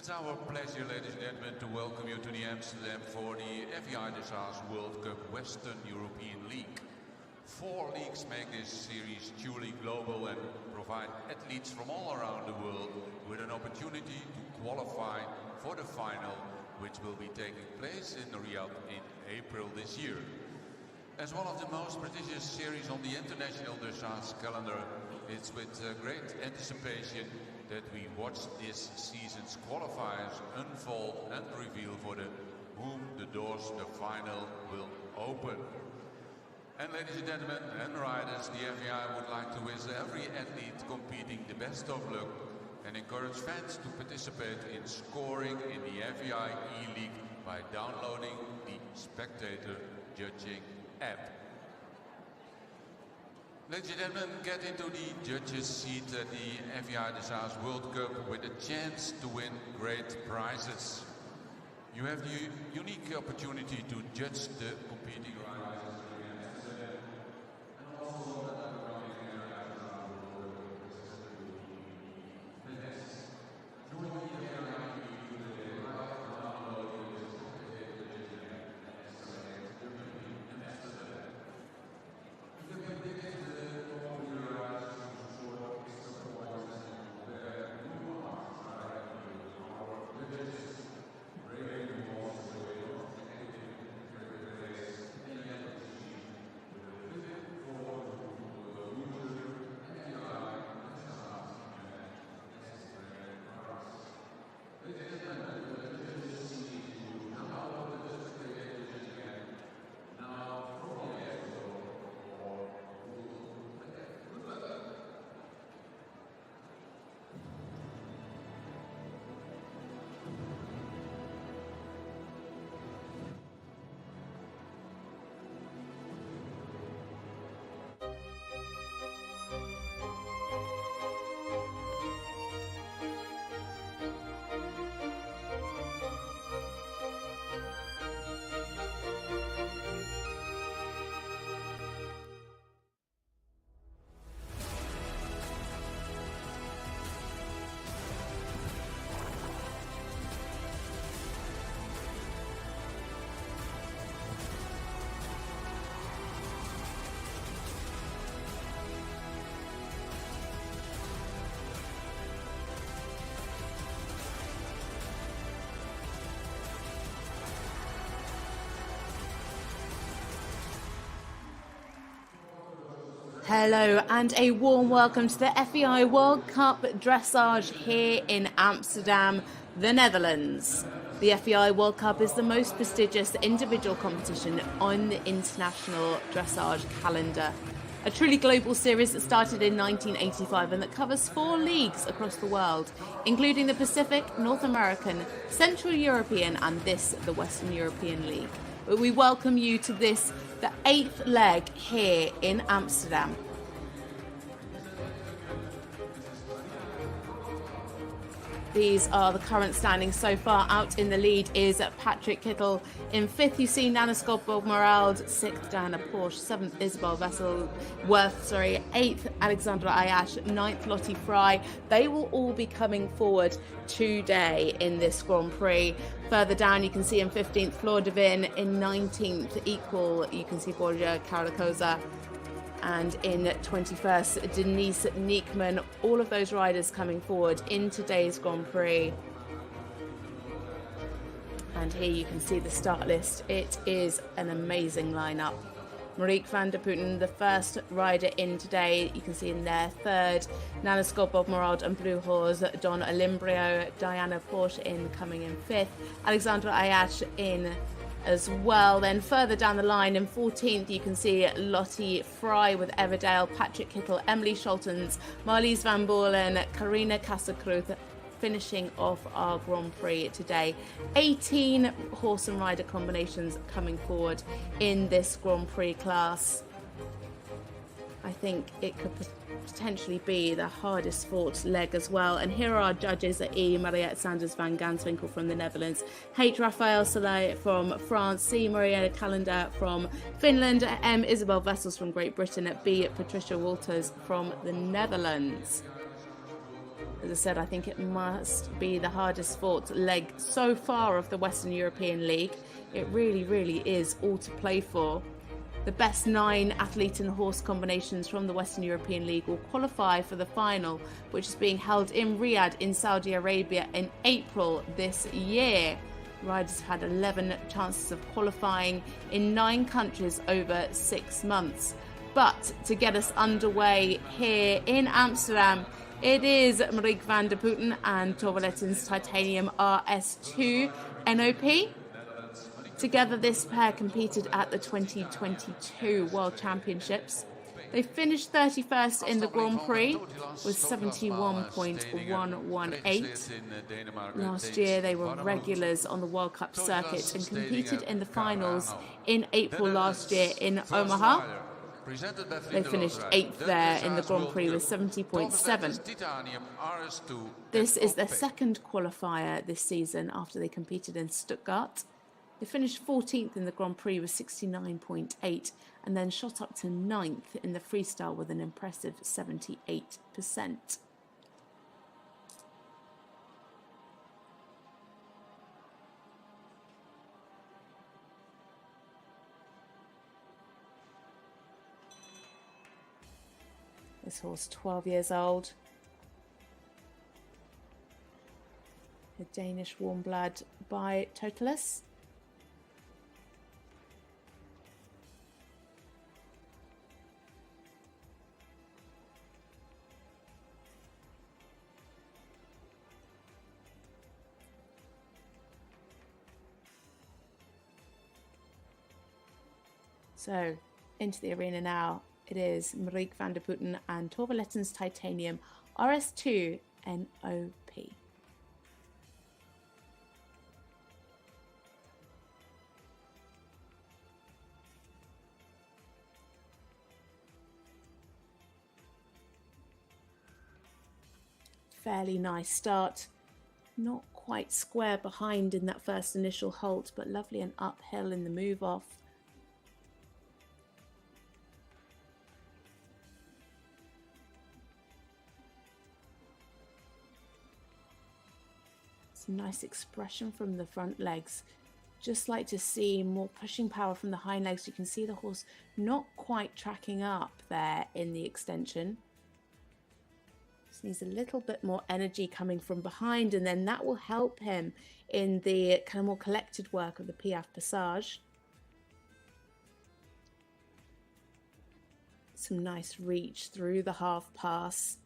It's our pleasure, ladies and gentlemen, to welcome you to the Amsterdam for the FEI Dressage World Cup Western European League. 4 leagues make this series truly global and provide athletes from all around the world with an opportunity to qualify for the final, which will be taking place in Riyadh in April this year. As one of the most prestigious series on the international dressage calendar, it's with great anticipation that we watch this season's qualifiers unfold and reveal for whom the doors to the final will open. And ladies and gentlemen and riders, the FEI would like to wish every athlete competing the best of luck and encourage fans to participate in scoring in the FEI E-League by downloading the Spectator Judging app. Ladies and gentlemen, get into the judges' seat at the FEI Dressage World Cup with a chance to win great prizes. You have the unique opportunity to judge the competing riders and also Hello and a warm welcome to the FEI World Cup Dressage here in Amsterdam, the Netherlands. The FEI World Cup is the most prestigious individual competition on the international dressage calendar. A truly global series that started in 1985 and that covers 4 leagues across the world, including the Pacific, North American, Central European and the Western European League. But we welcome you to this, the 8th leg here in Amsterdam. These are the current standings so far. Out in the lead is Patrik Kittel. In 5th, you see Nanna Skodborg Merrald. 6th, Diana Porsche. 7th, Isabell Werth. 8th, Alexandre Ayache. 9th, Lottie Frey. They will all be coming forward today in this Grand Prix. Further down, you can see in 15th, Flore De Winne. In 19th, equal, you can see Borja Carrascosa. And in 21st, Denise Nekeman. All of those riders coming forward in today's Grand Prix. And here you can see the start list. It is an amazing lineup. Marieke van der Putten, the first rider in today. You can see in there 3rd, Nanna Skodborg Merrald and Blue Horse, Don Olimbrio, Diana Porsche coming in 5th, Alexandre Ayache in as well. Then further down the line in 14th, you can see Lottie Frey with Everdale, Patrik Kittel, Emmelie Scholtens, Marlies van Baalen, Carina, Kruth, finishing off our Grand Prix today. 18 horse and rider combinations coming forward in this Grand Prix class. I think it could potentially be the hardest fought leg as well. And here are our judges at E, Mariette Sanders van Ganswinkel from the Netherlands, H, Raphael Soleil from France, C, Marieke Callender from Finland, M, Isabell Vessels from Great Britain, at B, Patricia Walters from the Netherlands. As I said, I think it must be the hardest fought leg so far of the Western European League. It really, really is all to play for. The best 9 athlete and horse combinations from the Western European League will qualify for the final, which is being held in Riyadh in Saudi Arabia in April this year. Riders have had 11 chances of qualifying in 9 countries over 6 months. But to get us underway here in Amsterdam, it is Marieke van der Putten and Tove Letten's Titanium RS2 NOP. Together, this pair competed at the 2022 World Championships. They finished 31st in the Grand Prix with 71.118. Last year, they were regulars on the World Cup circuit and competed in the finals in April last year in Omaha. They finished 8th there in the Grand Prix with 70.7. This is their second qualifier this season after they competed in Stuttgart. They finished 14th in the Grand Prix with 69.8 and then shot up to 9th in the freestyle with an impressive 78%. This horse, 12 years old. A Danish warm blood by Totalis. So, into the arena now. It is Marieke van der Putten and Tove Letten's Titanium RS2 NOP. Fairly nice start. Not quite square behind in that first initial halt, but lovely and uphill in the move off. Nice expression from the front legs. Just like to see more pushing power from the hind legs. You can see the horse not quite tracking up there in the extension. Just needs a little bit more energy coming from behind, and then that will help him in the kind of more collected work of the Piaffe Passage. Some nice reach through the half pass.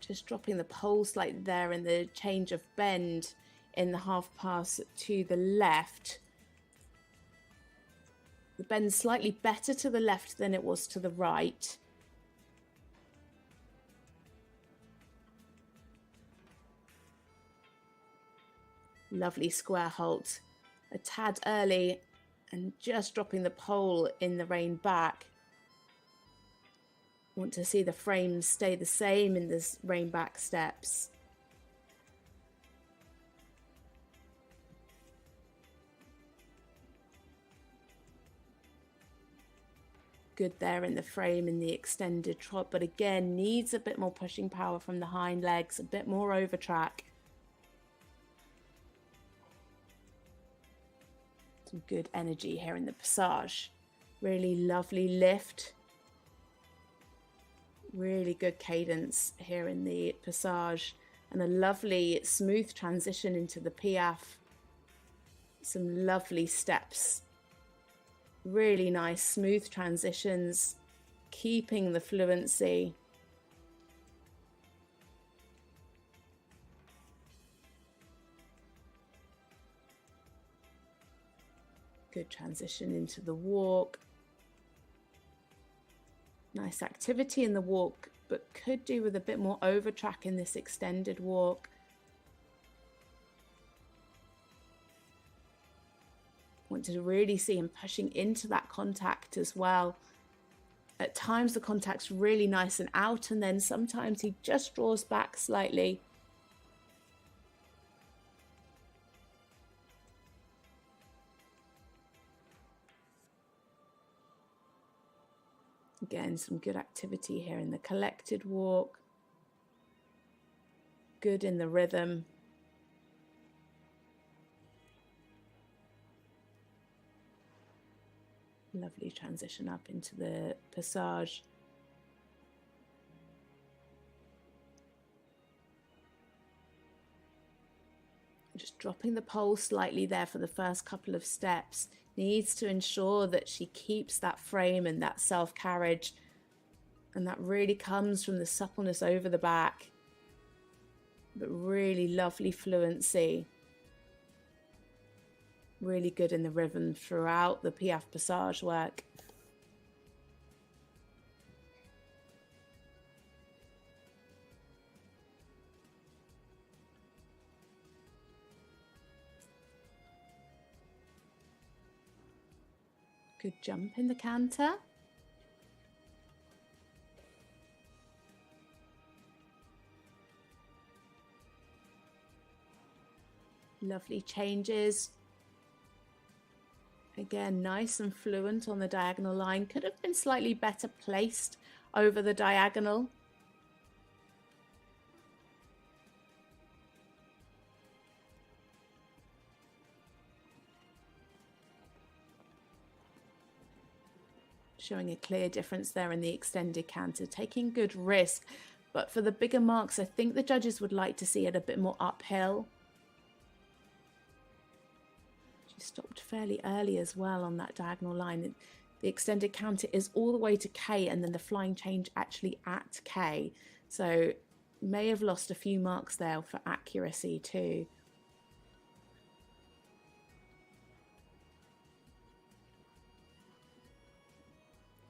Just dropping the pole slightly there in the change of bend in the half pass to the left. The bend's slightly better to the left than it was to the right. Lovely square halt. A tad early and just dropping the pole in the rein back. Want to see the frames stay the same in this rein back steps. Good there in the frame in the extended trot, but again needs a bit more pushing power from the hind legs, a bit more over track. Some good energy here in the passage. Really lovely lift. Really good cadence here in the passage and a lovely smooth transition into the Piaffe. Some lovely steps. Really nice smooth transitions, keeping the fluency. Good transition into the walk. Nice activity in the walk, but could do with a bit more over track in this extended walk. Want to really see him pushing into that contact as well. At times the contact's really nice and out, and then sometimes he just draws back slightly. Again, some good activity here in the collected walk. Good in the rhythm. Lovely transition up into the passage. Just dropping the pole slightly there for the first couple of steps. Needs to ensure that she keeps that frame and that self-carriage. And that really comes from the suppleness over the back. But really lovely fluency. Really good in the rhythm throughout the Piaffe passage work. Good jump in the canter. Lovely changes. Again, nice and fluent on the diagonal line. Could have been slightly better placed over the diagonal. Showing a clear difference there in the extended canter, taking good risk. But for the bigger marks, I think the judges would like to see it a bit more uphill. She stopped fairly early as well on that diagonal line. The extended canter is all the way to K, and then the flying change actually at K. So may have lost a few marks there for accuracy too.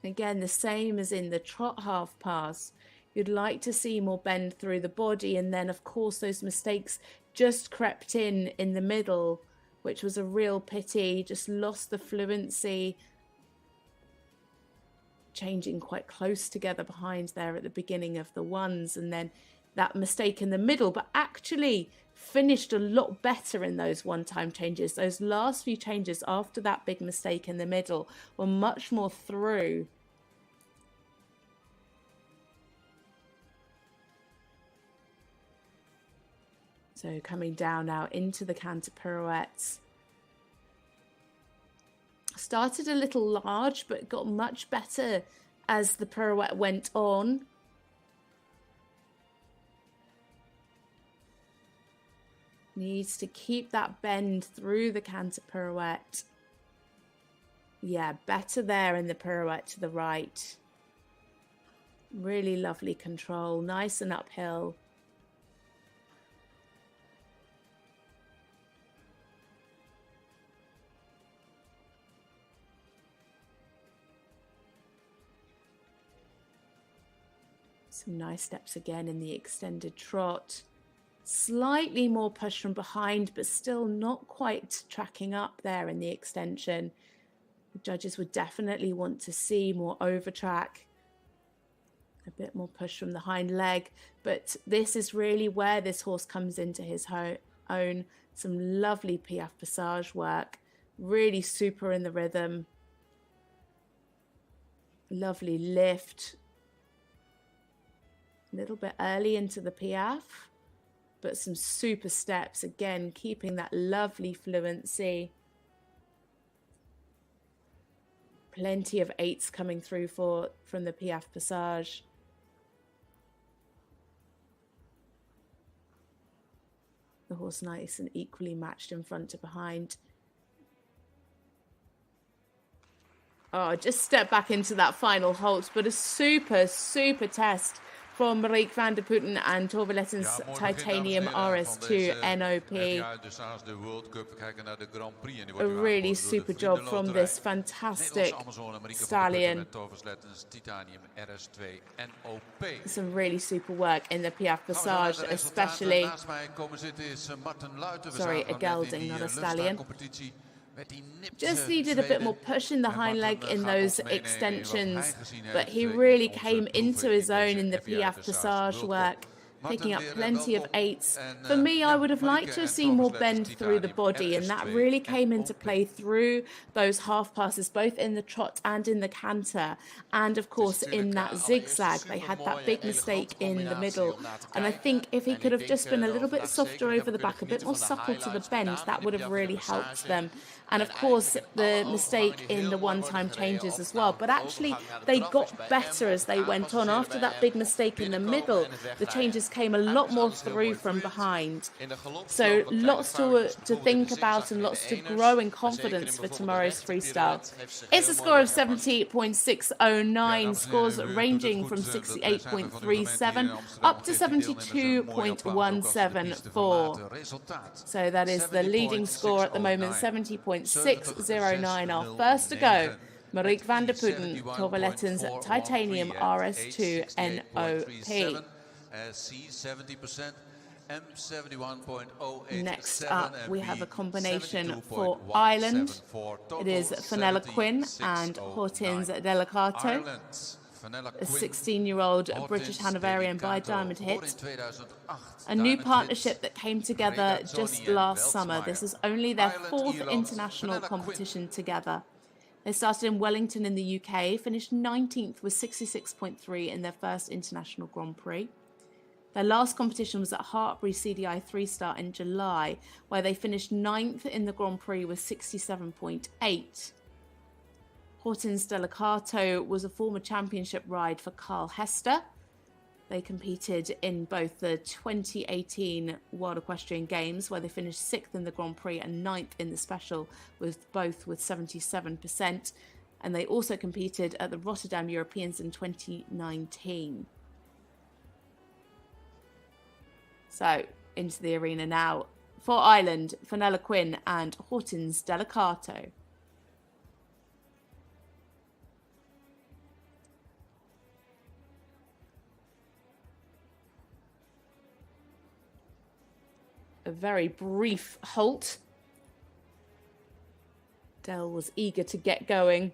Again, the same as in the trot half pass. You'd like to see more bend through the body, and then of course those mistakes just crept in the middle, which was a real pity. Just lost the fluency, changing quite close together behind there at the beginning of the ones, and then that mistake in the middle, but actually finished a lot better in those one-time changes. Those last few changes after that big mistake in the middle were much more through. So coming down now into the canter pirouettes. Started a little large, but got much better as the pirouette went on. Needs to keep that bend through the canter pirouette. Yeah, better there in the pirouette to the right. Really lovely control, nice and uphill. Some nice steps again in the extended trot. Slightly more push from behind, but still not quite tracking up there in the extension. The judges would definitely want to see more over track. A bit more push from the hind leg, but this is really where this horse comes into his own. Some lovely Piaffe passage work. Really super in the rhythm. Lovely lift. A little bit early into the Piaffe. But some super steps, again, keeping that lovely fluency. Plenty of eights coming through from the Piaffe passage. The horse nice and equally matched in front to behind. Oh, just step back into that final halt, but a super, super test from Marieke van der Putten and Torveletten's Titanium RS2 NOP. A really super job from this fantastic stallion. Some really super work in the Piaffe passage, especially. Sorry, a gelding, not a stallion. Just needed a bit more push in the hind leg in those extensions, but he really came into his own in the Piaffe passage work. picking up plenty of eights. For me, I would have liked to have seen more bend through the body, and that really came into play through those half passes, both in the trot and in the canter. And of course, in that zigzag, they had that big mistake in the middle. And I think if he could have just been a little bit softer over the back, a bit more supple to the bend, that would have really helped them. And of course, the mistake in the one-time changes as well. But actually, they got better as they went on. After that big mistake in the middle, the changes came a lot more through from behind. So lots to think about and lots to grow in confidence for tomorrow's freestyle. It's a score of 70.609, scores ranging from 68.37 up to 72.174. So that is the leading score at the moment, 70.609. Our first to go, Marieke van Putten, Torvaletten's Titanium RS2 NOP. C70%, M71.08. Next up, we have a combination for Ireland. It is Fenella Quinn and Hortens Delicato, a 16-year-old British Hanoverian by Diamond Hit. A new partnership that came together just last summer. This is only their fourth international competition together. They started in Wellington in the UK, finished 19th with 66.3 in their first international Grand Prix. Their last competition was at Hartbury CDI 3-Star in July, where they finished 9th in the Grand Prix with 67.8. Hortens Delicato was a former championship ride for Carl Hester. They competed in both the 2018 World Equestrian Games, where they finished 6th in the Grand Prix and 9th in the Special, with both with 77%. And they also competed at the Rotterdam Europeans in 2019. So, into the arena now. For Ireland, Fenella Quinn and Hortens Delicato. A very brief halt. Del was eager to get going.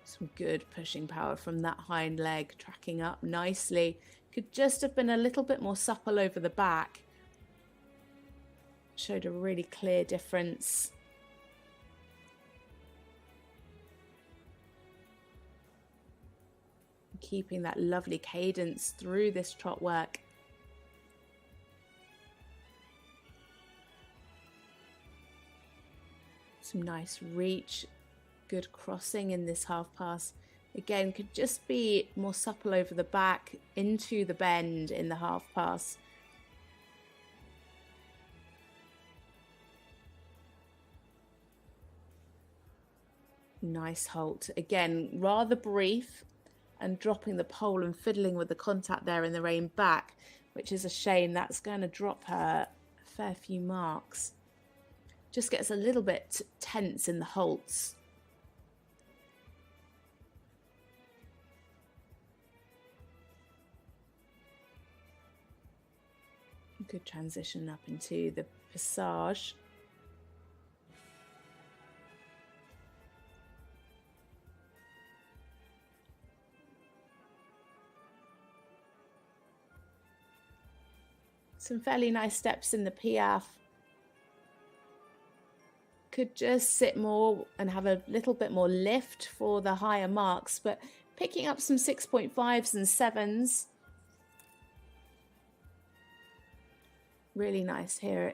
Some good pushing power from that hind leg, tracking up nicely. Could just have been a little bit more supple over the back. Showed a really clear difference. Keeping that lovely cadence through this trot work. Some nice reach, good crossing in this half pass. Again, could just be more supple over the back into the bend in the half pass. Nice halt. Again, rather brief. And dropping the pole and fiddling with the contact there in the rein back, which is a shame. That's going to drop her a fair few marks. Just gets a little bit tense in the halts. Good transition up into the passage. Some fairly nice steps in the piaffe. Could just sit more and have a little bit more lift for the higher marks, but picking up some 6.5s and 7s. Really nice here.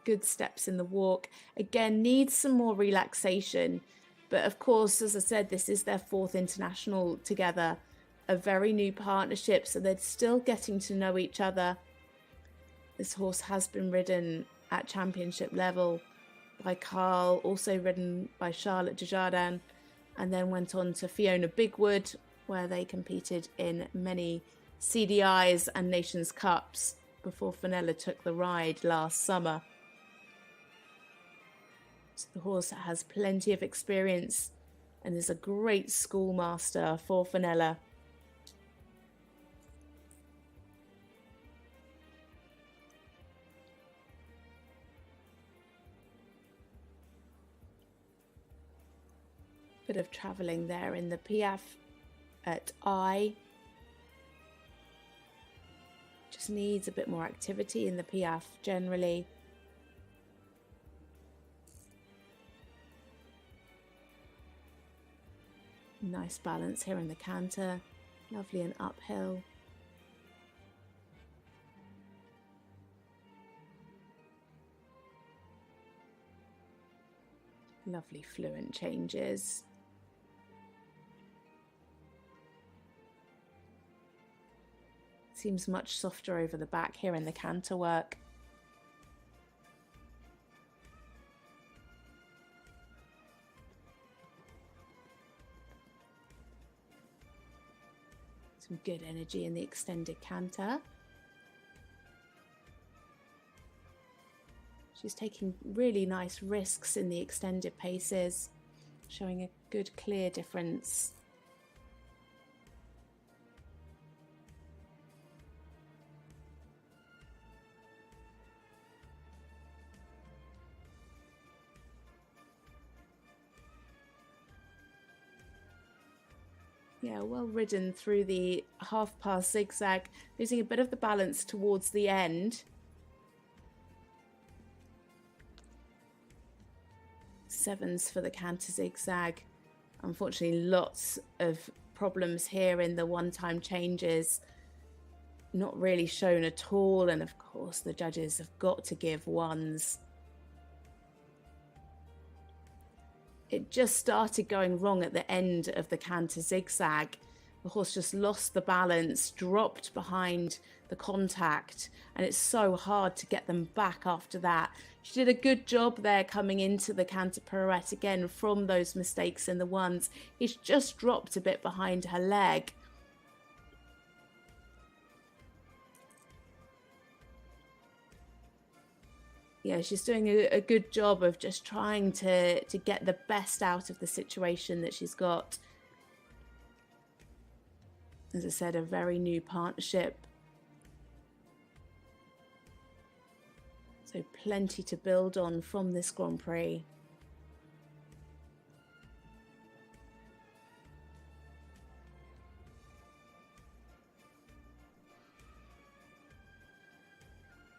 Good steps in the walk. Again, needs some more relaxation. But of course, as I said, this is their fourth international together. A very new partnership, so they're still getting to know each other. This horse has been ridden at championship level by Carl, also ridden by Charlotte Desjardins, and then went on to Fiona Bigwood, where they competed in many CDIs and Nations Cups before Fenella took the ride last summer. So the horse has plenty of experience and is a great schoolmaster for Fenella. Bit of travelling there in the Piaffe at I. Just needs a bit more activity in the Piaffe generally. Nice balance here in the canter. Lovely and uphill. Lovely fluent changes. Seems much softer over the back here in the canter work. Some good energy in the extended canter. She's taking really nice risks in the extended paces, showing a good clear difference. Yeah, well ridden through the half-pass zigzag, losing a bit of the balance towards the end. Sevens for the canter zigzag. Unfortunately, lots of problems here in the one-time changes. Not really shown at all, and of course the judges have got to give ones. It just started going wrong at the end of the canter zigzag. The horse just lost the balance, dropped behind the contact, and it's so hard to get them back after that. She did a good job there coming into the canter pirouette again from those mistakes in the ones. He's just dropped a bit behind her leg. Yeah, she's doing a good job of just trying to get the best out of the situation that she's got. As I said, a very new partnership. So plenty to build on from this Grand Prix.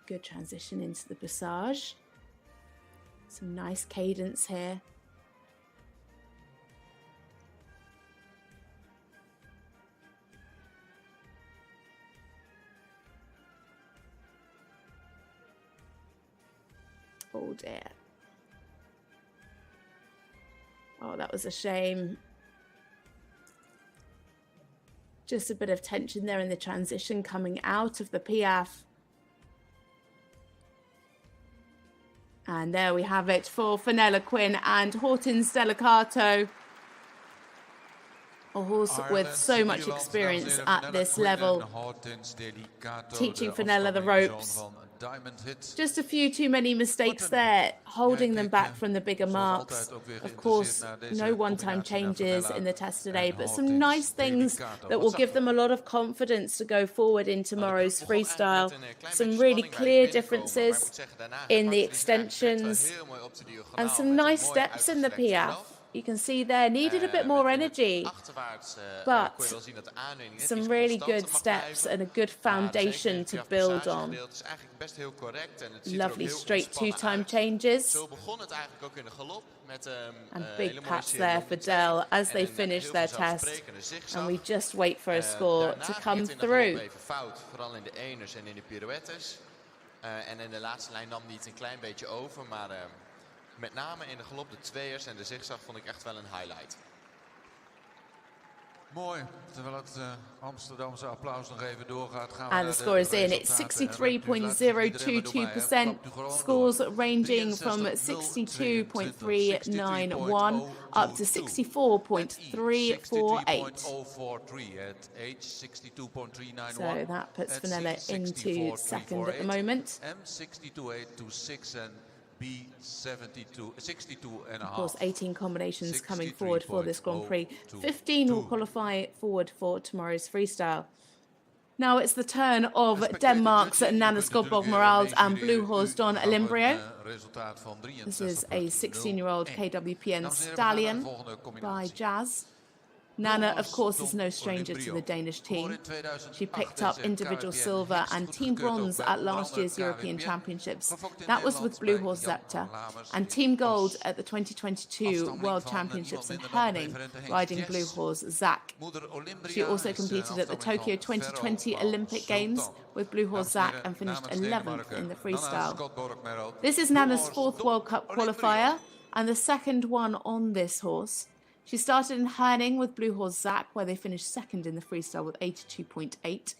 Good transition into the passage. Some nice cadence here. Oh dear. Oh, that was a shame. Just a bit of tension there in the transition coming out of the Piaffe. And there we have it for Fenella Quinn and Hortens Delicato. A horse with so much experience at this level, teaching Fenella the ropes. Just a few too many mistakes there, holding them back from the bigger marks. Of course, no one-time changes in the test today, but some nice things that will give them a lot of confidence to go forward in tomorrow's freestyle. Some really clear differences in the extensions and some nice steps in the Piaffe. You can see there, needed a bit more energy, but some really good steps and a good foundation to build on. Lovely straight two-time changes. And big pats there for Del as they finish their test. And we just wait for a score to come through. En in de laatste lijn nam hij het een klein beetje over, maar met name in de galop, de tweeërs en de zigzag vond ik echt wel een highlight. Mooi. Terwijl het Amsterdamse applaus nog even doorgaat, gaan we and the score is in. It's 63.022%. Scores ranging from 62.391 up to 64.348. So that puts Fenella into second at the moment. M62.826 and Of course, 18 combinations coming forward for this Grand Prix. 15 will qualify forward for tomorrow's freestyle. Now it's the turn of Denmark's Nanna Skodborg Merrald and Blue Horse Don Olimbrio. This is a 16-year-old KWPN stallion by Jazz. Nanna, of course, is no stranger to the Danish team. She picked up individual silver and team bronze at last year's European Championships. That was with Blue Horse Zepter. And team gold at the 2022 World Championships in Herning, riding Blue Horse Zach. She also competed at the Tokyo 2020 Olympic Games with Blue Horse Zach and finished 11th in the freestyle. This is Nanna's 4th World Cup qualifier and the 2nd one on this horse. She started in Herning with Blue Horse Zach, where they finished 2nd in the freestyle with 82.8.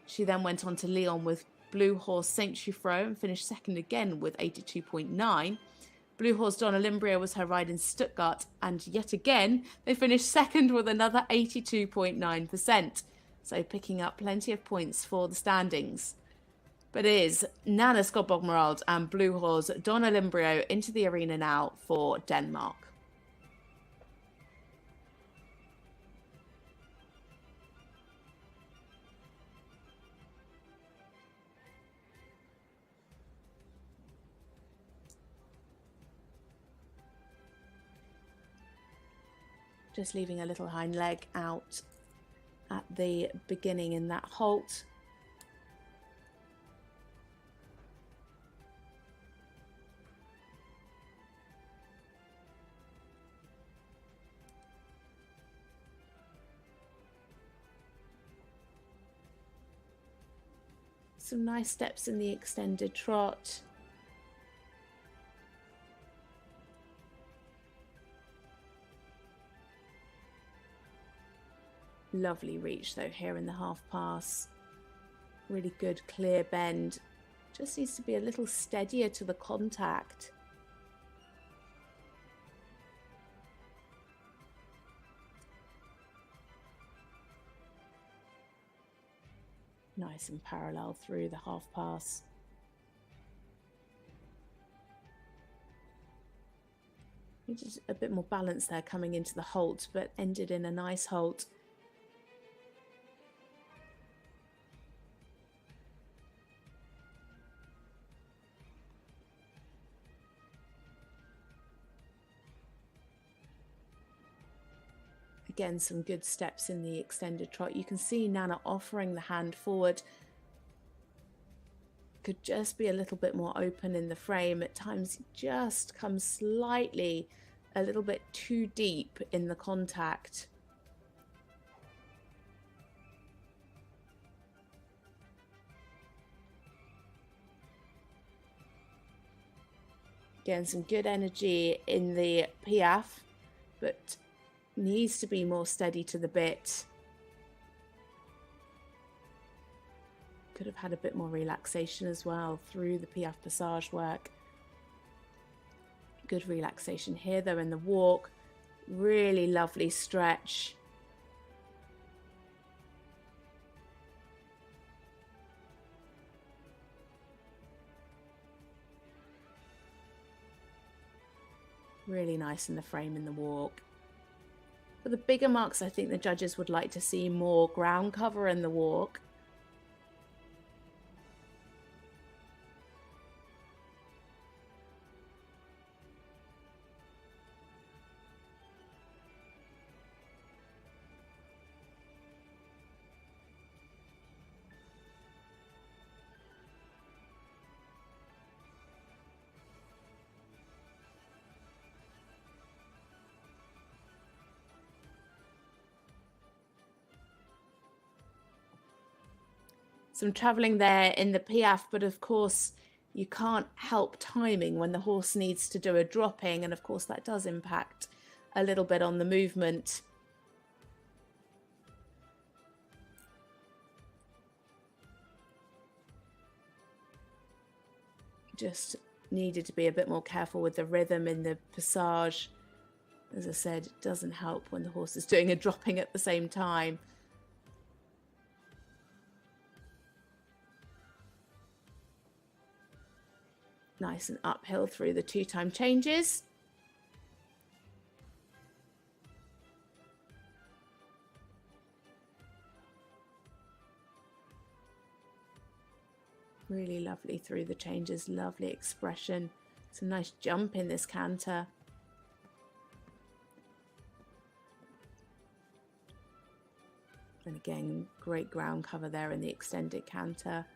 She then went on to Lyon with Blue Horse Saint Chiffreau and finished 2nd again with 82.9. Blue Horse Don Olimbrio was her ride in Stuttgart, and yet again they finished 2nd with another 82.9%. So picking up plenty of points for the standings. But it is Nanna Skodborg Merrald and Blue Horse Don Olimbrio into the arena now for Denmark. Just leaving a little hind leg out at the beginning in that halt. Some nice steps in the extended trot. Lovely reach though here in the half pass. Really good clear bend. Just needs to be a little steadier to the contact. Nice and parallel through the half pass. Just a bit more balance there coming into the halt, but ended in a nice halt. Again, some good steps in the extended trot. You can see Nanna offering the hand forward. Could just be a little bit more open in the frame. At times, just comes slightly a little bit too deep in the contact. Again, some good energy in the piaffe, but needs to be more steady to the bit. Could have had a bit more relaxation as well through the piaffe passage work. Good relaxation here though in the walk. Really lovely stretch. Really nice in the frame in the walk. For the bigger marks, I think the judges would like to see more ground cover in the walk. Some travelling there in the piaffe, but of course you can't help timing when the horse needs to do a dropping, and of course that does impact a little bit on the movement. Just needed to be a bit more careful with the rhythm in the passage. As I said, it doesn't help when the horse is doing a dropping at the same time. Nice and uphill through the two-time changes. Really lovely through the changes, lovely expression. It's a nice jump in this canter. And again, great ground cover there in the extended canter.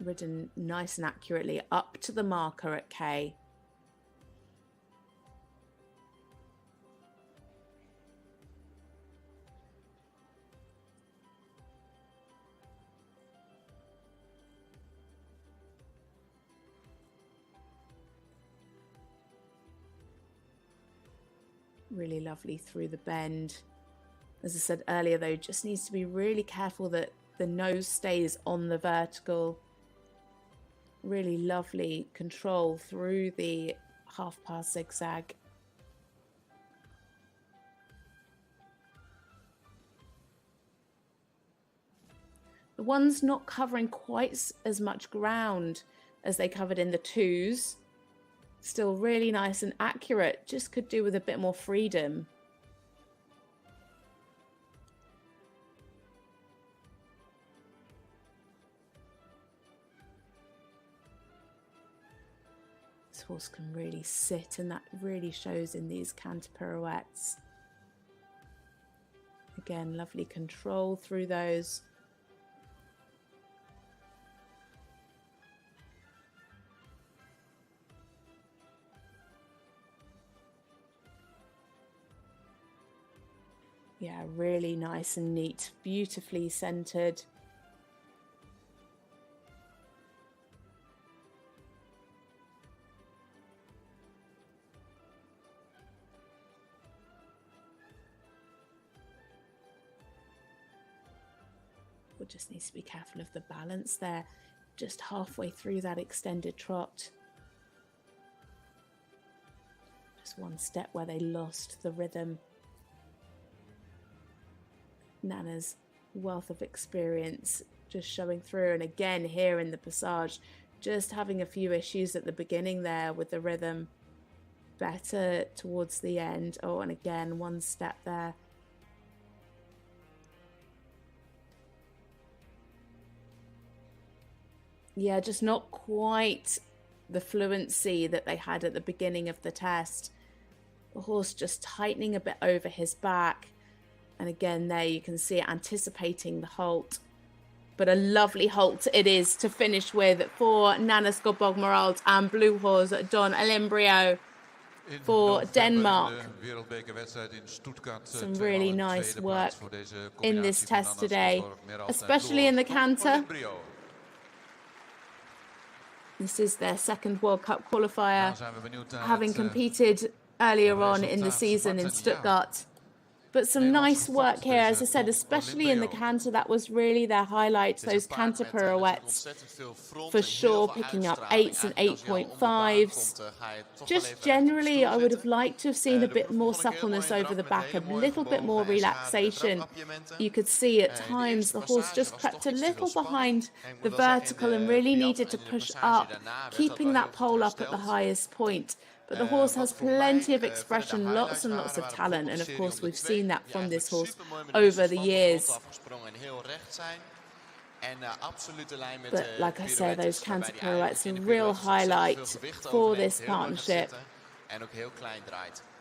Ridden nice and accurately up to the marker at K. Really lovely through the bend. As I said earlier though, just needs to be really careful that the nose stays on the vertical. Really lovely control through the half pass zigzag. The ones not covering quite as much ground as they covered in the twos. Still really nice and accurate, just could do with a bit more freedom. This horse can really sit, and that really shows in these canter pirouettes. Again, lovely control through those. Yeah, really nice and neat, beautifully centered. We'll just need to be careful of the balance there, just halfway through that extended trot. Just one step where they lost the rhythm. Nanna's wealth of experience just showing through, and again here in the passage, just having a few issues at the beginning there with the rhythm. Better towards the end. Oh, and again, one step there. Yeah, just not quite the fluency that they had at the beginning of the test. The horse just tightening a bit over his back. And again, there you can see it anticipating the halt. But a lovely halt it is to finish with for Nanna, Skodborg, Merrald and Blue Horse Don Olimbrio for Denmark. Some really nice work in this test today, especially in the canter. This is their second World Cup qualifier, having competed earlier on in the season in Stuttgart. But some nice work here, as I said, especially in the canter. That was really their highlight, those canter pirouettes. For sure, picking up 8s and 8.5s. Just generally, I would have liked to have seen a bit more suppleness over the back, a little bit more relaxation. You could see at times the horse just crept a little behind the vertical and really needed to push up, keeping that pole up at the highest point. But the horse has plenty of expression, lots and lots of talent. And of course, we've seen that from this horse over the years. But like I say, those canter pirouettes are a real highlight for this partnership.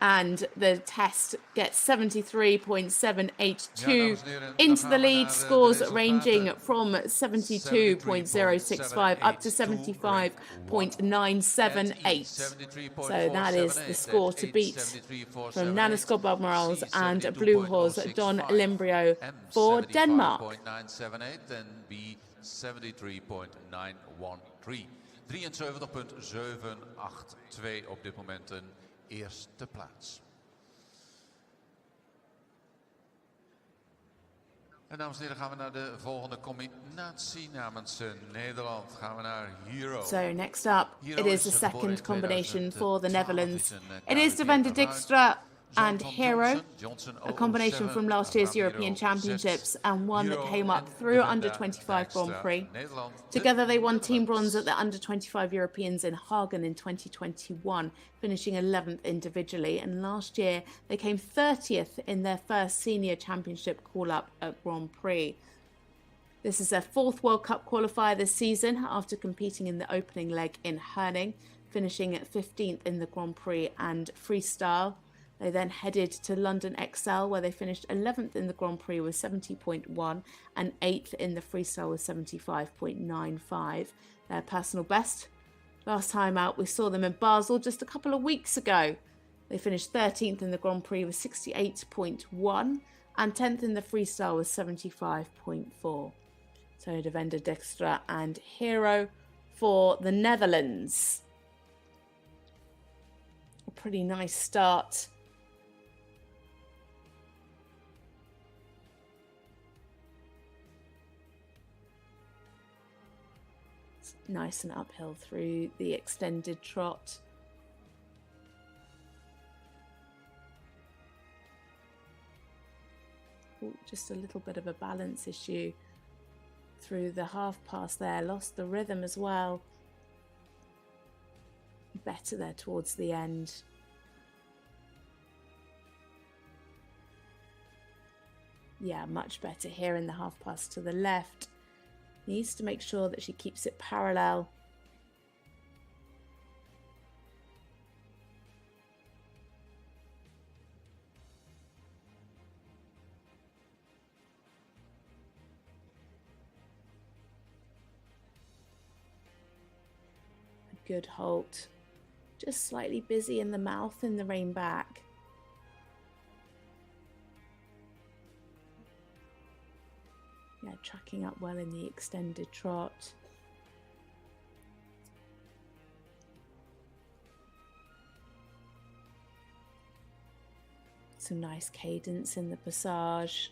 And the test gets 73.782 into the lead, scores ranging from 72.065 up to 75.978. So that is the score to beat from Nanna, Skodborg, Merrald and Blue Horse Don Olimbrio for Denmark. 73.913. Op dit moment een eerste plaats. En dames en heren, gaan we naar de volgende combinatie namens Nederland. Gaan we naar Hero. So next up, it is the second combination for the Netherlands. It is Devenda Dijkstra and Hero, a combination from last year's European Championships and one that came up through Under-25 Grand Prix. Together they won team bronze at the Under-25 Europeans in Hagen in 2021, finishing 11th individually, and last year they came 30th in their first senior championship call-up at Grand Prix. This is their 4th World Cup qualifier this season after competing in the opening leg in Herning, finishing at 15th in the Grand Prix and Freestyle. They then headed to London XL, where they finished 11th in the Grand Prix with 70.1 and 8th in the Freestyle with 75.95. Their personal best. Last time out, we saw them in Basel just a couple of weeks ago. They finished 13th in the Grand Prix with 68.1 and 10th in the Freestyle with 75.4. So Devenda Dijkstra and Hero for the Netherlands. A pretty nice start. It's nice and uphill through the extended trot. Ooh, just a little bit of a balance issue through the half pass there, lost the rhythm as well. Better there towards the end. Yeah, much better here in the half pass to the left. Needs to make sure that she keeps it parallel. Good halt. Just slightly busy in the mouth in the rein back. Yeah, tracking up well in the extended trot. Some nice cadence in the passage.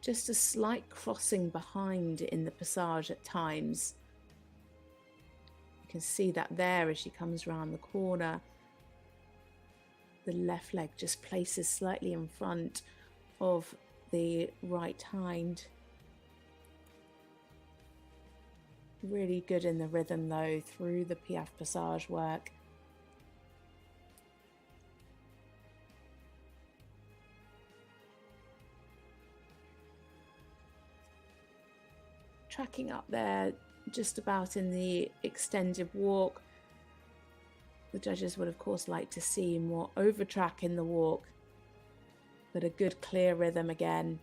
Just a slight crossing behind in the passage at times. You can see that there as she comes around the corner. The left leg just places slightly in front of the right hind. Really good in the rhythm though through the piaffe passage work. Tracking up there just about in the extended walk. The judges would of course like to see more over track in the walk, but a good clear rhythm again.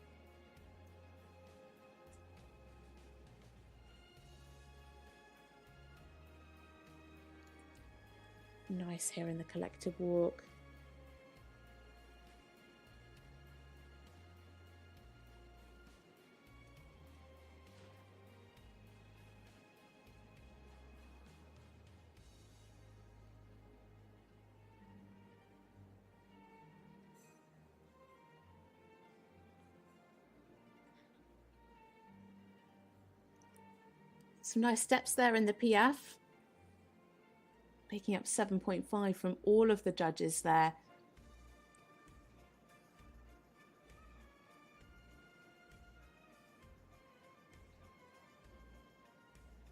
Nice here in the collective walk. Some nice steps there in the piaffe. Picking up 7.5 from all of the judges there.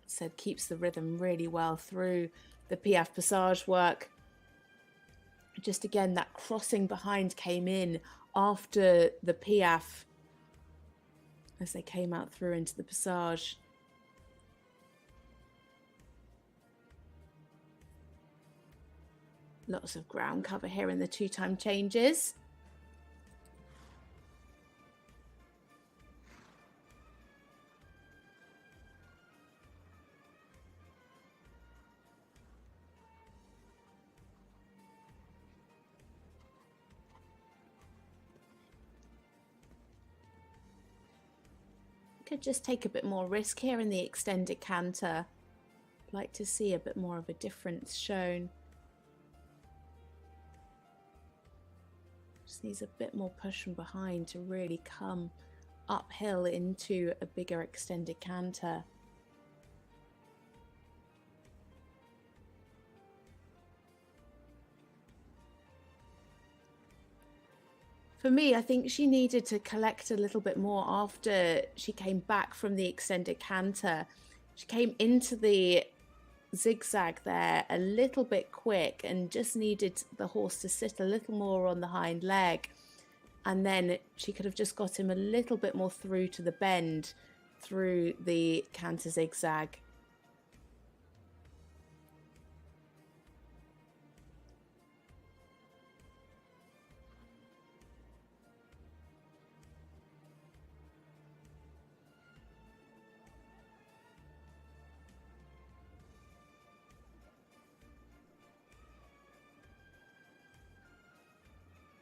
Said keeps the rhythm really well through the piaffe passage work. Just again, that crossing behind came in after the piaffe as they came out through into the passage. Lots of ground cover here in the two-time changes. Could just take a bit more risk here in the extended canter. Like to see a bit more of a difference shown. Just needs a bit more push from behind to really come uphill into a bigger extended canter. For me, I think she needed to collect a little bit more after she came back from the extended canter. She came into the zigzag there a little bit quick and just needed the horse to sit a little more on the hind leg. And then she could have just got him a little bit more through to the bend through the canter zigzag.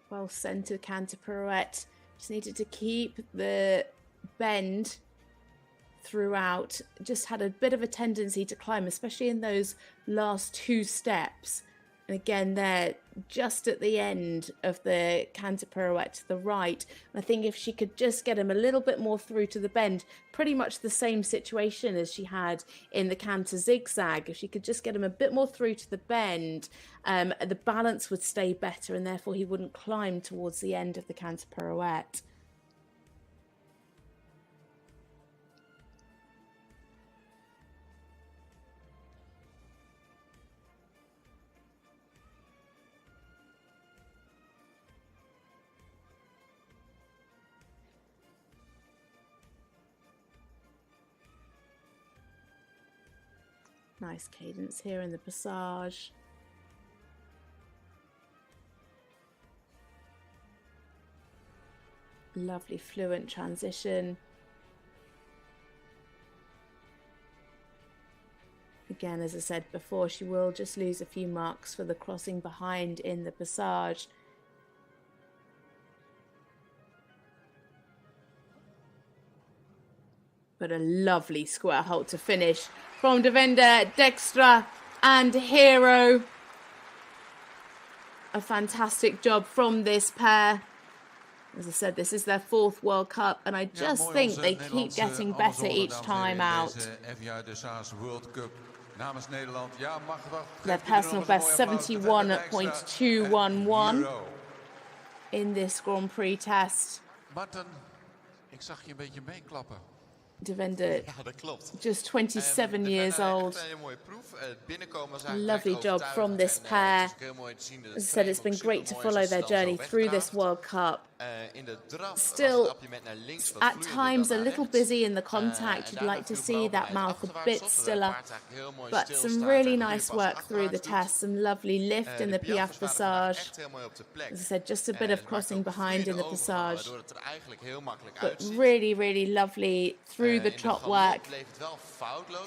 Well centered canter pirouette. Just needed to keep the bend throughout. Just had a bit of a tendency to climb, especially in those last two steps. And again, there, just at the end of the canter pirouette to the right. And I think if she could just get him a little bit more through to the bend, pretty much the same situation as she had in the canter zigzag. If she could just get him a bit more through to the bend, the balance would stay better and therefore he wouldn't climb towards the end of the canter pirouette. Nice cadence here in the passage. Lovely fluent transition. Again, as I said before, she will just lose a few marks for the crossing behind in the passage. But a lovely square halt to finish from Devenda Dijkstra and Hero. A fantastic job from this pair. As I said, this is their 4th World Cup, and I just think they keep getting better each time out. FEI Dressage World Cup namens Nederland. Ja, mag dat. Their personal best 71.211 in this Grand Prix test. Martin, ik zag je een beetje meeklappen. Devenda, Ja, dat klopt. just 27 years old. Een hele mooie proef. Binnenkomen was Lovely job from this pair. As I said, it's been great to follow their journey through this World Cup. Still, at times a little busy in the contact. You'd like to see that mouth a bit stiller. But some really nice work through the test. Some lovely lift in the Piaffe passage. As I said, just a bit of crossing behind in the passage. But really, really lovely through the trot work.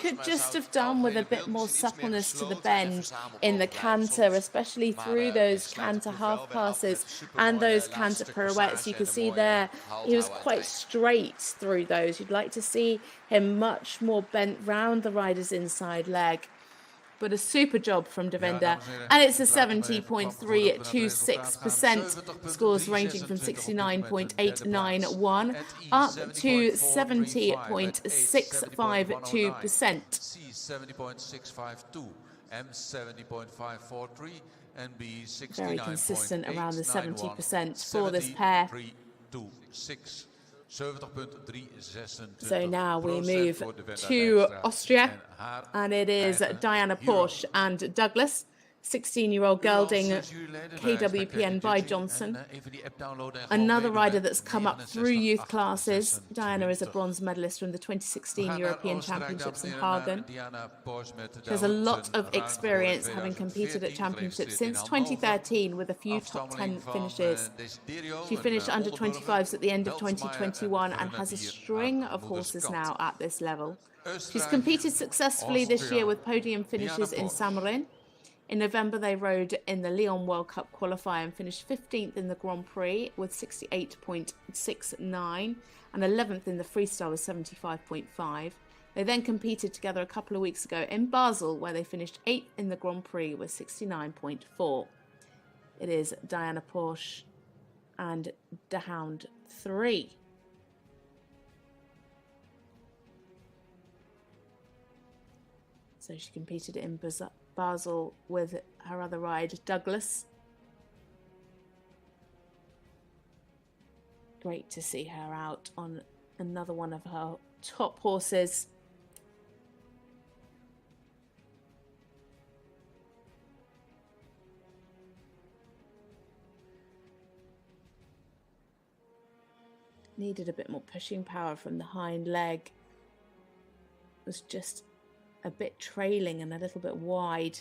Could just have done with a bit more suppleness to the bend in the canter, especially through those canter half passes and those canter pirouettes. You can see there he was quite straight through those. You'd like to see him much more bent round the rider's inside leg. But a super job from Devenda, and it's a 70.326%, scores ranging from 69.891 up to 70.652%. C 70.652, M 70.543, and B 69.891. Very consistent around the 70% for this pair. 326. 70.326. So now we move to Austria, and it is Diana Porsche and Douglas. 16-year-old gelding, KWPN by Johnson. Another rider that's come up through youth classes. Diana is a bronze medalist from the 2016 European Championships in Hagen. She has a lot of experience, having competed at championships since 2013 with a few top 10 finishes. She finished under 25s at the end of 2021 and has a string of horses now at this level. She's competed successfully this year with podium finishes in Saint-Marin. In November, they rode in the Lyon World Cup qualifier and finished 15th in the Grand Prix with 68.69 and 11th in the Freestyle with 75.5. They then competed together a couple of weeks ago in Basel, where they finished 8th in the Grand Prix with 69.4. It is Diana Porsche and De Hound 3. So she competed in Basel with her other ride, Douglas. Great to see her out on another one of her top horses. Needed a bit more pushing power from the hind leg. Was just a bit trailing and a little bit wide.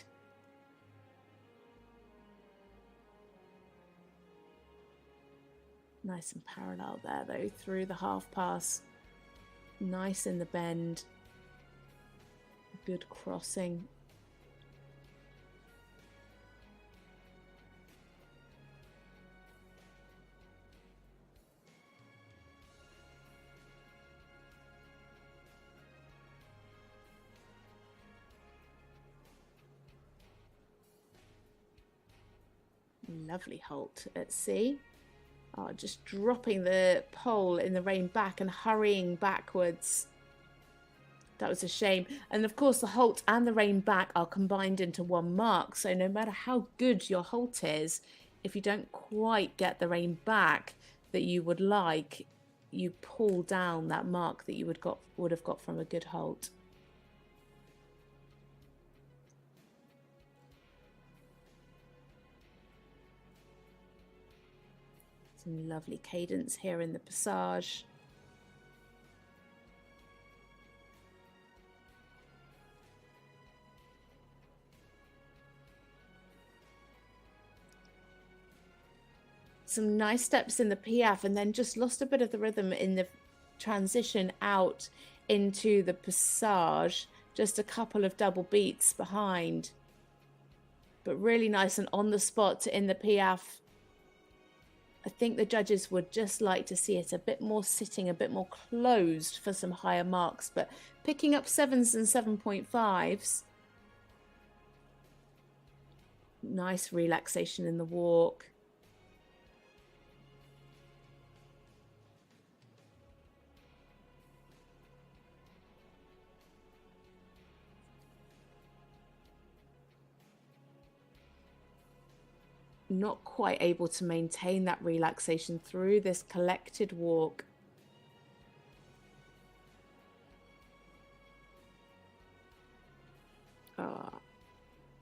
Nice and parallel there though, through the half pass. Nice in the bend. Good crossing. Lovely halt at sea. Oh, just dropping the pole in the rein back and hurrying backwards. That was a shame. And of course the halt and the rein back are combined into one mark. So no matter how good your halt is, if you don't quite get the rein back that you would like, you pull down that mark that you would have got from a good halt. Some lovely cadence here in the passage. Some nice steps in the PF, and then just lost a bit of the rhythm in the transition out into the passage. Just a couple of double beats behind. But really nice and on the spot in the PF. I think the judges would just like to see it a bit more sitting, a bit more closed for some higher marks, but picking up 7s and 7.5s. Nice relaxation in the walk. Not quite able to maintain that relaxation through this collected walk.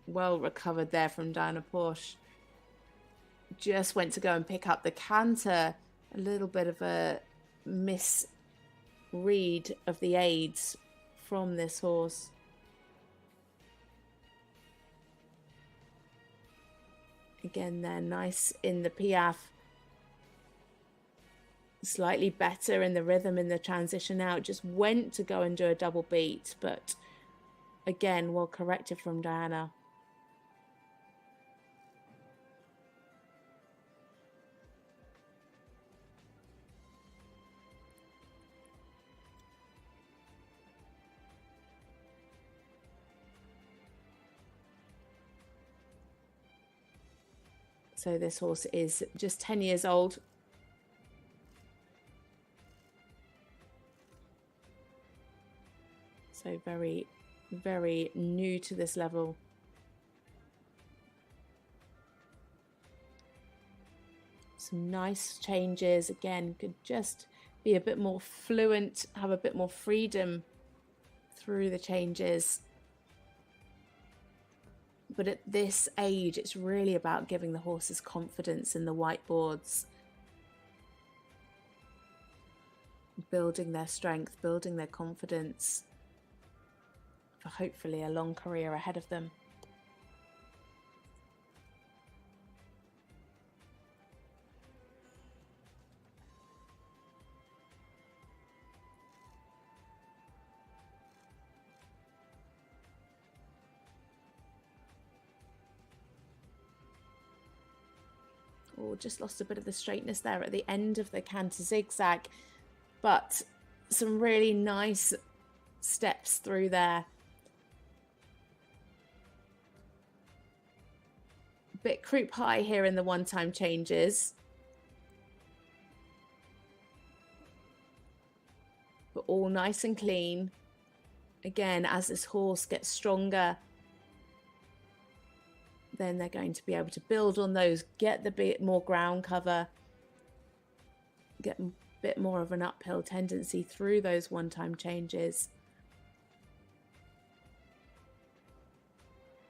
Well recovered there from Diana Porsche. Just went to go and pick up the canter. A little bit of a misread of the aids from this horse. Again, they're nice in the PF. Slightly better in the rhythm in the transition out. Just went to go and do a double beat, but again, well corrected from Diana. So this horse is just 10 years old. So very, very new to this level. Some nice changes. Again, could just be a bit more fluent, have a bit more freedom through the changes. But at this age, it's really about giving the horses confidence in the whiteboards. Building their strength, building their confidence for hopefully a long career ahead of them. Oh, just lost a bit of the straightness there at the end of the canter zigzag, but some really nice steps through there. Bit croup high here in the one-time changes, but all nice and clean. Again, as this horse gets stronger, then they're going to be able to build on those, get the bit more ground cover, get a bit more of an uphill tendency through those one-time changes.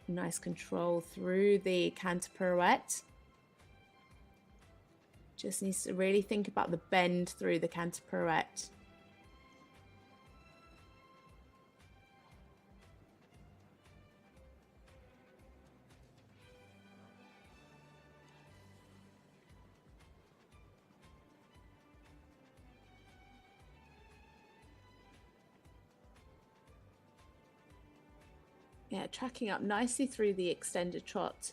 Nice control through the canter pirouette. Just needs to really think about the bend through the canter pirouette. Yeah, tracking up nicely through the extended trot.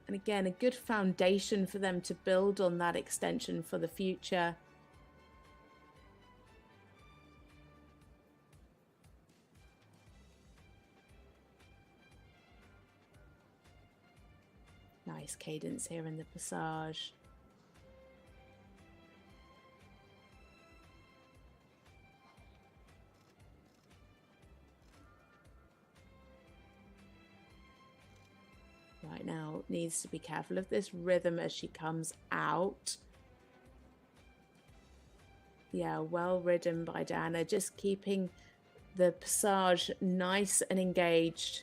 And again, a good foundation for them to build on that extension for the future. Nice cadence here in the passage. Right now, needs to be careful of this rhythm as she comes out. Yeah, well ridden by Diana, just keeping the passage nice and engaged.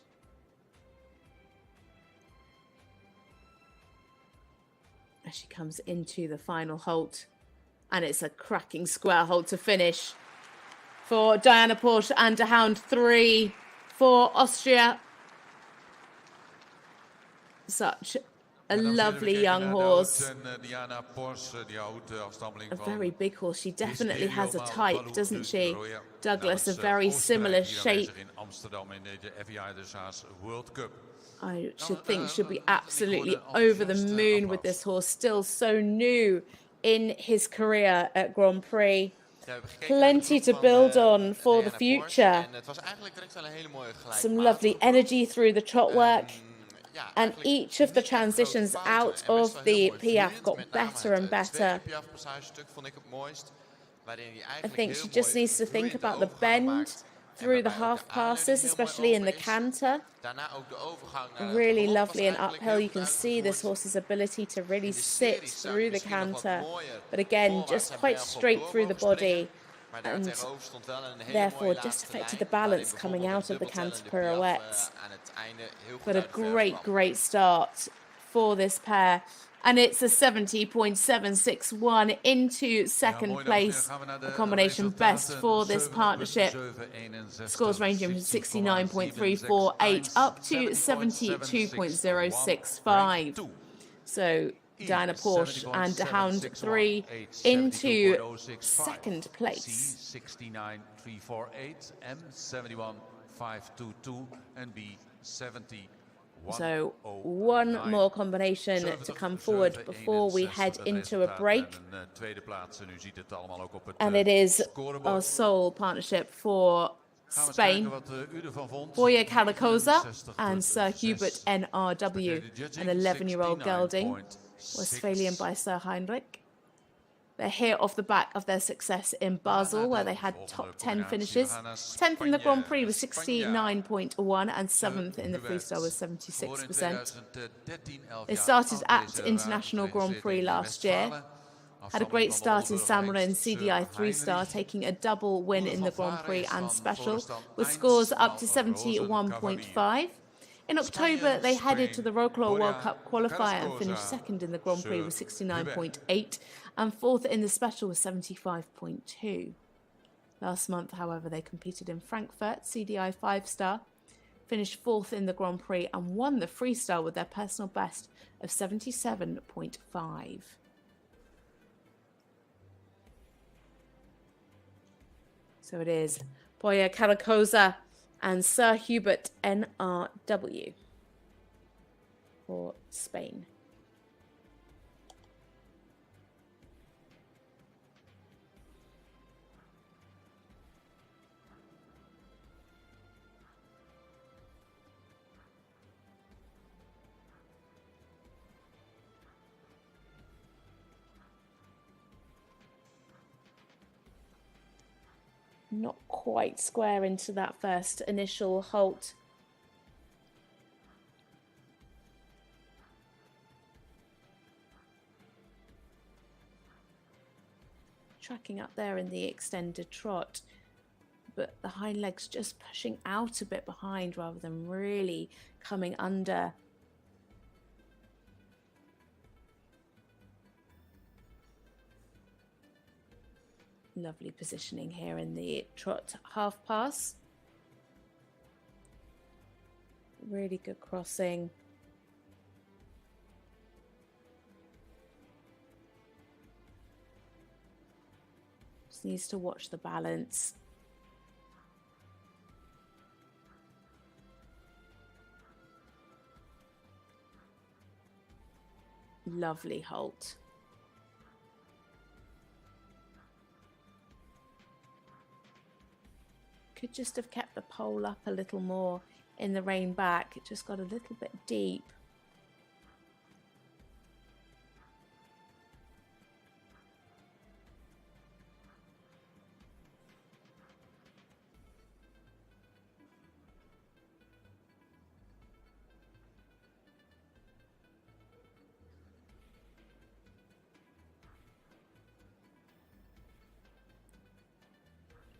As she comes into the final halt. And it's a cracking square halt to finish for Diana Porsche and De Hound 3 for Austria. Such a lovely young horse. A very big horse. She definitely has a type, doesn't she? Douglas, a very similar shape. I should think she'll be absolutely over the moon with this horse. Still so new in his career at Grand Prix. Plenty to build on for the future. Some lovely energy through the trot work. And each of the transitions out of the Piaf got better and better. I think she just needs to think about the bend through the half passes, especially in the canter. Really lovely and uphill. You can see this horse's ability to really sit through the canter. But again, just quite straight through the body. And therefore just affected the balance coming out of the canter pirouettes. But a great start for this pair. And it's a 70.761 into second place. A combination best for this partnership. Scores ranging from 69.348 up to 72.065. So Diana Porsche and De Hound 3 into second place. C69.348, M71.522 and B70. So one more combination to come forward before we head into a break. And it is our sole partnership for Spain. Borja Carrascosa and Sir Hubert NRW, an 11-year-old gelding, Westphalian by Sir Heinrich. They're here off the back of their success in Basel, where they had top 10 finishes. 10th in the Grand Prix was 69.1 and 7th in the freestyle was 76%. They started at International Grand Prix last year. Had a great start in San Marino CDI 3-star, taking a double win in the Grand Prix and Special, with scores up to 71.5. In October, they headed to the Rocklaw World Cup qualifier and finished second in the Grand Prix with 69.8 and fourth in the Special with 75.2. Last month, however, they competed in Frankfurt, CDI 5-star, finished fourth in the Grand Prix and won the freestyle with their personal best of 77.5. So it is Borja Carrascosa and Sir Hubert NRW for Spain. Not quite square into that first initial halt. Tracking up there in the extended trot, but the hind legs just pushing out a bit behind rather than really coming under. Lovely positioning here in the trot half pass. Really good crossing. Just needs to watch the balance. Lovely halt. Could just have kept the pole up a little more in the rein back. It just got a little bit deep.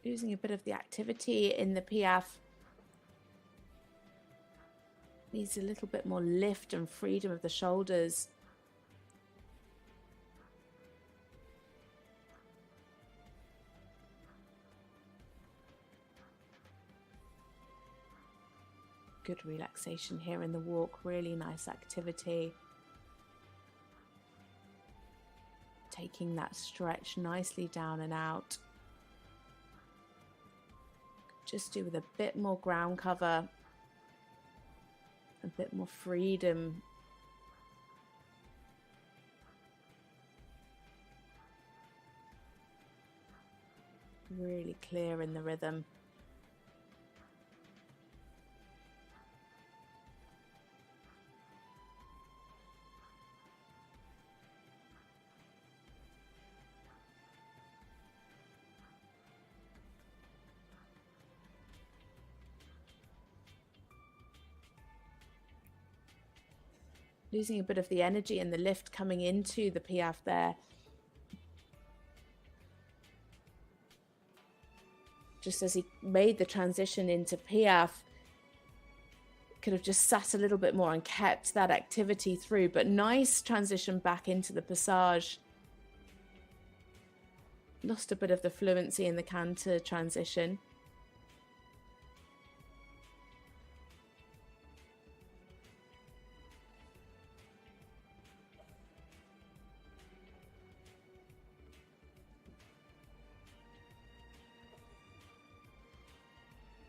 Losing a bit of the activity in the piaffe. Needs a little bit more lift and freedom of the shoulders. Good relaxation here in the walk, really nice activity. Taking that stretch nicely down and out. Just do with a bit more ground cover, a bit more freedom. Really clear in the rhythm. Losing a bit of the energy and the lift coming into the piaffe there. Just as he made the transition into piaffe, could have just sat a little bit more and kept that activity through, but nice transition back into the passage. Lost a bit of the fluency in the canter transition.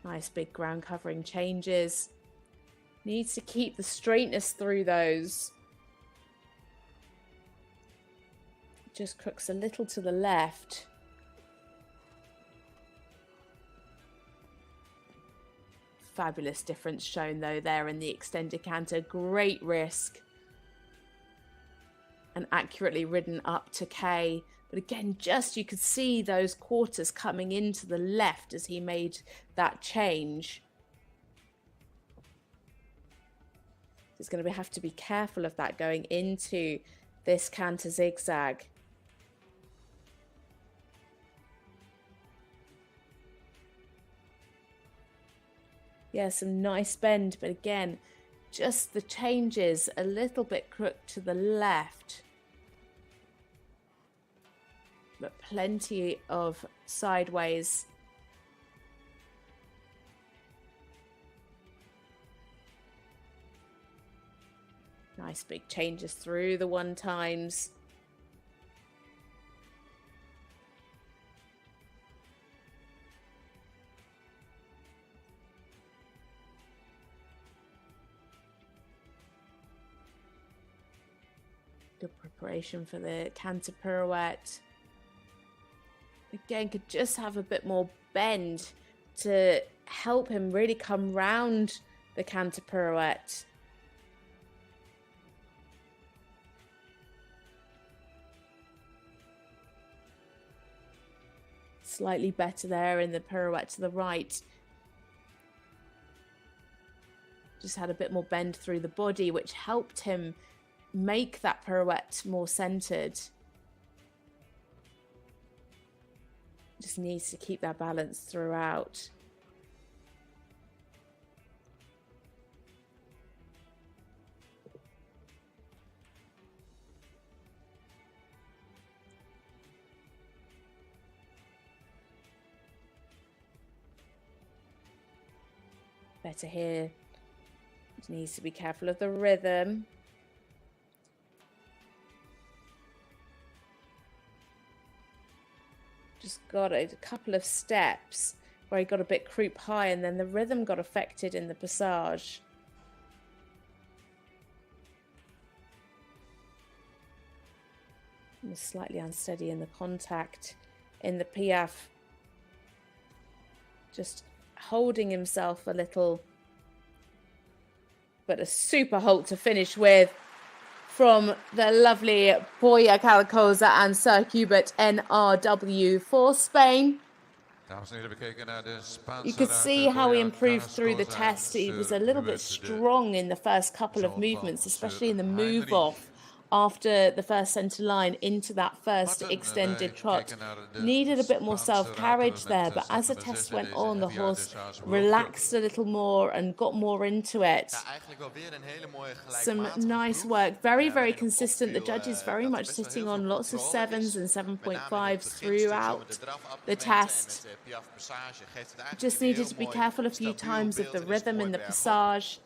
Nice big ground covering changes. Needs to keep the straightness through those. Just crooks a little to the left. Fabulous difference shown though there in the extended canter. Great risk. And accurately ridden up to K. But again, just you could see those quarters coming into the left as he made that change. He's going to have to be careful of that going into this canter zigzag. Yeah, some nice bend, but again, just the changes a little bit crooked to the left. But plenty of sideways. Nice big changes through the one times. Good preparation for the canter pirouette. Again, could just have a bit more bend to help him really come round the canter pirouette. Slightly better there in the pirouette to the right. Just had a bit more bend through the body, which helped him make that pirouette more centered. Just needs to keep that balance throughout. better here. Needs to be careful of the rhythm. Just got a couple of steps where he got a bit croup high, and then the rhythm got affected in the passage. He was slightly unsteady in the contact in the piaffe. Just holding himself a little. But a super halt to finish with from the lovely Borja Carrascosa and Sir Hubert NRW for Spain. You could see how he improved through the test. He was a little bit strong in the first couple of movements, especially in the move off after the first centre line into that first extended trot. Needed a bit more self-carriage there, but as the test went on, the horse relaxed a little more and got more into it. Some nice work, very, very consistent. The judges very much sitting on lots of 7s and 7.5s throughout the test. Just needed to be careful a few times of the rhythm in the passage.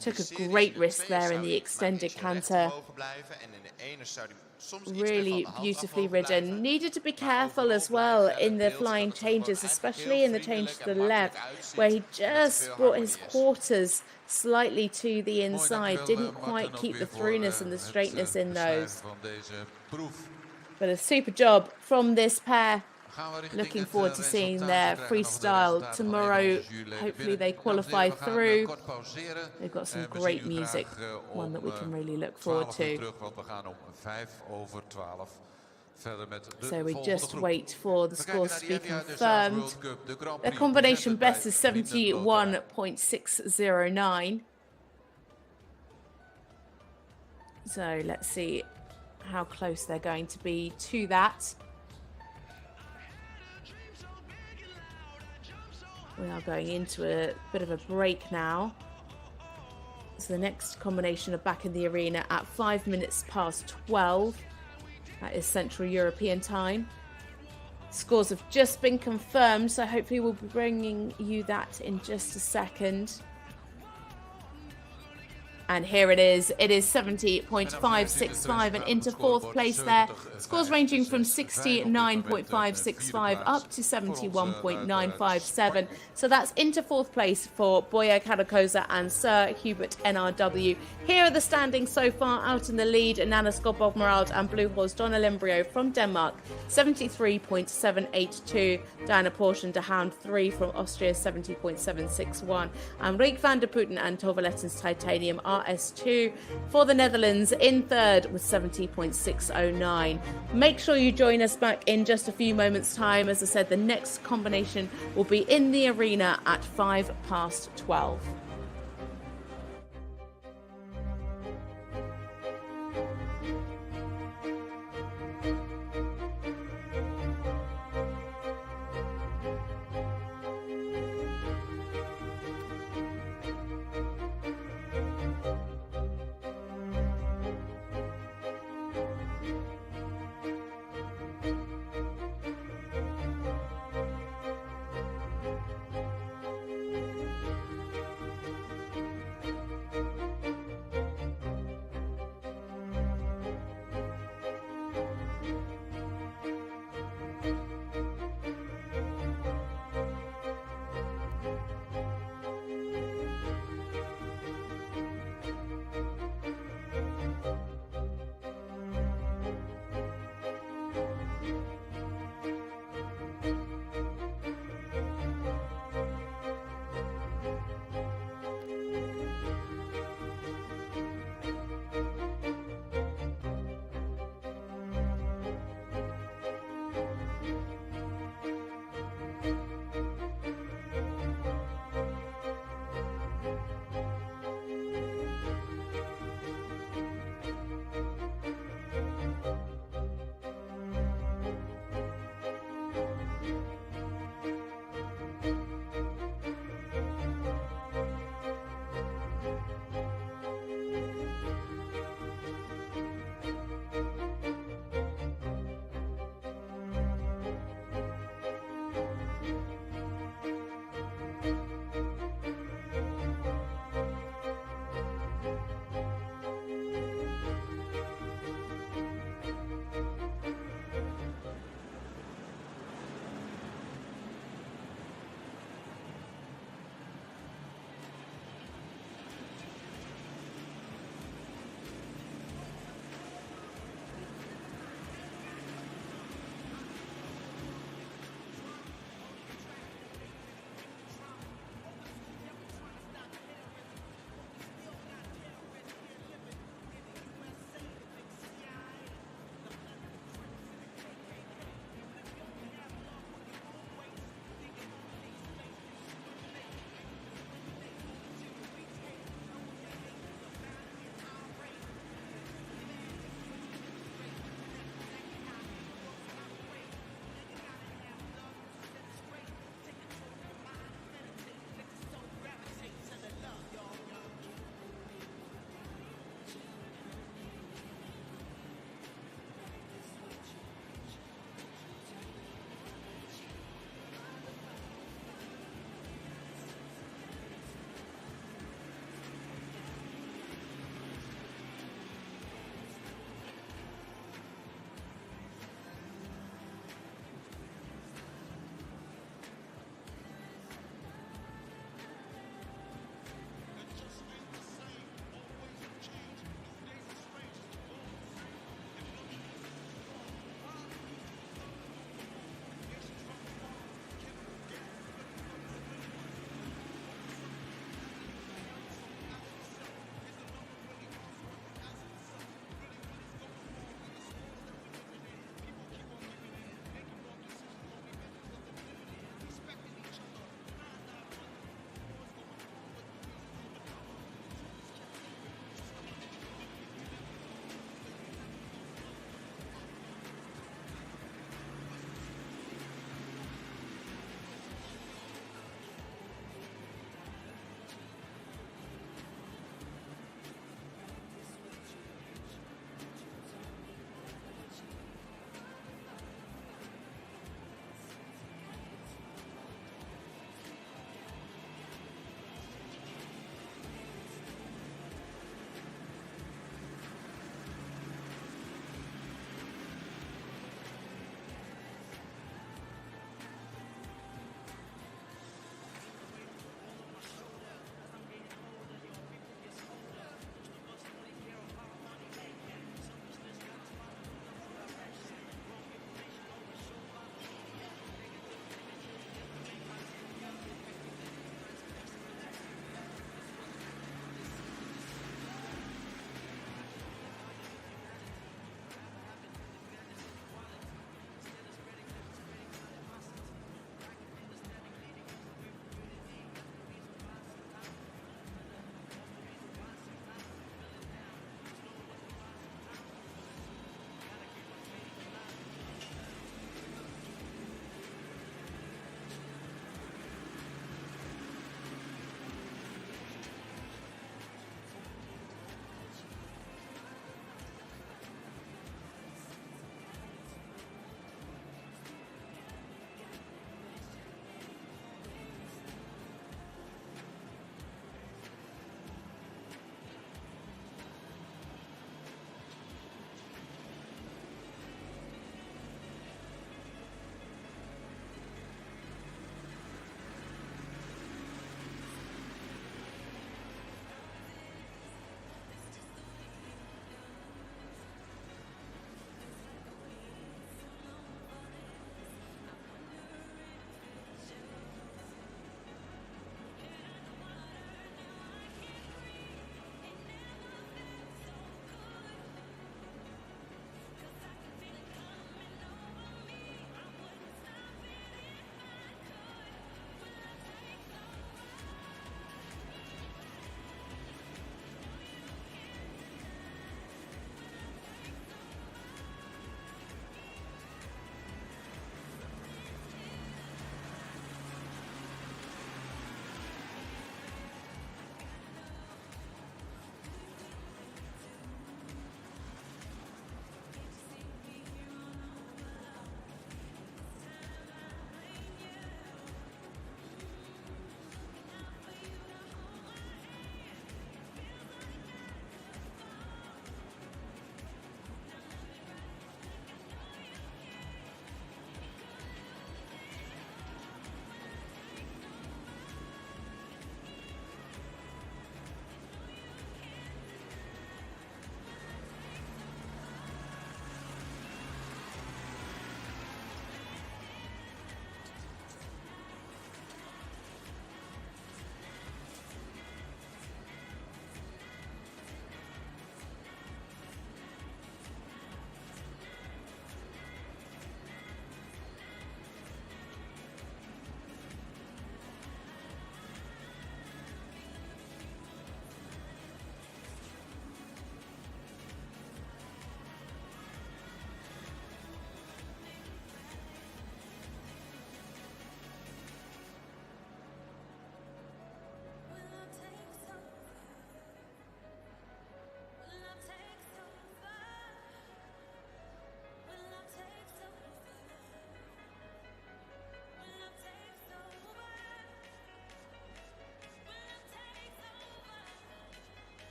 Took a great risk there in the extended canter. Really beautifully ridden. Needed to be careful as well in the flying changes, especially in the change to the left, where he just brought his quarters slightly to the inside. Didn't quite keep the throughness and the straightness in those. But a super job from this pair. Looking forward to seeing their freestyle tomorrow. Hopefully they qualify through. They've got some great music, one that we can really look forward to. So we just wait for the scores to be confirmed. Their combination best is 71.609. So let's see how close they're going to be to that. We are going into a bit of a break now. So the next combination are back in the arena at 5 minutes past 12. That is Central European time. Scores have just been confirmed, so hopefully we'll be bringing you that in just a second. And here it is. It is 70.565 and into fourth place there. Scores ranging from 69.565 up to 71.957. So that's into fourth place for Borja Carrascosa and Sir Hubert NRW. Here are the standings so far. Out in the lead, Nanna, Skodborg, Merrald and Blue Horse Donald from Denmark, 73.782. Diana Porsche and De Hound 3 from Austria, 70.761. And Riek van der Putten and Toverletten's Titanium RS2 for the Netherlands in third with 70.609. Make sure you join us back in just a few moments' time. As I said, the next combination will be in the arena at 5 past 12.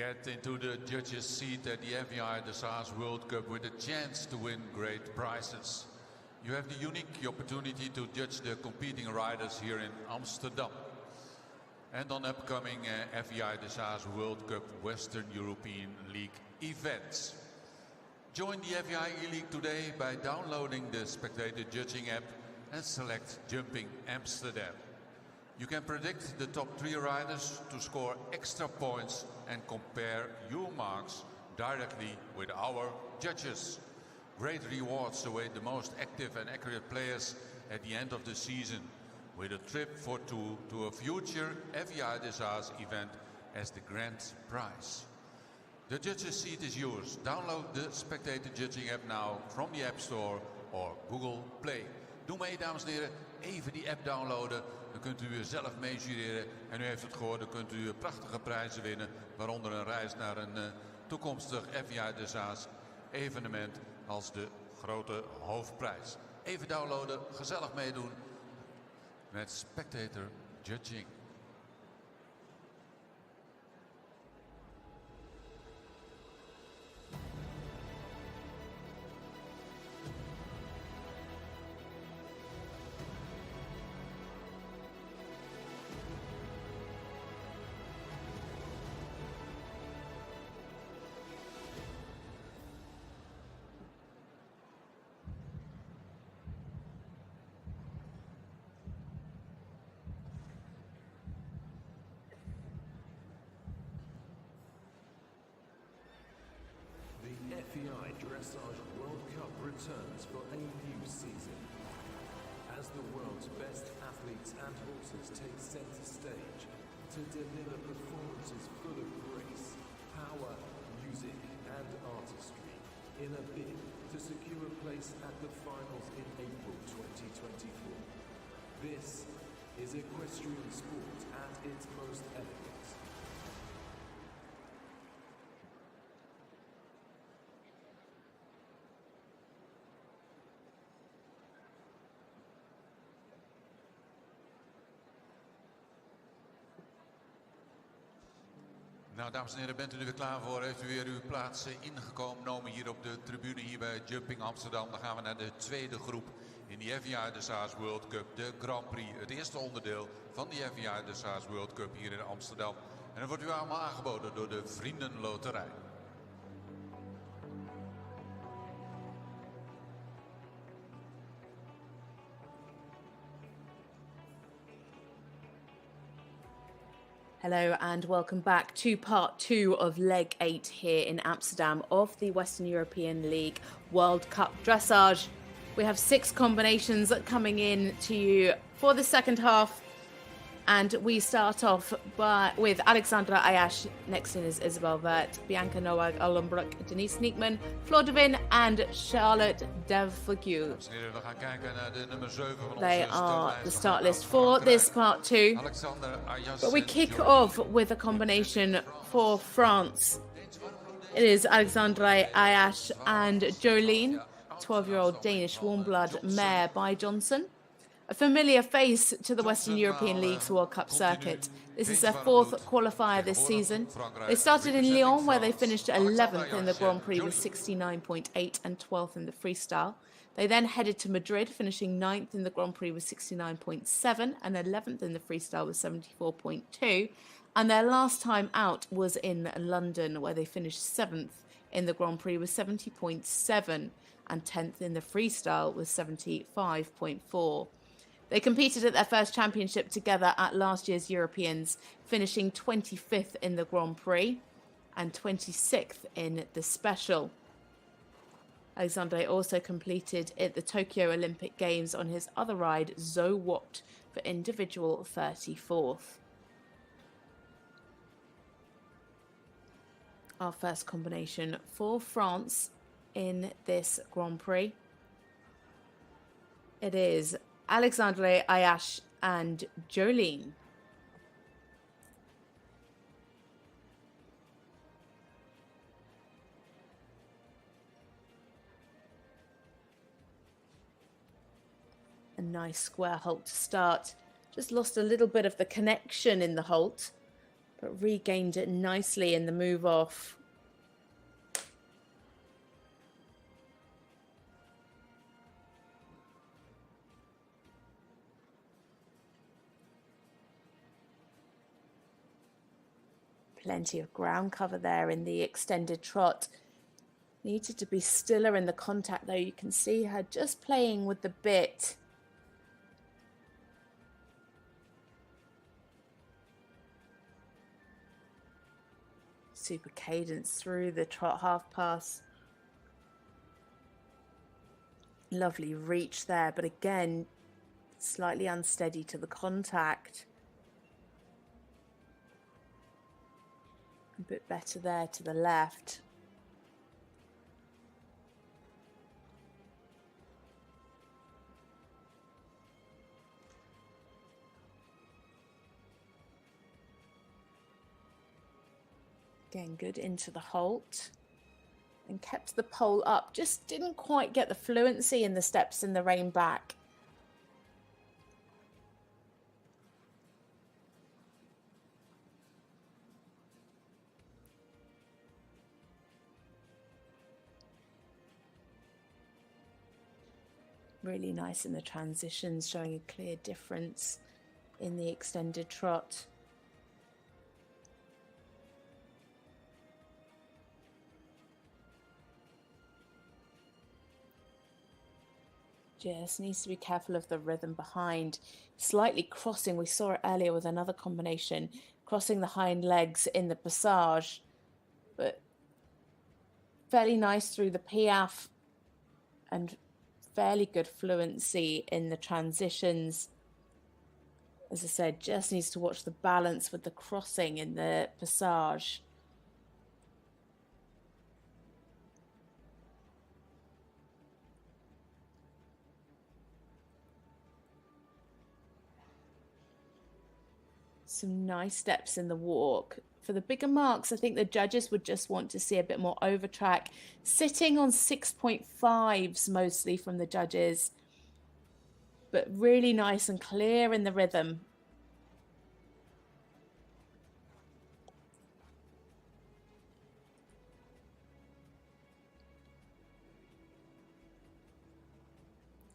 Get into the judges' seat at the FEI Dressage World Cup with a chance to win great prizes. You have the unique opportunity to judge the competing riders here in Amsterdam and on upcoming FEI Dressage World Cup Western European League events. Join the FEI E-League today by downloading the Spectator Judging app and select Jumping Amsterdam. You can predict the top 3 riders to score extra points and compare your marks directly with our judges. Great rewards await the most active and accurate players at the end of the season, with a trip for 2 to a future FEI Dressage event as the grand prize. The judges' seat is yours. Download the Spectator Judging app now from the App Store or Google Play. Doe mee, dames en heren. Even die app downloaden. Dan kunt u zelf meejureren. En u heeft het gehoord, dan kunt u prachtige prijzen winnen. Waaronder een reis naar een toekomstig FEI Dressage evenement als de grote hoofdprijs. Even downloaden, gezellig meedoen met Spectator Judging. FEI Dressage World Cup returns for a new season. As the world's best athletes and horses take center stage to deliver performances full of grace, power, music and artistry in a bid to secure a place at the finals in April 2024. This is equestrian sport at its most elegant. Nou, dames en heren, bent u er weer klaar voor? Heeft u weer uw plaats ingenomen hier op de tribune hier bij Jumping Amsterdam? Dan gaan we naar de tweede groep in de FEI Dressage World Cup, de Grand Prix. Het eerste onderdeel van de FEI Dressage World Cup hier in Amsterdam. En dat wordt u allemaal aangeboden door de Vriendenloterij. Hello and welcome back to part 2 of leg 8 here in Amsterdam of the Western European League World Cup Dressage. We have 6 combinations coming in to you for the second half, and we start off with Alexandre Ayache. Next in is Isabell Werth, Bianca Nowag-Aulenbrock, Denise Nekeman, Flore De Winne and Charlotte Defalque. They are the start list for this part 2. But we kick off with a combination for France. It is Alexandre Ayache and Jolene, 12-year-old Danish warm-blood mare by Johnson. A familiar face to the Western European League's World Cup circuit. This is their 4th qualifier this season. They started in Lyon, where they finished 11th in the Grand Prix with 69.8 and 12th in the freestyle. They then headed to Madrid, finishing 9th in the Grand Prix with 69.7 and 11th in the freestyle with 74.2. And their last time out was in London, where they finished 7th in the Grand Prix with 70.7 and 10th in the freestyle with 75.4. They competed at their first championship together at last year's Europeans, finishing 25th in the Grand Prix and 26th in the Special. Alexandre also completed at the Tokyo Olympic Games on his other ride, Zo What, for individual 34th. Our first combination for France in this Grand Prix. It is Alexandre Ayache and Jolene. A nice square halt to start. Just lost a little bit of the connection in the halt. but regained it nicely in the move off. Plenty of ground cover there in the extended trot. Needed to be stiller in the contact though. You can see her just playing with the bit. Super cadence through the trot half pass. Lovely reach there, but again, slightly unsteady to the contact. A bit better there to the left. Again, good into the halt and kept the pole up. Just didn't quite get the fluency in the steps in the rein back. Really nice in the transitions, showing a clear difference in the extended trot. Just needs to be careful of the rhythm behind. Slightly crossing, we saw it earlier with another combination, crossing the hind legs in the passage, but fairly nice through the piaffe and fairly good fluency in the transitions. As I said, just needs to watch the balance with the crossing in the passage. Some nice steps in the walk. For the bigger marks, I think the judges would just want to see a bit more over track. Sitting on 6.5s mostly from the judges, but really nice and clear in the rhythm.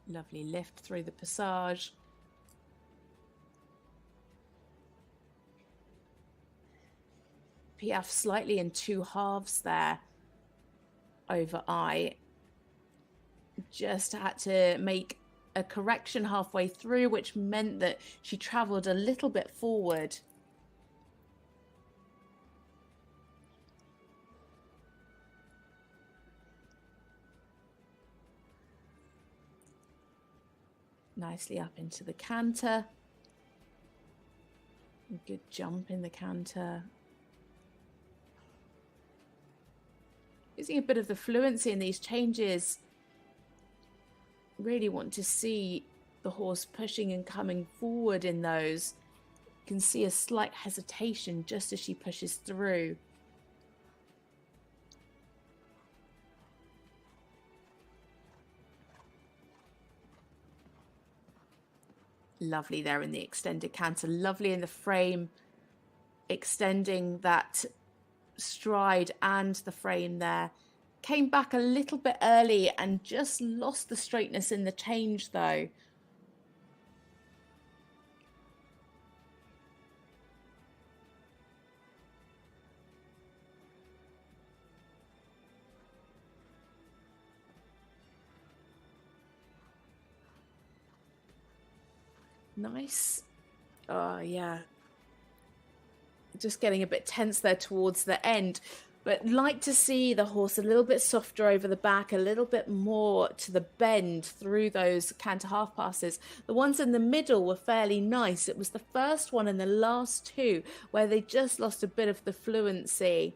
Lovely lift through the passage. Piaffe slightly in two halves there over I. Just had to make a correction halfway through, which meant that she travelled a little bit forward. Nicely up into the canter. Good jump in the canter. Using a bit of the fluency in these changes. Really want to see the horse pushing and coming forward in those. You can see a slight hesitation just as she pushes through. Lovely there in the extended canter. Lovely in the frame, extending that stride and the frame there. Came back a little bit early and just lost the straightness in the change though. Nice. Oh yeah. Just getting a bit tense there towards the end, but like to see the horse a little bit softer over the back, a little bit more to the bend through those canter half passes. The ones in the middle were fairly nice. It was the first one and the last two where they just lost a bit of the fluency,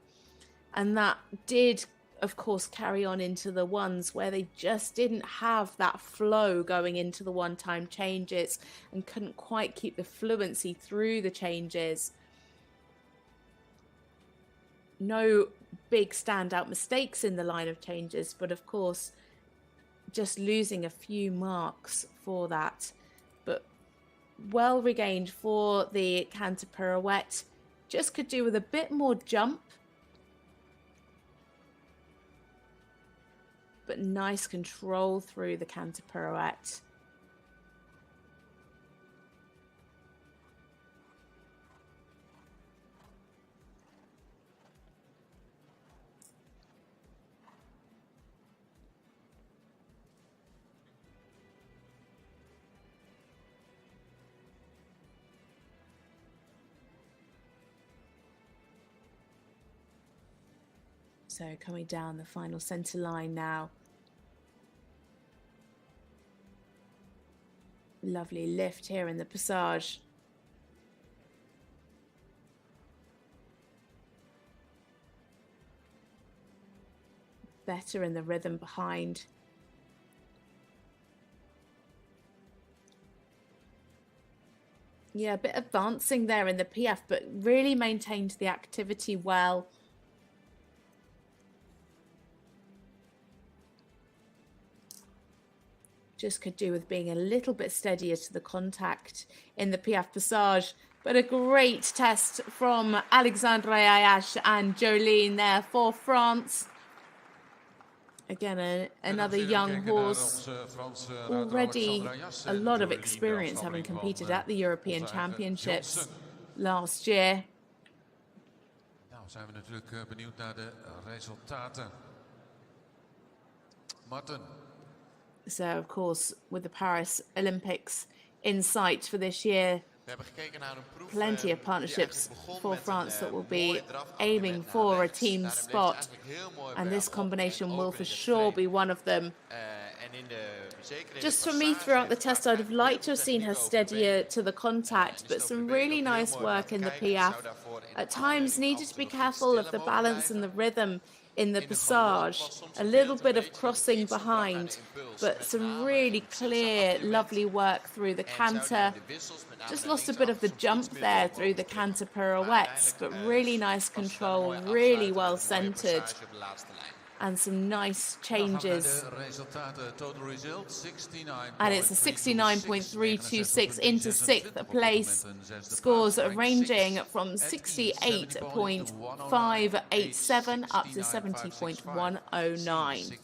and that did of course carry on into the ones where they just didn't have that flow going into the one-time changes and couldn't quite keep the fluency through the changes. No big standout mistakes in the line of changes, but of course just losing a few marks for that. But well regained for the canter pirouette. Just could do with a bit more jump. But nice control through the canter pirouette. So coming down the final centre line now. Lovely lift here in the passage. Better in the rhythm behind. Yeah, a bit advancing there in the PF, but really maintained the activity well. Just could do with being a little bit steadier to the contact in the PF Passage. But a great test from Alexandre Ayache and Jolene there for France. Again, another young horse. Already a lot of experience having competed at the European Championships last year. Nou zijn we natuurlijk benieuwd naar de resultaten. Martin. So, of course, with the Paris Olympics in sight for this year, plenty of partnerships for France that will be aiming for a team spot. And this combination will for sure be one of them. Just for me, throughout the test, I'd have liked to have seen her steadier to the contact, but some really nice work in the PF. At times, needed to be careful of the balance and the rhythm in the passage, a little bit of crossing behind, but some really clear, lovely work through the canter. Just lost a bit of the jump there through the canter pirouettes, but really nice control, really well centered, and some nice changes. And it's a 69.326 into 6th place. Scores ranging from 68.587 up to 70.109.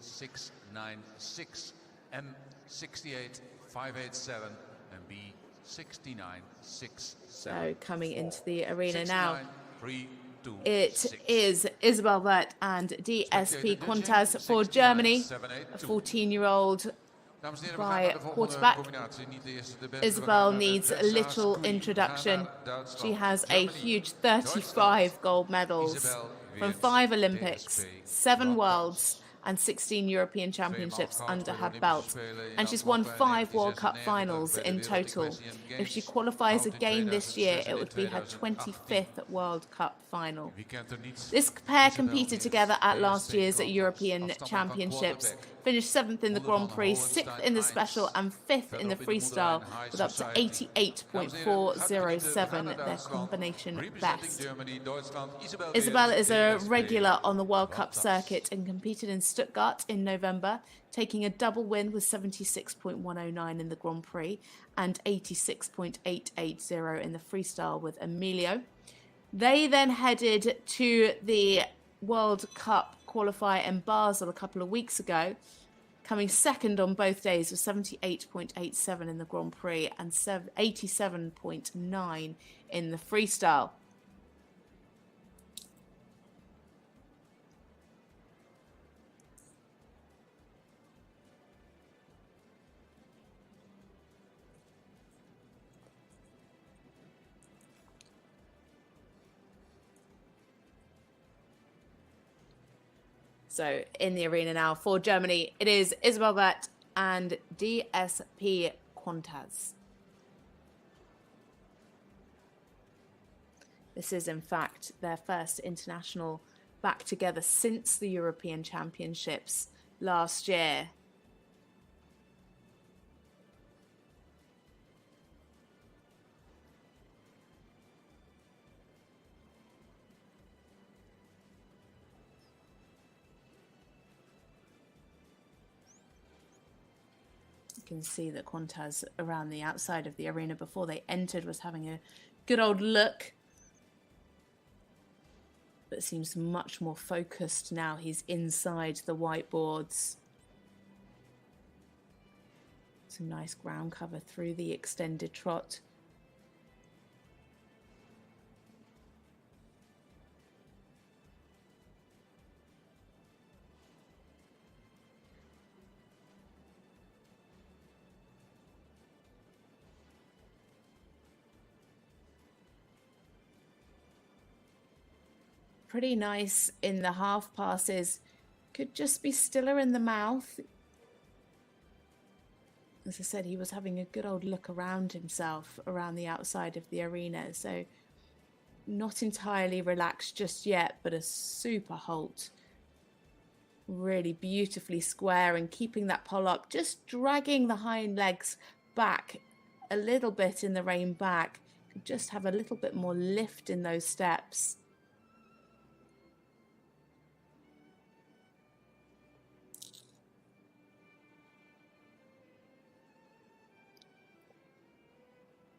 68.696, M 68.587 and B 69.6. So coming into the arena now. It is Isabell Werth and DSP Quantas for Germany, a 14-year-old by quarterback. Isabell needs a little introduction. She has a huge 35 gold medals from 5 Olympics, 7 Worlds, and 16 European Championships under her belt. And she's won 5 World Cup finals in total. If she qualifies again this year, it would be her 25th World Cup final. This pair competed together at last year's European Championships, finished 7th in the Grand Prix, 6th in the Special and 5th in the Freestyle, with up to 88.407, their combination best. Isabell is a regular on the World Cup circuit and competed in Stuttgart in November, taking a double win with 76.109 in the Grand Prix and 86.880 in the Freestyle with Emilio. They then headed to the World Cup qualifier in Basel a couple of weeks ago, coming second on both days with 78.87 in the Grand Prix and 87.9 in the Freestyle. So in the arena now for Germany, it is Isabell Werth and DSP Quantas. This is, in fact, their first international back together since the European Championships last year. You can see that Quantas around the outside of the arena before they entered was having a good old look but seems much more focused now. He's inside the whiteboards. Some nice ground cover through the extended trot. Pretty nice in the half passes. Could just be stiller in the mouth. As I said, he was having a good old look around himself, around the outside of the arena. So not entirely relaxed just yet, but a super halt. Really beautifully square and keeping that pole up, just dragging the hind legs back a little bit in the rein back. Could just have a little bit more lift in those steps.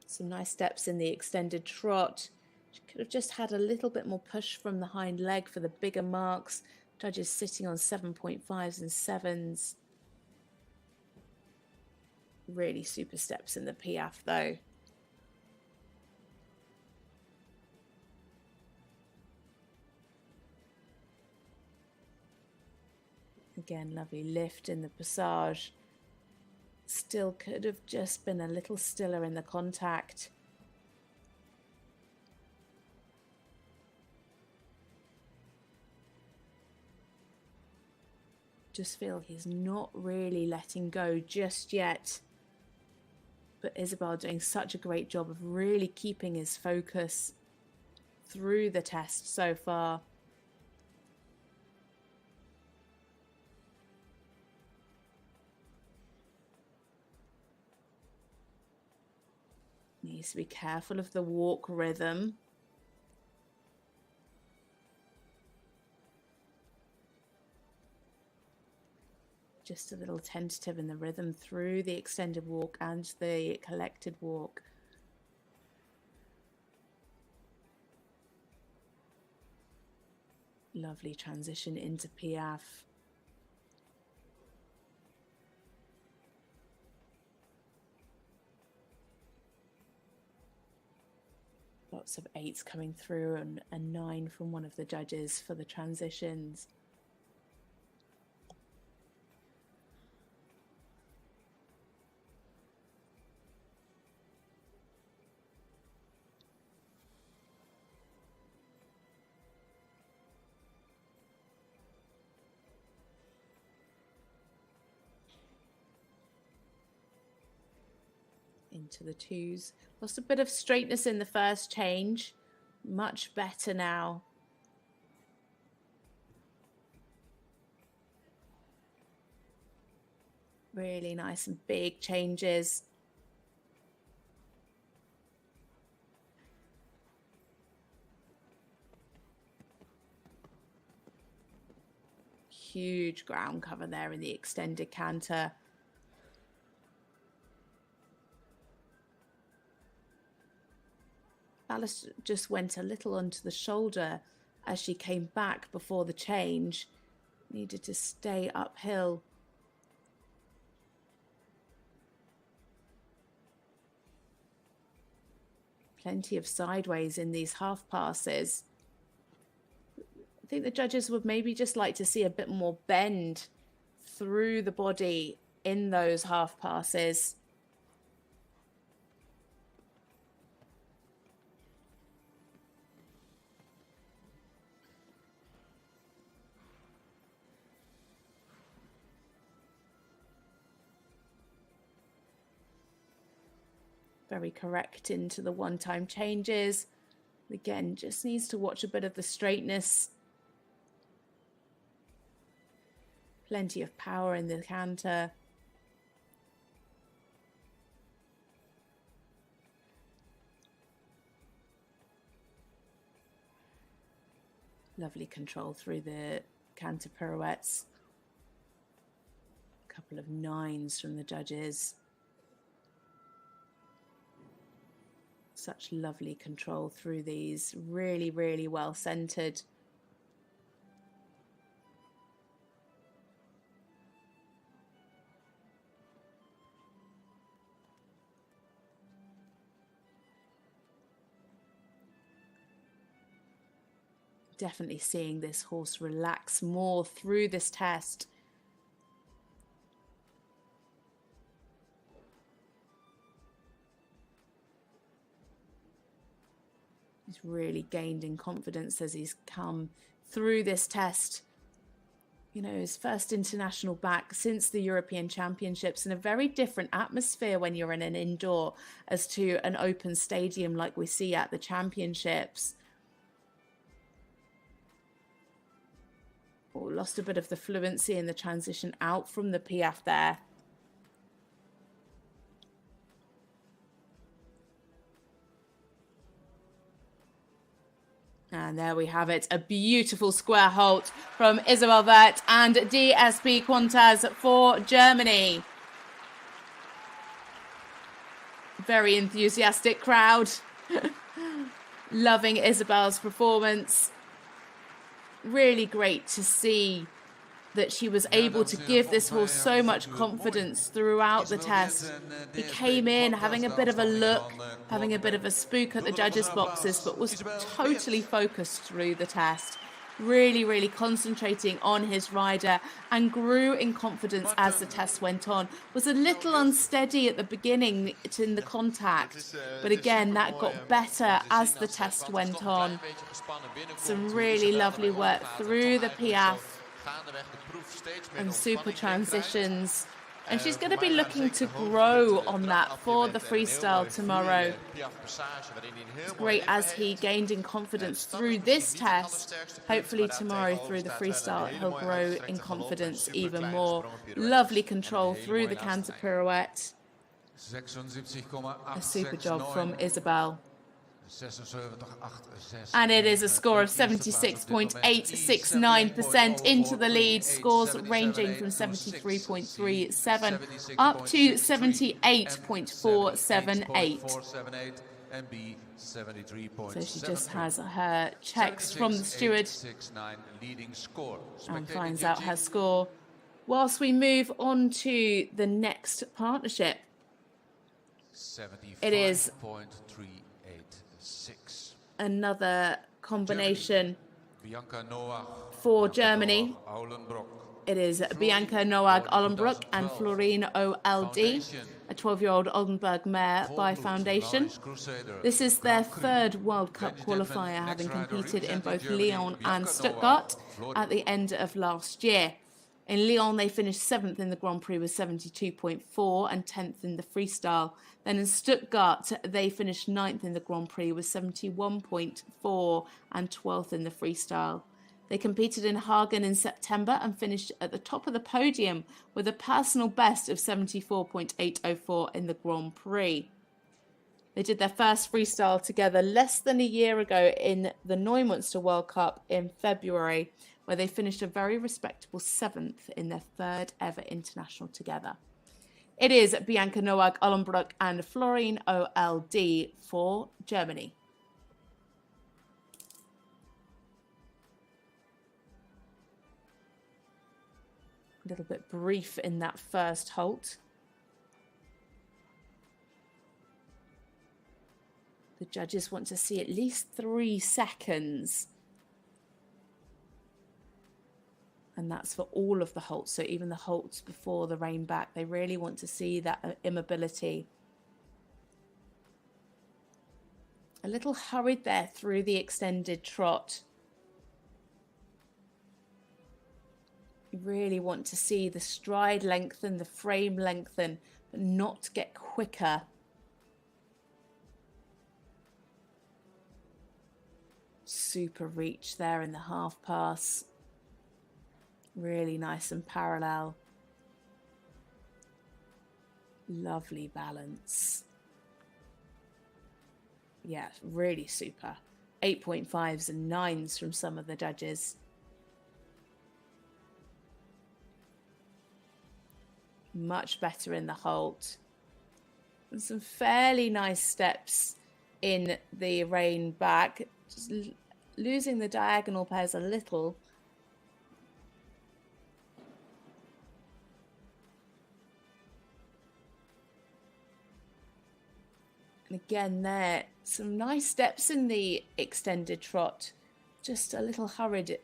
Some nice steps in the extended trot. She could have just had a little bit more push from the hind leg for the bigger marks. Judges sitting on 7.5s and 7s. Really super steps in the Piaffe though. Again, lovely lift in the passage. Still could have just been a little stiller in the contact. Just feel he's not really letting go just yet. But Isabell doing such a great job of really keeping his focus through the test so far. Needs to be careful of the walk rhythm. Just a little tentative in the rhythm through the extended walk and the collected walk. Lovely transition into Piaffe. Lots of 8s coming through and a 9 from one of the judges for the transitions. Into the 2s. Lost a bit of straightness in the first change. Much better now. Really nice and big changes. Huge ground cover there in the extended canter. Alice just went a little onto the shoulder as she came back before the change. Needed to stay uphill. Plenty of sideways in these half passes. I think the judges would maybe just like to see a bit more bend through the body in those half passes. Very correct into the one-time changes. Again, just needs to watch a bit of the straightness. Plenty of power in the canter. Lovely control through the canter pirouettes. A couple of 9s from the judges. Such lovely control through these. Really, really well centered. definitely seeing this horse relax more through this test. He's really gained in confidence as he's come through this test. You know, his first international back since the European Championships, in a very different atmosphere when you're in an indoor as to an open stadium like we see at the Championships. Oh, lost a bit of the fluency in the transition out from the Piaffe there. And there we have it, a beautiful square halt from Isabell Werth and DSP Quantas for Germany. Very enthusiastic crowd, loving Isabell's performance. Really great to see that she was able to give this horse so much confidence throughout the test. He came in having a bit of a look, having a bit of a spook at the judges' boxes, but was totally focused through the test. Really, really concentrating on his rider and grew in confidence as the test went on. Was a little unsteady at the beginning in the contact, but again, that got better as the test went on. Some really lovely work through the Piaffe and super transitions, and she's going to be looking to grow on that for the freestyle tomorrow. It's great as he gained in confidence through this test. Hopefully tomorrow through the freestyle he'll grow in confidence even more. Lovely control through the canter pirouette. A super job from Isabell. And it is a score of 76.869% into the lead, scores ranging from 73.37 up to 78.478. So she just has her checks from the steward and finds out her score. Whilst we move on to the next partnership, it is another combination for Germany. It is Bianca Nowag-Aulenbrock and Florine OLD, a 12-year-old Oldenburg mare by Foundation. This is their third World Cup qualifier, having competed in both Lyon and Stuttgart at the end of last year. In Lyon, they finished 7th in the Grand Prix with 72.4 and 10th in the freestyle. Then in Stuttgart, they finished 9th in the Grand Prix with 71.4 and 12th in the freestyle. They competed in Hagen in September and finished at the top of the podium with a personal best of 74.804 in the Grand Prix. They did their first freestyle together less than a year ago in the Neumünster World Cup in February, where they finished a very respectable 7th in their third ever international together. It is Bianca Nowag-Aulenbrock and Florine OLD for Germany. A little bit brief in that first halt. The judges want to see at least 3 seconds. And that's for all of the halts. So even the halts before the rein back, they really want to see that immobility. A little hurried there through the extended trot. You really want to see the stride lengthen, the frame lengthen, but not get quicker. Super reach there in the half pass. Really nice and parallel. Lovely balance. Yeah, really super. 8.5s and 9s from some of the judges. Much better in the halt. And some fairly nice steps in the rein back. Just losing the diagonal pairs a little. And again there, some nice steps in the extended trot just a little hurried.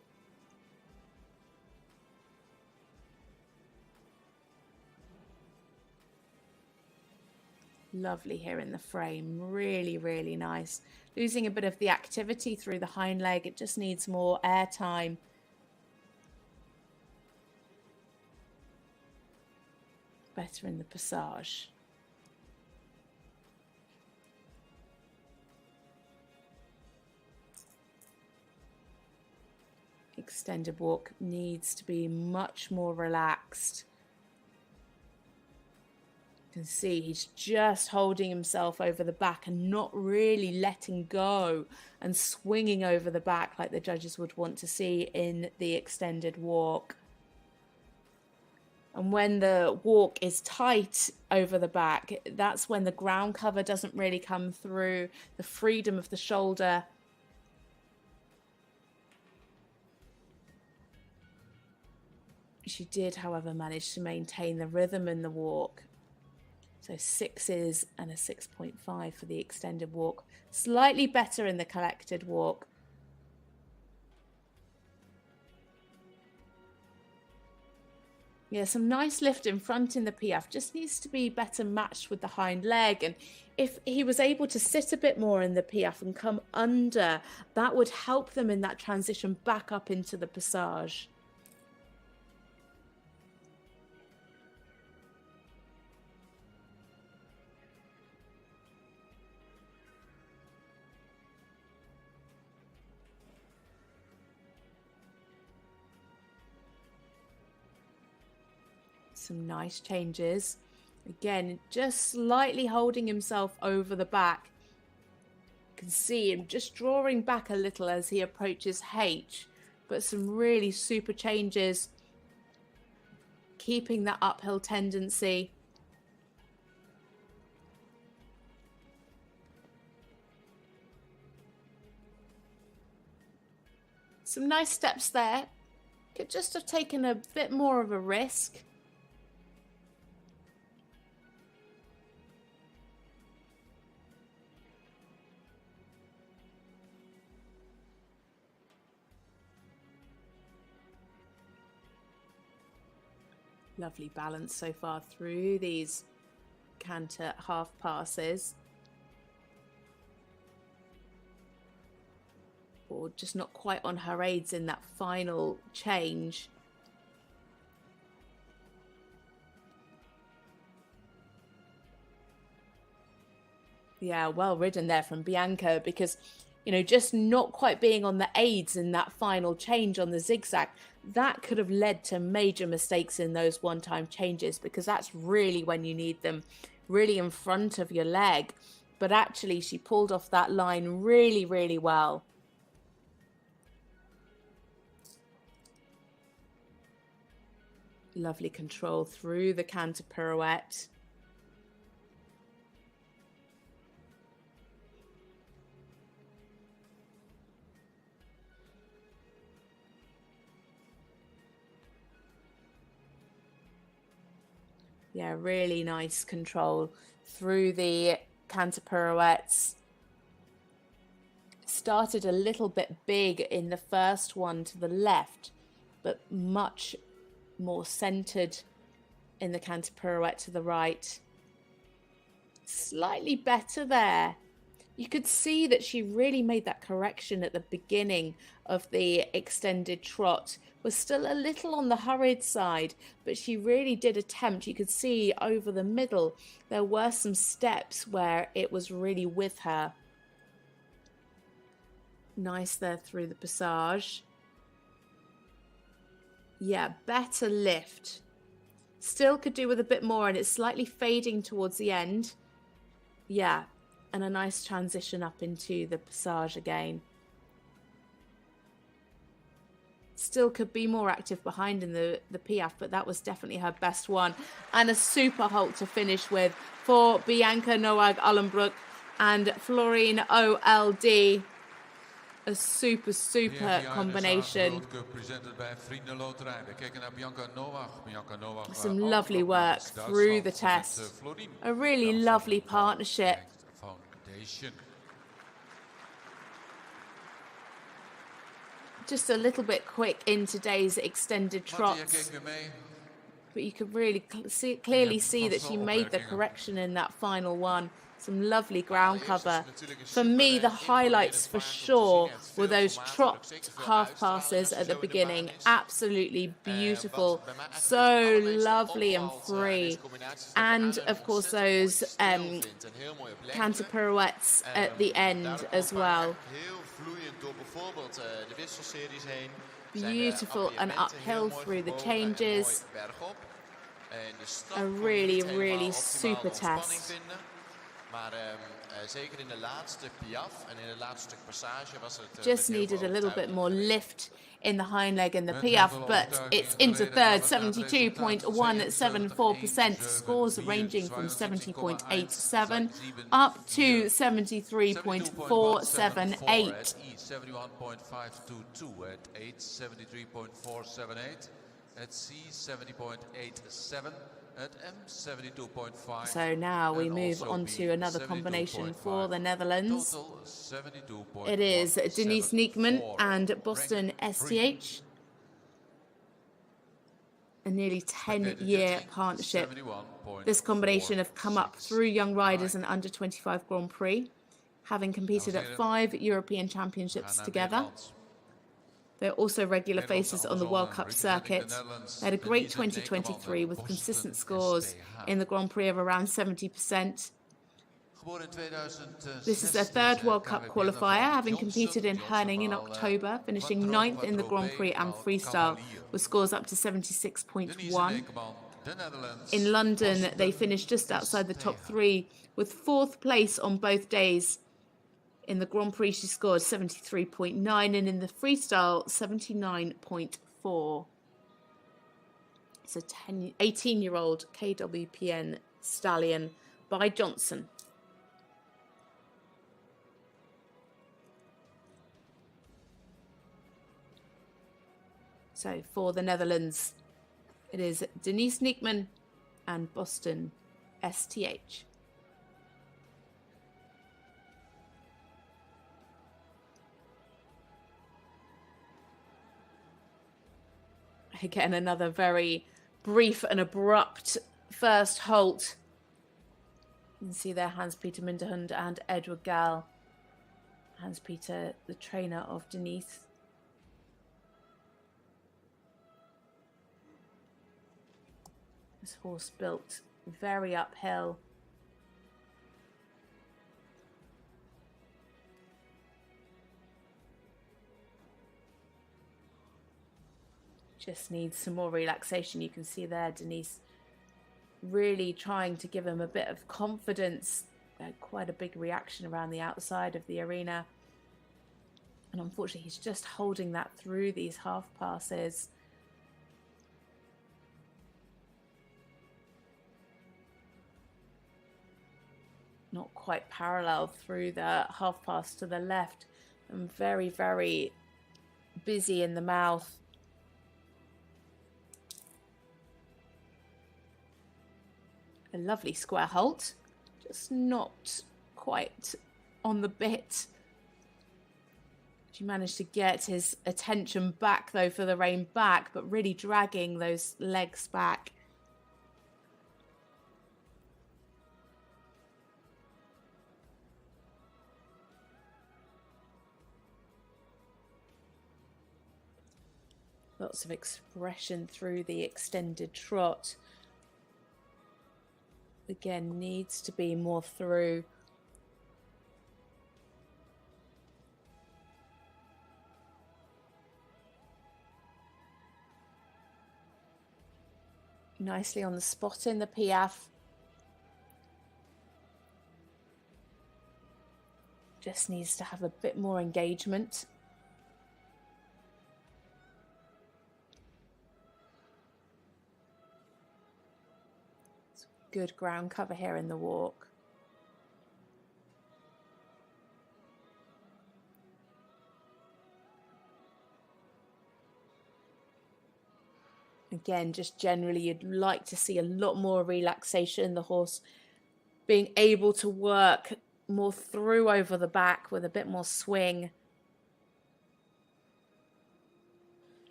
Lovely here in the frame, really, really nice. Losing a bit of the activity through the hind leg, it just needs more air time. Better in the passage. Extended walk needs to be much more relaxed. You can see he's just holding himself over the back and not really letting go and swinging over the back like the judges would want to see in the extended walk. And when the walk is tight over the back, that's when the ground cover doesn't really come through, the freedom of the shoulder. She did, however, manage to maintain the rhythm in the walk. So 6s and a 6.5 for the extended walk. Slightly better in the collected walk. Yeah, some nice lift in front in the PF. Just needs to be better matched with the hind leg. And if he was able to sit a bit more in the PF and come under, that would help them in that transition back up into the passage. Some nice changes. Again, just slightly holding himself over the back. You can see him just drawing back a little as he approaches H, but some really super changes, keeping that uphill tendency. Some nice steps there. Could just have taken a bit more of a risk. Lovely balance so far through these canter half passes. Or just not quite on her aids in that final change. Yeah, well ridden there from Bianca, because, you know, just not quite being on the aids in that final change on the zigzag, that could have led to major mistakes in those one-time changes, because that's really when you need them, really in front of your leg. But actually, she pulled off that line really, really well. Lovely control through the canter pirouette. Yeah, really nice control through the canter pirouettes. Started a little bit big in the first one to the left, but much more centered in the canter pirouette to the right. Slightly better there. You could see that she really made that correction at the beginning of the extended trot. Was still a little on the hurried side, but she really did attempt. You could see over the middle, there were some steps where it was really with her. Nice there through the passage. Yeah, better lift. Still could do with a bit more, and it's slightly fading towards the end. Yeah, and a nice transition up into the passage again. Still could be more active behind in the Piaf, but that was definitely her best one. And a super halt to finish with for Bianca Nowag-Aulenbrock and Florine OLD. A super combination. Some lovely work through the test. A really lovely partnership. just a little bit quick in today's extended trots. But you could really clearly see that she made the correction in that final one. Some lovely ground cover. For me, the highlights for sure were those trot half passes at the beginning. Absolutely beautiful. So lovely and free. And, of course, those canter pirouettes at the end as well. Beautiful and uphill through the changes. A really, really super test. Zeker in de laatste piaf en in het laatste stuk passage was het just needed a little bit more lift in the hind leg and the piaf, but it's into third, 72.174%, scores ranging from 70.87 up to 73.478. 71.522 at 873.478 at C 70.87 at M 72.5. So now we move on to another combination for the Netherlands. It is Denise Nekeman and Boston STH. A nearly 10-year partnership. This combination have come up through young riders and under 25 Grand Prix, having competed at 5 European Championships together. They're also regular faces on the World Cup circuit. They had a great 2023 with consistent scores in the Grand Prix of around 70%. This is their third World Cup qualifier, having competed in Herning in October, finishing 9th in the Grand Prix and Freestyle with scores up to 76.1. In London, they finished just outside the top 3 with 4th place on both days. In the Grand Prix, she scored 73.9 and in the freestyle, 79.4. It's a 18-year-old KWPN stallion by Johnson. So for the Netherlands, it is Denise Nekeman and Boston STH. Again, another very brief and abrupt first halt. You can see there Hans-Peter Minderhund and Edward Gal. Hans-Peter, the trainer of Denise. This horse built very uphill. Just needs some more relaxation. You can see there Denise really trying to give him a bit of confidence. Quite a big reaction around the outside of the arena. And unfortunately, he's just holding that through these half passes. Not quite parallel through the half pass to the left. And very, very busy in the mouth. A lovely square halt, just not quite on the bit. She managed to get his attention back though for the rein back, but really dragging those legs back. Lots of expression through the extended trot. Again, needs to be more through. Nicely on the spot in the piaf. Just needs to have a bit more engagement. Good ground cover here in the walk. Again, just generally you'd like to see a lot more relaxation. The horse being able to work more through over the back with a bit more swing.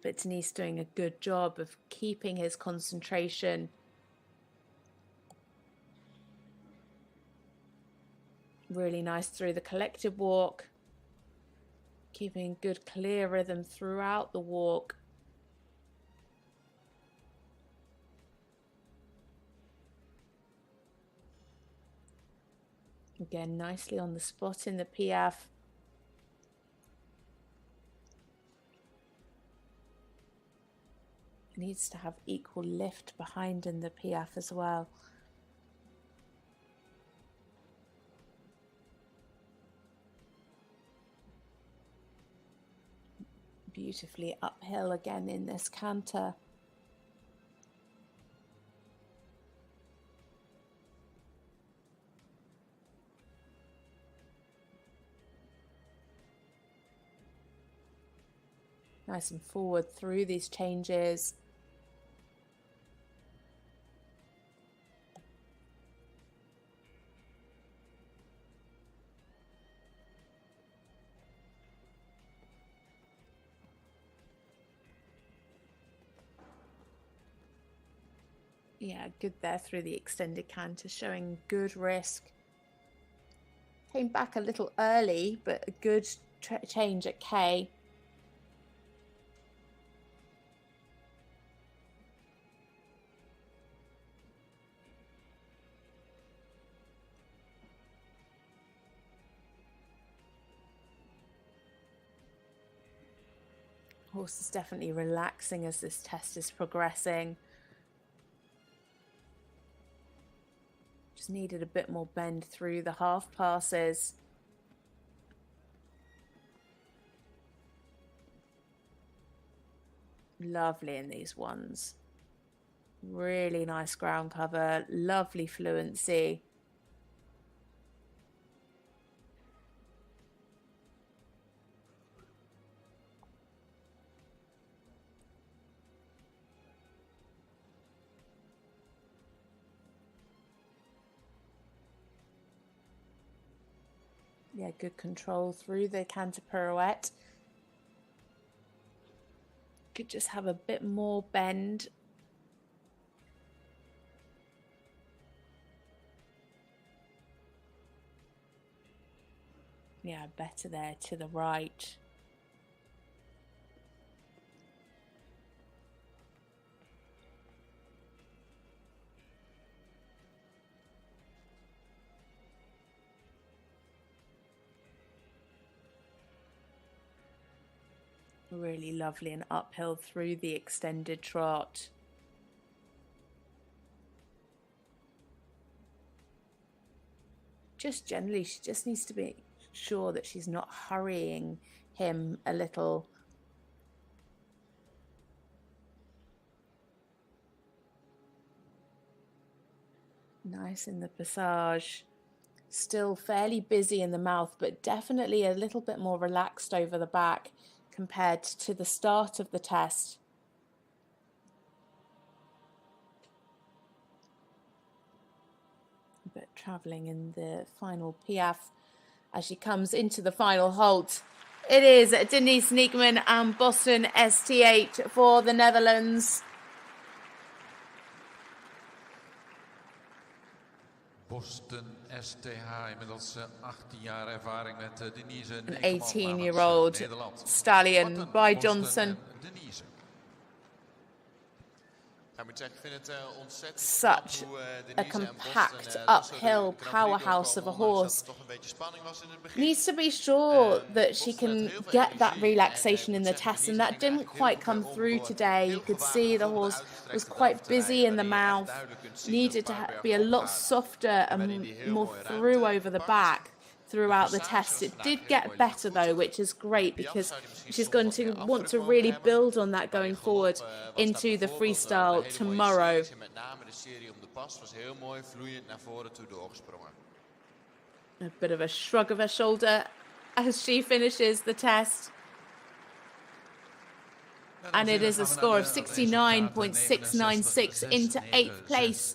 But Denise doing a good job of keeping his concentration. Really nice through the collective walk. Keeping good clear rhythm throughout the walk. Again, nicely on the spot in the Piaffe. Needs to have equal lift behind in the Piaffe as well. Beautifully uphill again in this canter. Nice and forward through these changes. Yeah, good there through the extended canter, showing good risk. Came back a little early, but a good change at K. Horse is definitely relaxing as this test is progressing. Just needed a bit more bend through the half passes. Lovely in these ones. Really nice ground cover, lovely fluency. Yeah, good control through the canter pirouette. Could just have a bit more bend. Yeah, better there to the right. Really lovely and uphill through the extended trot. Just generally, she just needs to be sure that she's not hurrying him a little. Nice in the passage. Still fairly busy in the mouth, but definitely a little bit more relaxed over the back compared to the start of the test. But travelling in the final Piaffe as she comes into the final halt. It is Denise Nekeman and Boston ST8 for the Netherlands. Boston STH, inmiddels 18 jaar ervaring met Denise An Nekeman 18-year-old namens Nederland. stallion Putten, by Boston Johnson. en Denise. Ik moet zeggen, ik vind het ontzettend Such knap hoe a Denise en compact Boston toch zo de uphill Grand Prix powerhouse of a doorkomen, ondanks horse. dat er toch een beetje spanning was in het begin. Needs to be sure that she Boston can heeft heel veel get that energie. relaxation En in ik the moet zeggen, test, and Denise that ging didn't eigenlijk quite heel come goed through door. today. You Heel could gewaagd see the bijvoorbeeld horse uitgestrekte was quite busy in the drafterrein, waarin je echt mouth, duidelijk kunt zien needed dat to het be a bergop lot gaat. softer Waarin and die heel more mooi through ruimte over the pakt. back throughout the passage test. was It vandaag did heel get mooi better though, lichtgevoetig. which is great Piaffe because zou die misschien she's soms going wat to meer want to afdruk really mogen hebben. build on that Bij going de galop, forward was daar into the bijvoorbeeld freestyle een hele mooie tomorrow. serie. Met name de serie om de pas was heel mooi vloeiend naar voren toe doorgesprongen. A bit of a shrug of her shoulder as she finishes the test. And it is a score of 69.696 into 8th place.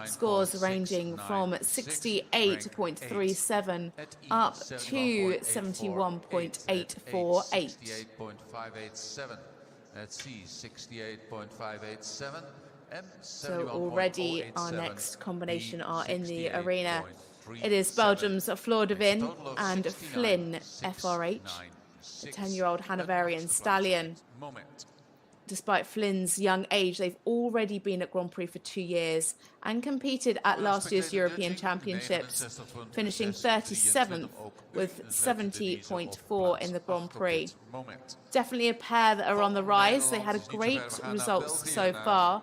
Scores ranging from 68.37 up to 71.848. Let's see, 68.587. So already our next combination are in the arena. It is Belgium's Flore De Winne and Flynn FRH, the 10-year-old Hanoverian stallion. Despite Flynn's young age, they've already been at Grand Prix for 2 years and competed at last year's European Championships, finishing 37th with 70.4 in the Grand Prix. Definitely a pair that are on the rise. They had great results so far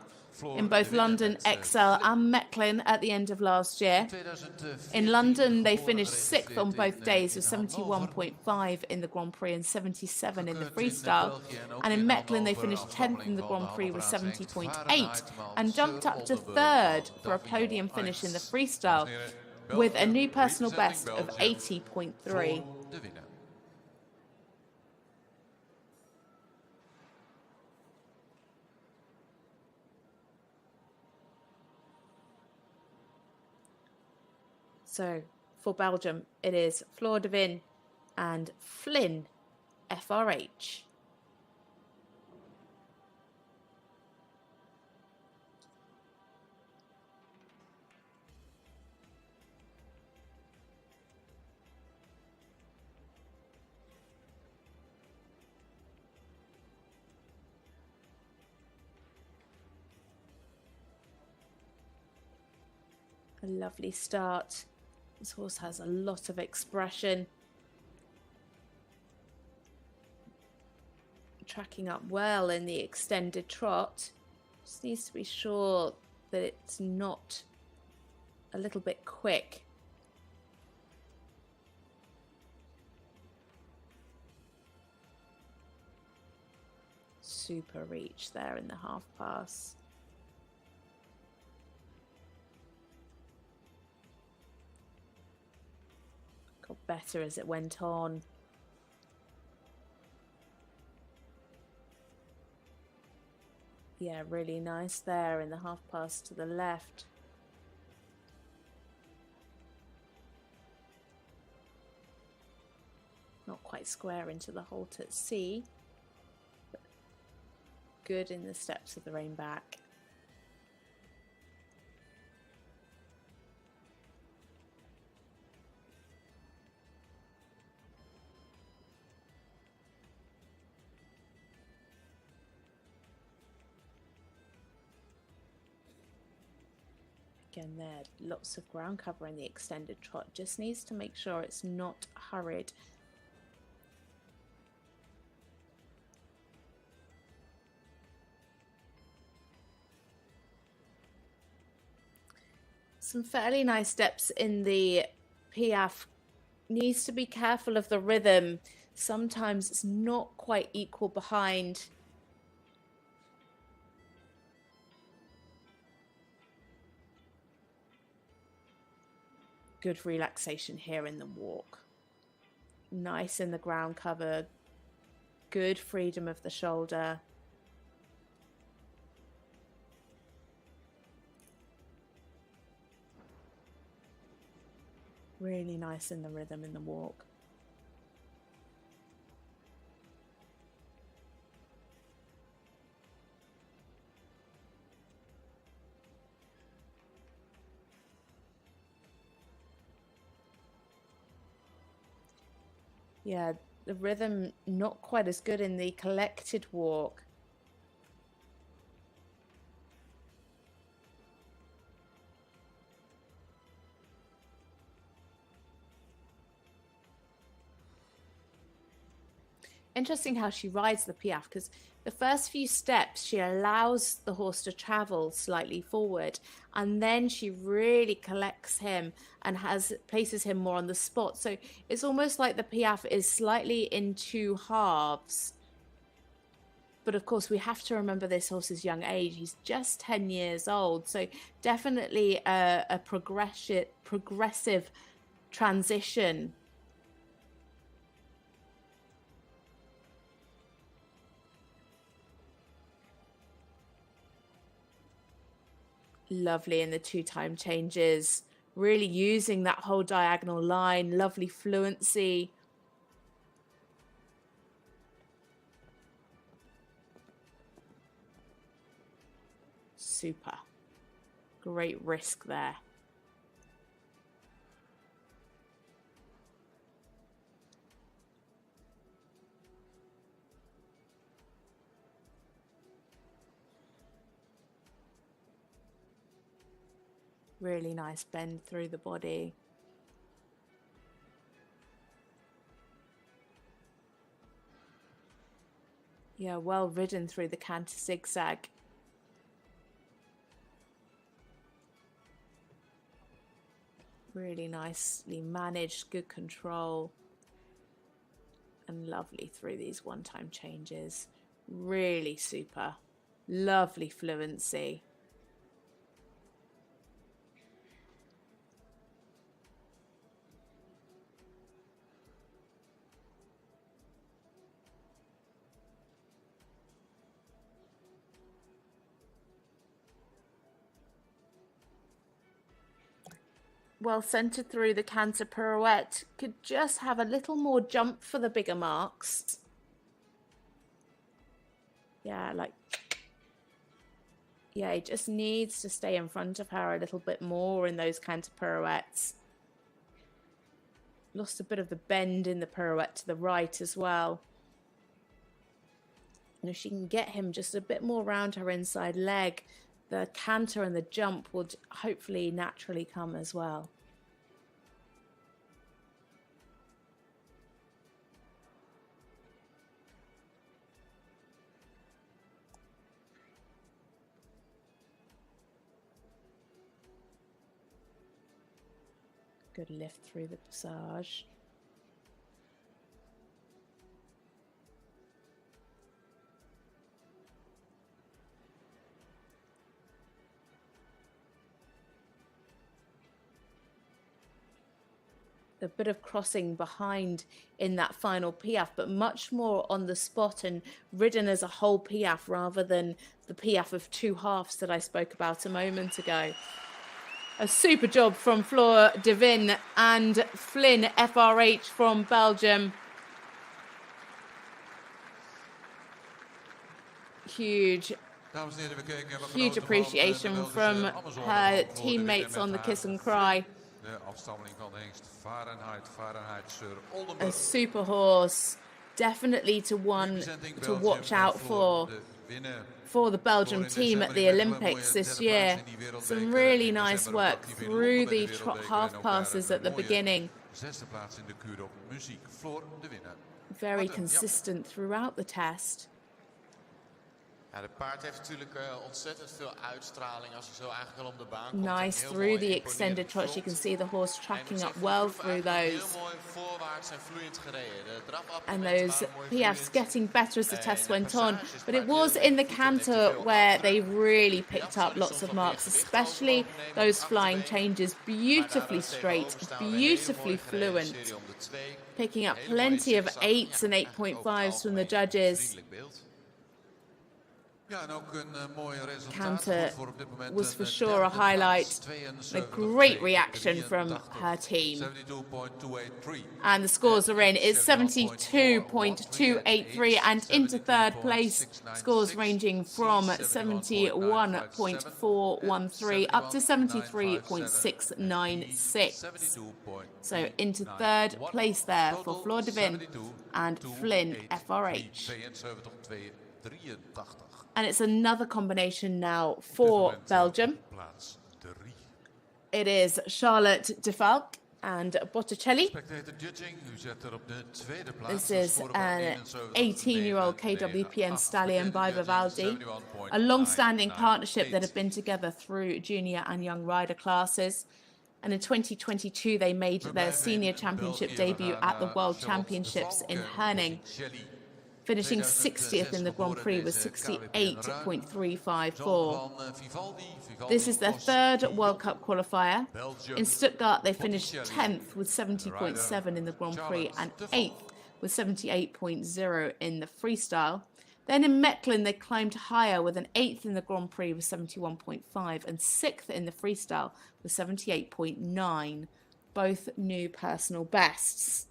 in both London XL and Mechlin at the end of last year. In London, they finished 6th on both days with 71.5 in the Grand Prix and 77 in the freestyle. And in Mechlin, they finished 10th in the Grand Prix with 70.8 and jumped up to 3rd for a podium finish in the freestyle with a new personal best of 80.3. So for Belgium, it is Flore De Winne and Flynn FRH. A lovely start. This horse has a lot of expression. Tracking up well in the extended trot. Just needs to be sure that it's not a little bit quick. Super reach there in the half pass. Got better as it went on. Yeah, really nice there in the half pass to the left. Not quite square into the halt at sea, but good in the steps of the rein back. Again there, lots of ground cover in the extended trot. Just needs to make sure it's not hurried. Some fairly nice steps in the Piaffe. Needs to be careful of the rhythm. Sometimes it's not quite equal behind. Good relaxation here in the walk. Nice in the ground cover. Good freedom of the shoulder. Really nice in the rhythm in the walk. Yeah, the rhythm not quite as good in the collected walk. Interesting how she rides the Piaffe, because the first few steps she allows the horse to travel slightly forward, and then she really collects him and places him more on the spot. So it's almost like the Piaffe is slightly in two halves. But of course, we have to remember this horse's young age. He's just 10 years old, so definitely a progressive transition. Lovely in the two-time changes, really using that whole diagonal line. Lovely fluency. super. Great risk there. Really nice bend through the body. Yeah, well ridden through the canter zigzag. Really nicely managed, good control. And lovely through these one-time changes. Really super. Lovely fluency. Well centered through the canter pirouette. Could just have a little more jump for the bigger marks. Yeah, he just needs to stay in front of her a little bit more in those canter pirouettes. Lost a bit of the bend in the pirouette to the right as well. And if she can get him just a bit more around her inside leg, the canter and the jump would hopefully naturally come as well. Good lift through the passage. A bit of crossing behind in that final piaffe, but much more on the spot and ridden as a whole piaffe rather than the piaffe of two halves that I spoke about a moment ago. A super job from Flore De Winne and Flynn FRH from Belgium. Huge appreciation from her teammates on the kiss and cry. A super horse, definitely to watch out for the Belgium team at the Olympics this year. Some really nice work through the half passes at the beginning. Very consistent throughout the test. Ja, de paard heeft natuurlijk ontzettend veel uitstraling als hij zo eigenlijk al om de baan komt. Nice through the extended trots. You can see the horse tracking up well through those. And those piaffes getting better as the test went on. But it was in the canter where they really picked up lots of marks, especially those flying changes. Beautifully straight, beautifully fluent. Picking up plenty of 8s and 8.5s from the judges. Canter was for sure a highlight. A great reaction from her team. And the scores are in. It's 72.283 and into third place. Scores ranging from 71.413 up to 73.696. So into third place there for Flore De Winne and Flynn FRH. And it's another combination now for Belgium. It is Charlotte Defalque and Botticelli. This is an 18-year-old KWPN stallion by Vivaldi. A long-standing partnership that have been together through junior and young rider classes. And in 2022, they made their senior championship debut at the World Championships in Herning, finishing 60th in the Grand Prix with 68.354. This is their third World Cup qualifier. In Stuttgart, they finished 10th with 70.7 in the Grand Prix and 8th with 78.0 in the freestyle. Then in Mechlin, they climbed higher with an 8th in the Grand Prix with 71.5 and 6th in the freestyle with 78.9, both new personal bests.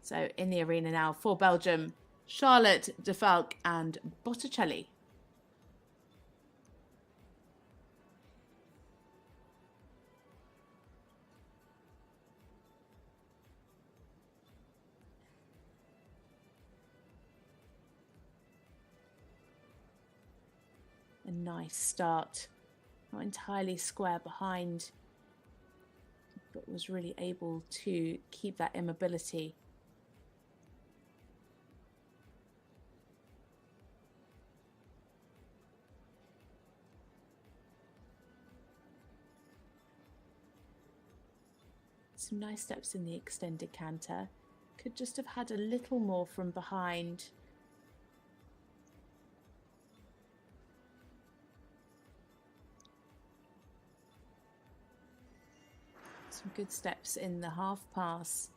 So in the arena now for Belgium, Charlotte, Defalque and Botticelli. A nice start, not entirely square behind, but was really able to keep that immobility. Some nice steps in the extended canter. Could just have had a little more from behind. Some good steps in the half pass.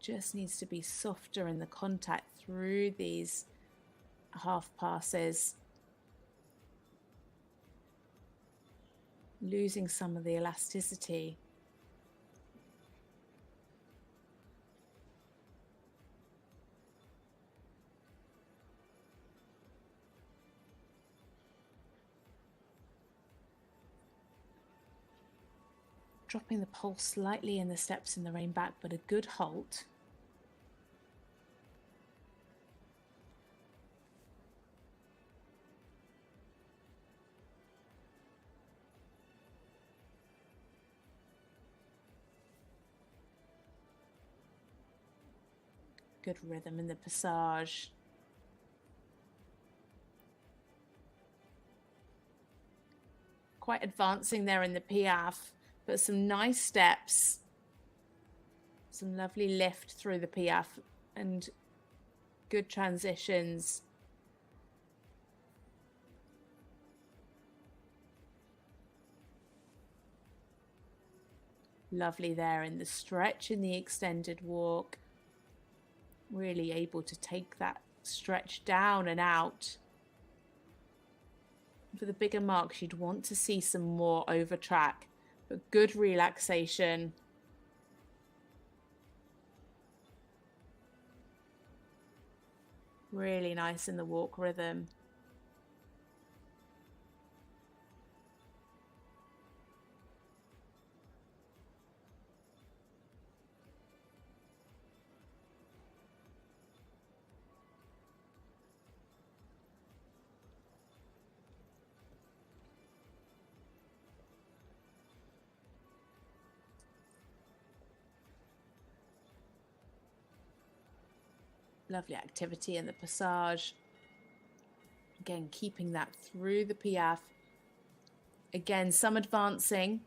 Just needs to be softer in the contact through these half passes. Losing some of the elasticity. Dropping the pulse slightly in the steps in the rein back, but a good halt. Good rhythm in the passage. Quite advancing there in the piaffe, but some nice steps. Some lovely lift through the piaffe and good transitions. Lovely there in the stretch in the extended walk. Really able to take that stretch down and out. For the bigger marks, you'd want to see some more over track, but good relaxation. Really nice in the walk rhythm. Lovely activity in the passage. Again, keeping that through the piaffe. Again, some advancing.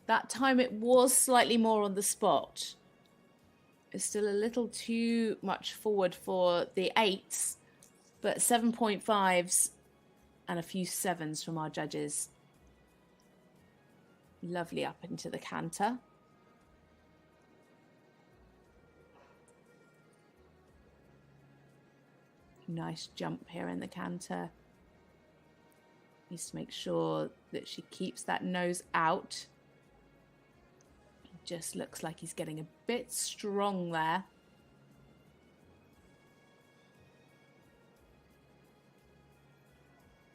That time it was slightly more on the spot. It's still a little too much forward for the 8s, but 7.5s and a few 7s from our judges. Lovely up into the canter. Nice jump here in the canter. Needs to make sure that she keeps that nose out. It just looks like he's getting a bit strong there.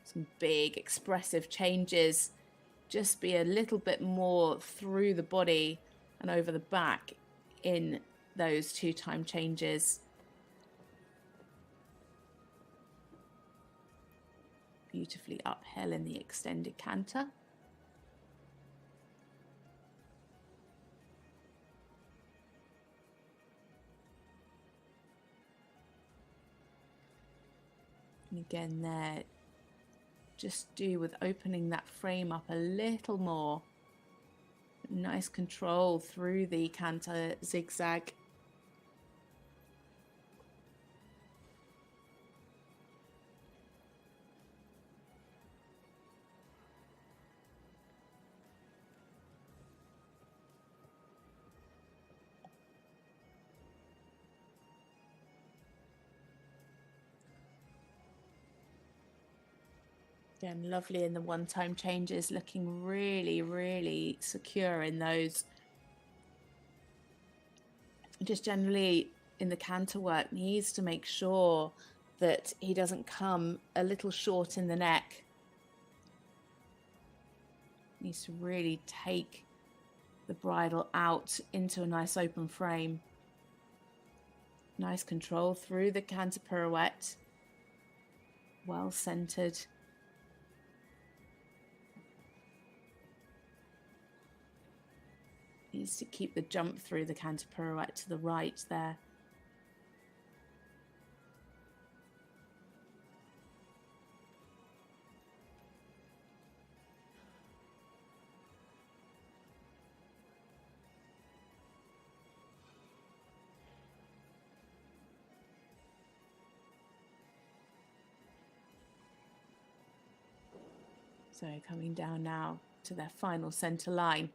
Some big expressive changes. Just be a little bit more through the body and over the back in those 2-time changes. Beautifully uphill in the extended canter. And again there, just do with opening that frame up a little more. Nice control through the canter zigzag. Again, lovely in the 1-time changes, looking really, really secure in those. just generally in the canter work needs to make sure that he doesn't come a little short in the neck. Needs to really take the bridle out into a nice open frame. Nice control through the canter pirouette. Well centered. Needs to keep the jump through the canter pirouette to the right there. So coming down now to their final centre line.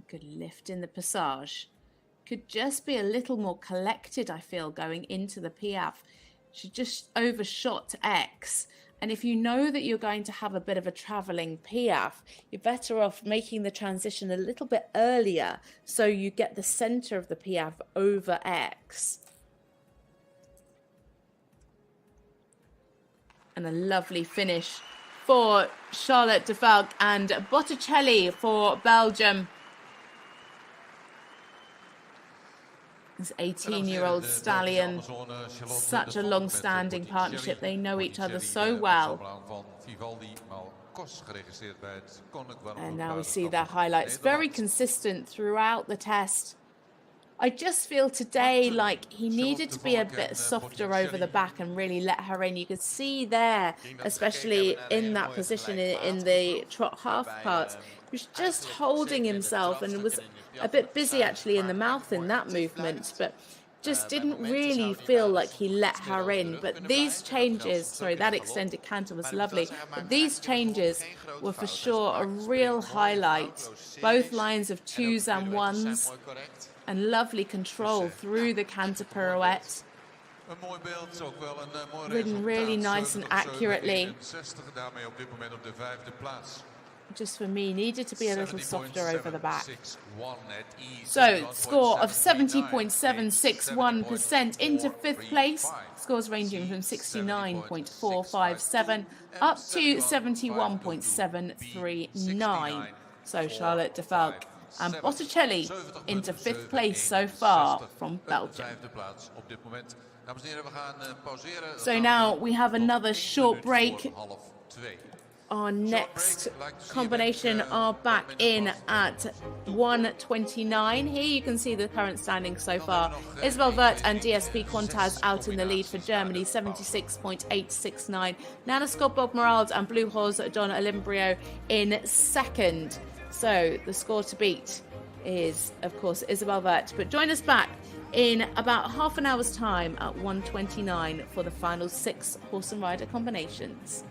Good lift in the passage. Could just be a little more collected, I feel, going into the piaffe. She just overshot X. And if you know that you're going to have a bit of a travelling piaffe, you're better off making the transition a little bit earlier so you get the centre of the piaffe over X. And a lovely finish for Charlotte Defalque and Botticelli for Belgium. This 18-year-old stallion, such a long-standing partnership. They know each other so well. And now we see their highlights. Very consistent throughout the test. I just feel today like he needed to be a bit softer over the back and really let her in. You could see there, especially in that position in the trot half part, he was just holding himself and was a bit busy actually in the mouth in that movement, but just didn't really feel like he let her in. But these changes, sorry, that extended canter was lovely, but these changes were for sure a real highlight. Both lines of 2s and 1s, and lovely control through the canter pirouette. Ridden really nice and accurately. Just for me, needed to be a little softer over the back. So, score of 70.761% into 5th place. Scores ranging from 69.457 up to 71.739. So, Charlotte Defalque and Botticelli into 5th place so far from Belgium. So now we have another short break. Our next combination are back in at 1:29. Here you can see the current standings so far. Isabell Werth and DSP Quantaz out in the lead for Germany, 76.869. Nanna Skodborg Merrald and Blue Rose Don Olimbrio in second. So the score to beat is, of course, Isabell Werth. But join us back in about half an hour's time at 1:29 for the final 6 horse and rider combinations.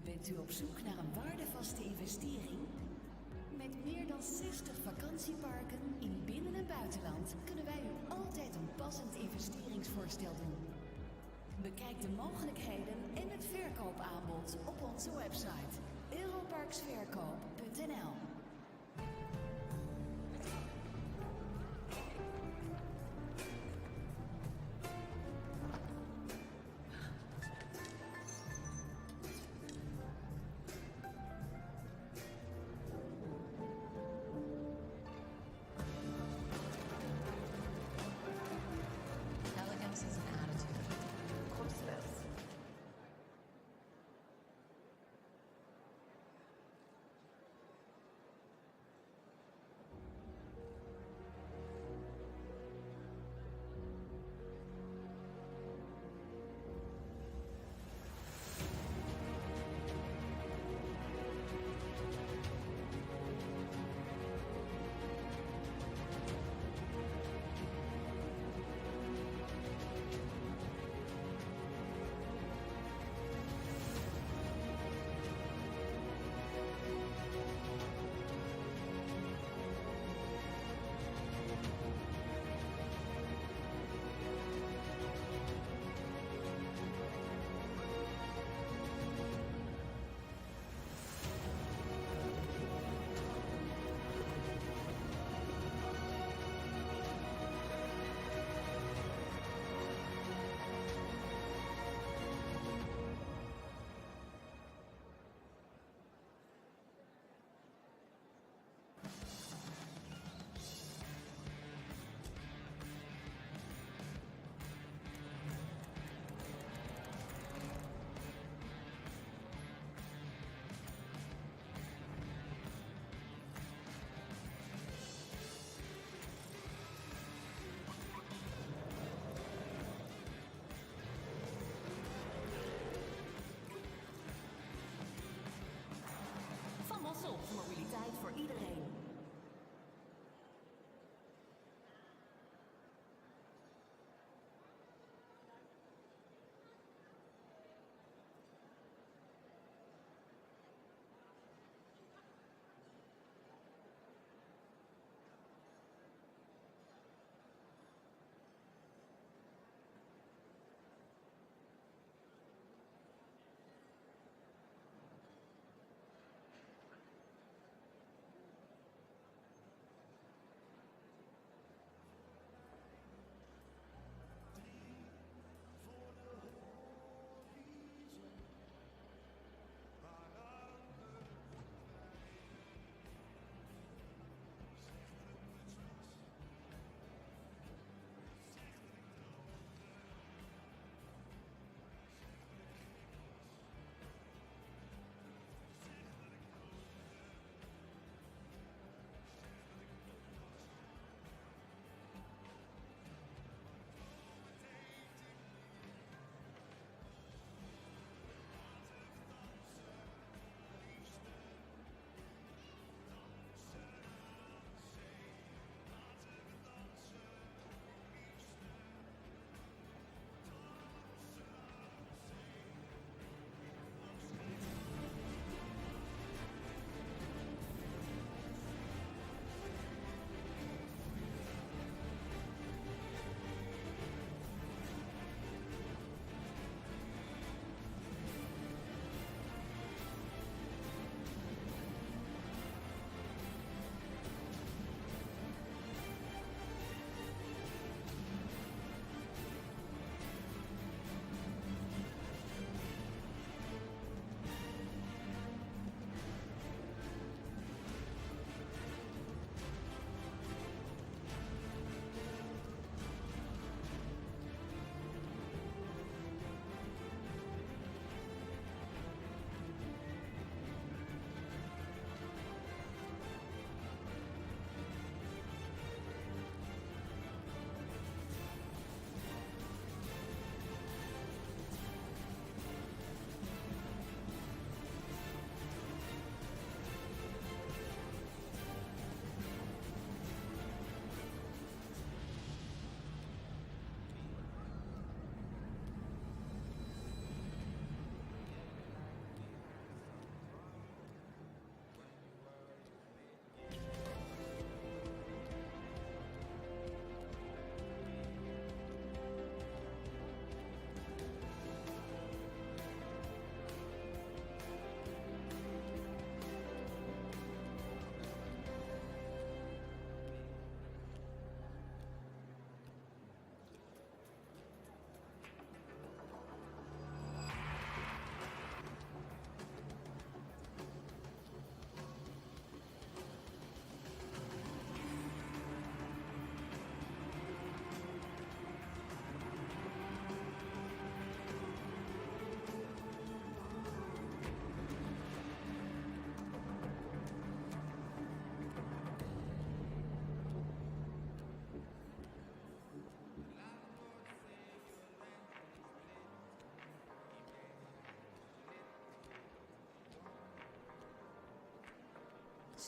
Bent u op zoek naar een waardevaste investering? Met meer dan 60 vakantieparken in binnen- en buitenland kunnen wij u altijd een passend investeringsvoorstel doen. Bekijk de mogelijkheden en het verkoopaanbod op onze website europarksverkoop.nl. Elegance is an attitude.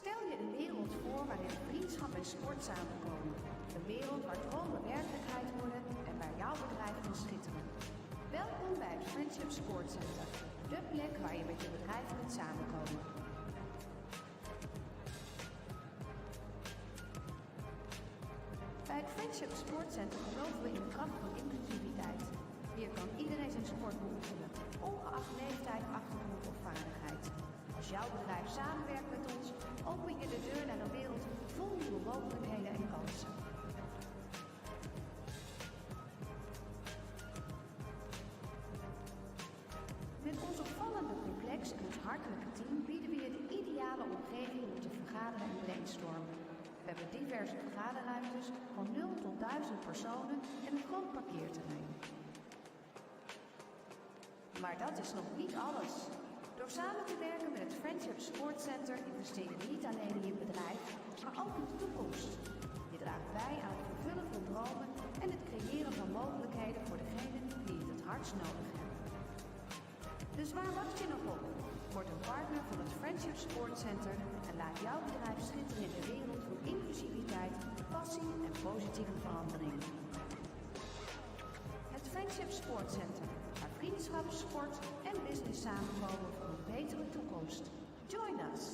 Stel je een wereld voor waarin vriendschap en sport samenkomen. Een wereld waar dromen werkelijkheid worden en waar jouw bedrijf kan schitteren. Welkom bij het Friendship Sport Center, de plek waar je met je bedrijf kunt samenkomen. Bij het Friendship Sport Center geloven we in de kracht van inclusiviteit. Hier kan iedereen zijn sport beoefenen, ongeacht leeftijd, achtergrond of vaardigheid. Als jouw bedrijf samenwerkt met ons, open je de deur naar een wereld vol nieuwe mogelijkheden en kansen. Met ons opvallende complex en ons hartelijke team bieden we je de ideale omgeving om te vergaderen en brainstormen. We hebben diverse vergaderruimtes van 0 tot 1000 personen en een groot parkeerterrein. Maar dat is nog niet alles. Door samen te werken met het Friendship Sport Center investeer je niet alleen in je bedrijf, maar ook in de toekomst. Je draagt bij aan het vervullen van dromen en het creëren van mogelijkheden voor degenen die het hardst nodig hebben. Dus waar wacht je nog op? Word een partner van het Friendship Sport Center en laat jouw bedrijf schitteren in de wereld van inclusiviteit, passie en positieve verandering. Het Friendship Sport Center, waar vriendschap, sport en business samenkomen voor een betere toekomst. Join us!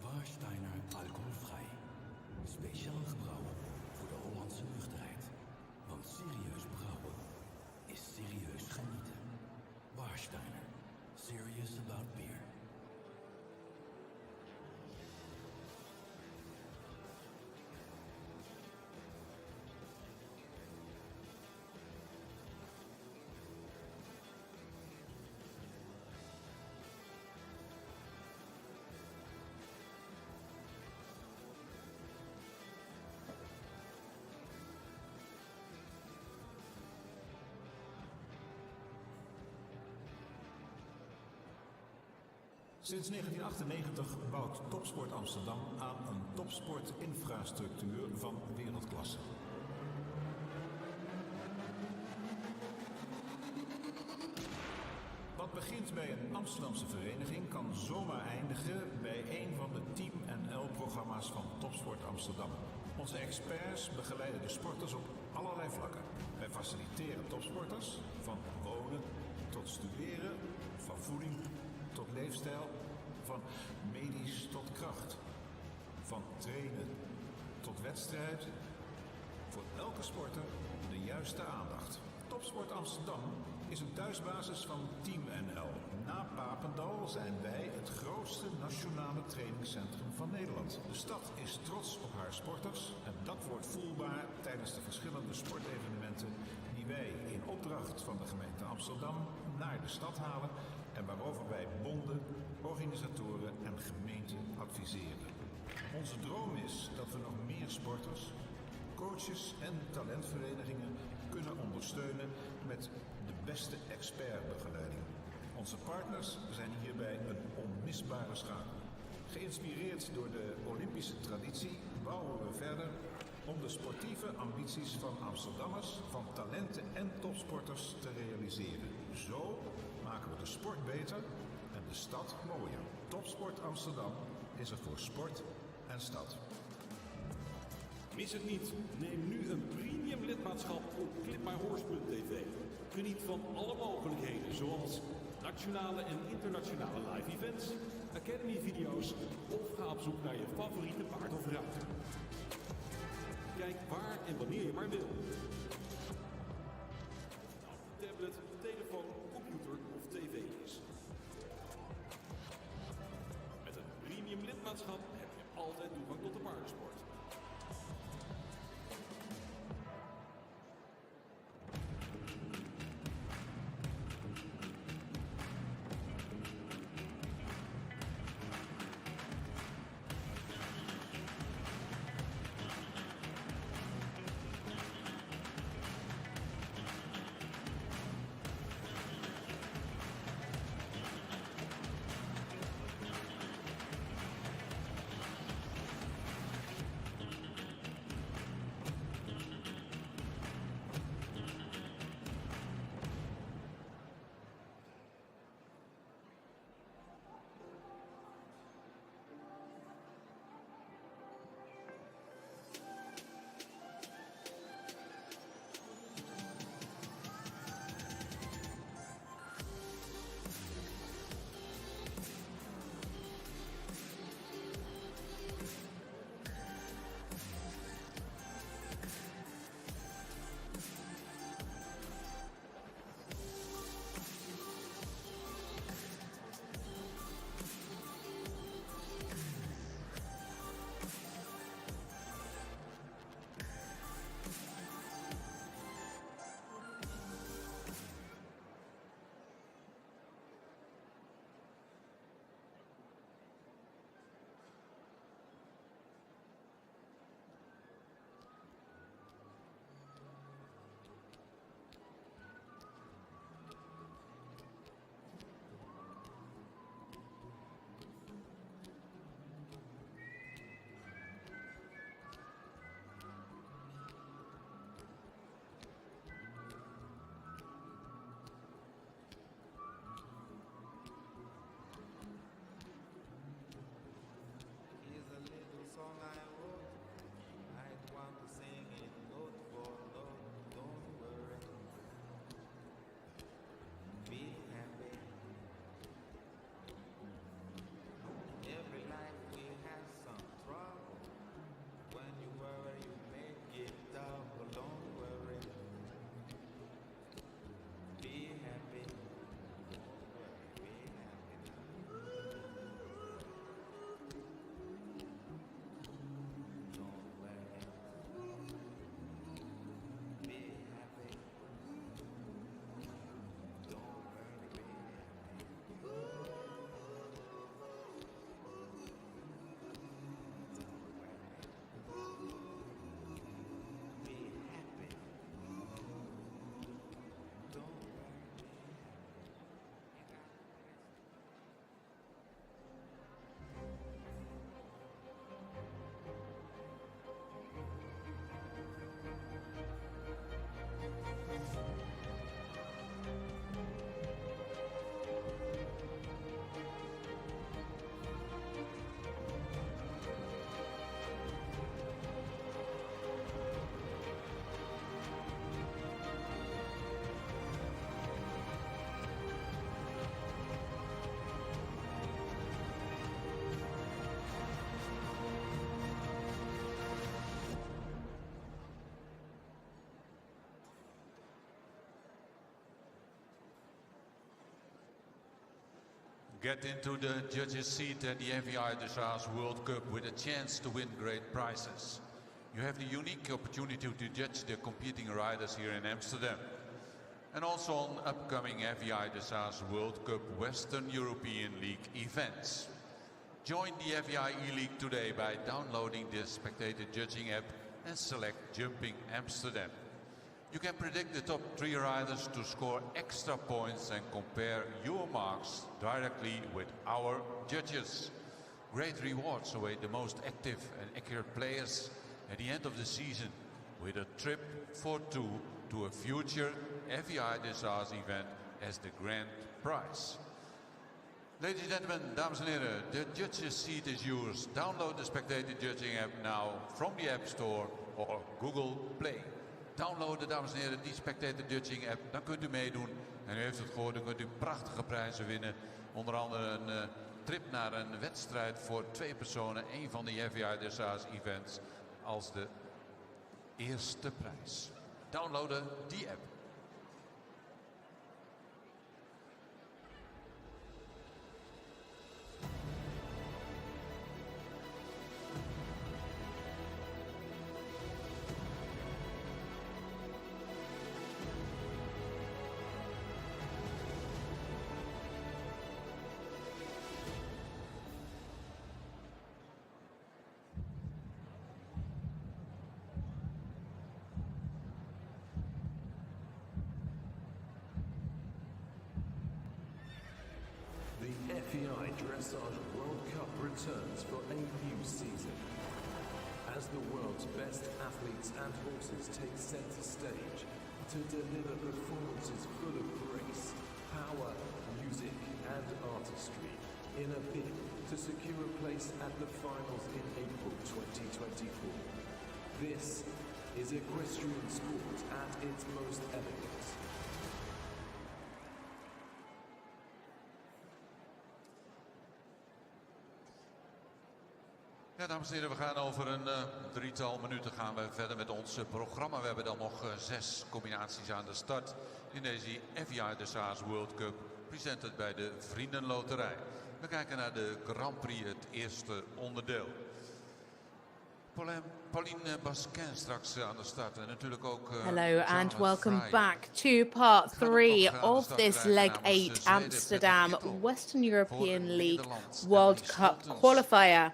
Warsteiner alcoholvrij. Speciaal gebrouwen voor de Hollandse nuchterheid. Want serieus brouwen is serieus genieten. Warsteiner. Serious about beer. Sinds 1998 bouwt Topsport Amsterdam aan een topsportinfrastructuur van wereldklasse. Wat begint bij een Amsterdamse vereniging kan zomaar eindigen bij een van de Team NL-programma's van Topsport Amsterdam. Onze experts begeleiden de sporters op allerlei vlakken. Wij faciliteren topsporters van wonen tot studeren, van voeding tot leefstijl, van medisch tot kracht, van trainen tot wedstrijd. Voor elke sporter de juiste aandacht. Topsport Amsterdam is een thuisbasis van Team NL. Na Papendal zijn wij het grootste nationale trainingscentrum van Nederland. De stad is trots op haar sporters en dat wordt voelbaar tijdens de verschillende sportevenementen die wij in opdracht van de gemeente Amsterdam naar de stad halen en waarover wij bonden, organisatoren en gemeenten adviseren. Onze droom is dat we nog meer sporters, coaches en talentverenigingen kunnen ondersteunen met de beste expertbegeleiding. Onze partners zijn hierbij een onmisbare schakel. Geïnspireerd door de Olympische traditie bouwen we verder om de sportieve ambities van Amsterdammers, van talenten en topsporters te realiseren. Zo maken we de sport beter en de stad mooier. Topsport Amsterdam is er voor sport en stad. Mis het niet. Neem nu een premium lidmaatschap op clipmyhorse.tv. Geniet van alle mogelijkheden zoals nationale en internationale live events, academy video's of ga op zoek naar je favoriete paard of ruiter. Kijk waar en wanneer je maar wil. Tablet, telefoon, computer of tv is. Met een premium lidmaatschap heb je altijd toegang tot de paardensport. Get into the judges' seat at the FEI Dressage World Cup with a chance to win great prizes. You have the unique opportunity to judge the competing riders here in Amsterdam. And also on upcoming FEI Dressage World Cup Western European League events. Join the FEI E-League today by downloading the Spectator Judging app and select Jumping Amsterdam. You can predict the top 3 riders to score extra points and compare your marks directly with our judges. Great rewards await the most active and accurate players at the end of the season, with a trip for 2 to a future FEI Dressage event as the grand prize. Ladies and gentlemen, dames en heren, the judges' seat is yours. Download the Spectator Judging app now from the App Store or Google Play. Downloaden, dames en heren, die Spectator Judging app, dan kunt u meedoen. En u heeft het gehoord, dan kunt u prachtige prijzen winnen. Onder andere een trip naar een wedstrijd voor 2 personen, een van de FEI Dressage events, als de eerste prijs. Downloaden die app. The FEI Dressage World Cup returns for a new season. As the world's best athletes and horses take center stage to deliver performances full of grace, power, music and artistry in a bid to secure a place at the finals in April 2024. This is equestrian sport at its most elegant. Ja, dames en heren, we gaan over een 3-tal minuten gaan we verder met ons programma. We hebben dan nog 6 combinaties aan de start in deze FEI Dressage World Cup, presented bij de Vriendenloterij. We kijken naar de Grand Prix, het eerste onderdeel. Pauline Basquin straks aan de start en natuurlijk ook... Hello and welcome back to part 3 of this leg 8 Amsterdam Western European League World Cup qualifier.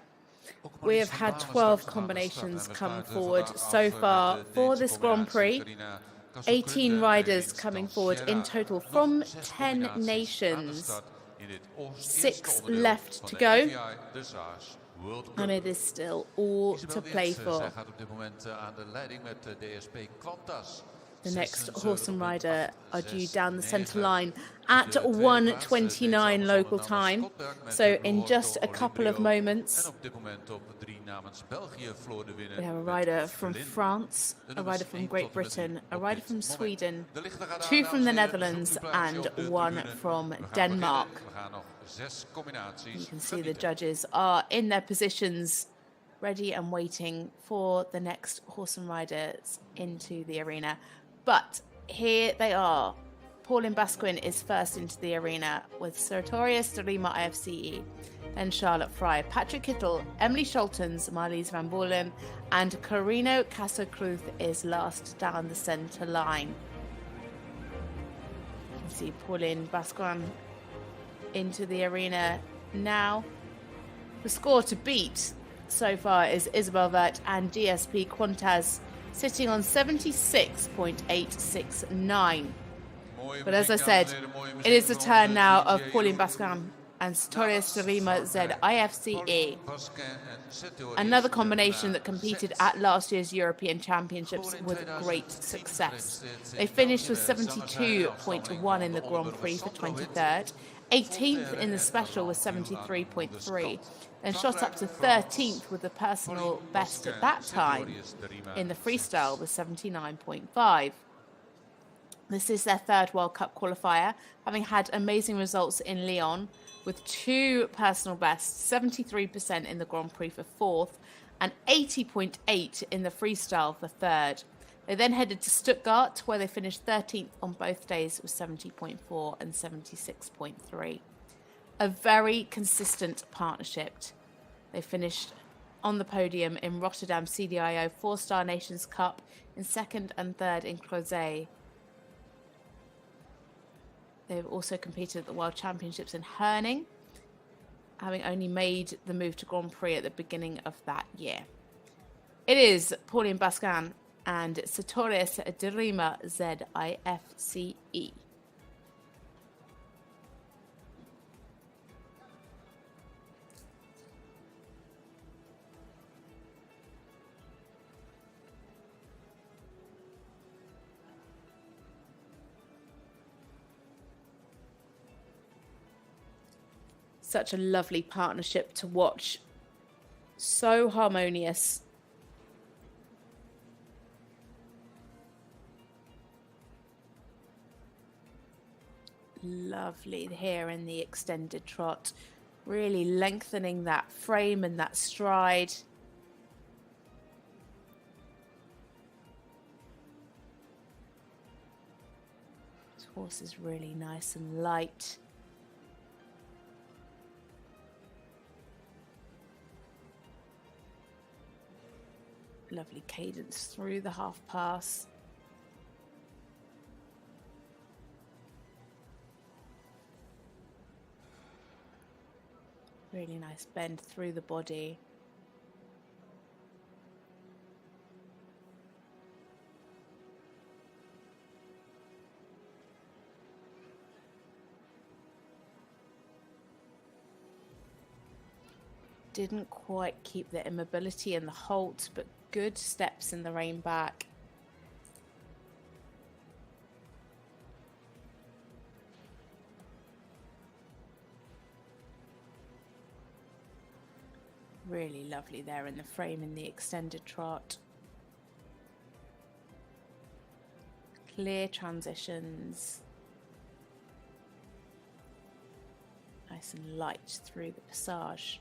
We have had 12 combinations come forward so far for this Grand Prix. 18 riders coming forward in total from 10 nations. 6 left to go. And it is still all to play for. The next horse and rider are due down the centre line at 1:29 local time. So in just a couple of moments, we have a rider from France, a rider from Great Britain, a rider from Sweden, 2 from the Netherlands and 1 from Denmark. You can see the judges are in their positions, ready and waiting for the next horse and riders into the arena. But here they are. Pauline Basquin is first into the arena with Sartorius de Lima IFCE, then Charlotte Fry, Patrik Kittel, Emmelie Scholtens, Marlies van Baalen, and Carina Cassoe Kruth is last down the centre line. You can see Pauline Basquin into the arena now. The score to beat so far is Isabell Werth and DSP Quantas, sitting on 76.869. But as I said, it is the turn now of Pauline Basquin and Sartorius de Lima Z IFCE. Another combination that competed at last year's European Championships with great success. They finished with 72.1 in the Grand Prix for 23rd, 18th in the Special with 73.3, and shot up to 13th with the personal best at that time in the Freestyle with 79.5. This is their 3rd World Cup qualifier, having had amazing results in Lyon with 2 personal bests, 73% in the Grand Prix for 4th and 80.8 in the Freestyle for 3rd. They then headed to Stuttgart, where they finished 13th on both days with 70.4 and 76.3. a very consistent partnership. They finished on the podium in Rotterdam CDIO 4-Star Nations Cup, in second and third in Crozet. They've also competed at the World Championships in Herning, having only made the move to Grand Prix at the beginning of that year. It is Pauline Basquin and Sartorius de Rima ZIFCE. Such a lovely partnership to watch. So harmonious. Lovely here in the extended trot. Really lengthening that frame and that stride. This horse is really nice and light. Lovely cadence through the half pass. Really nice bend through the body. Didn't quite keep the immobility and the halt, but good steps in the rein back. Really lovely there in the frame in the extended trot. Clear transitions. Nice and light through the passage.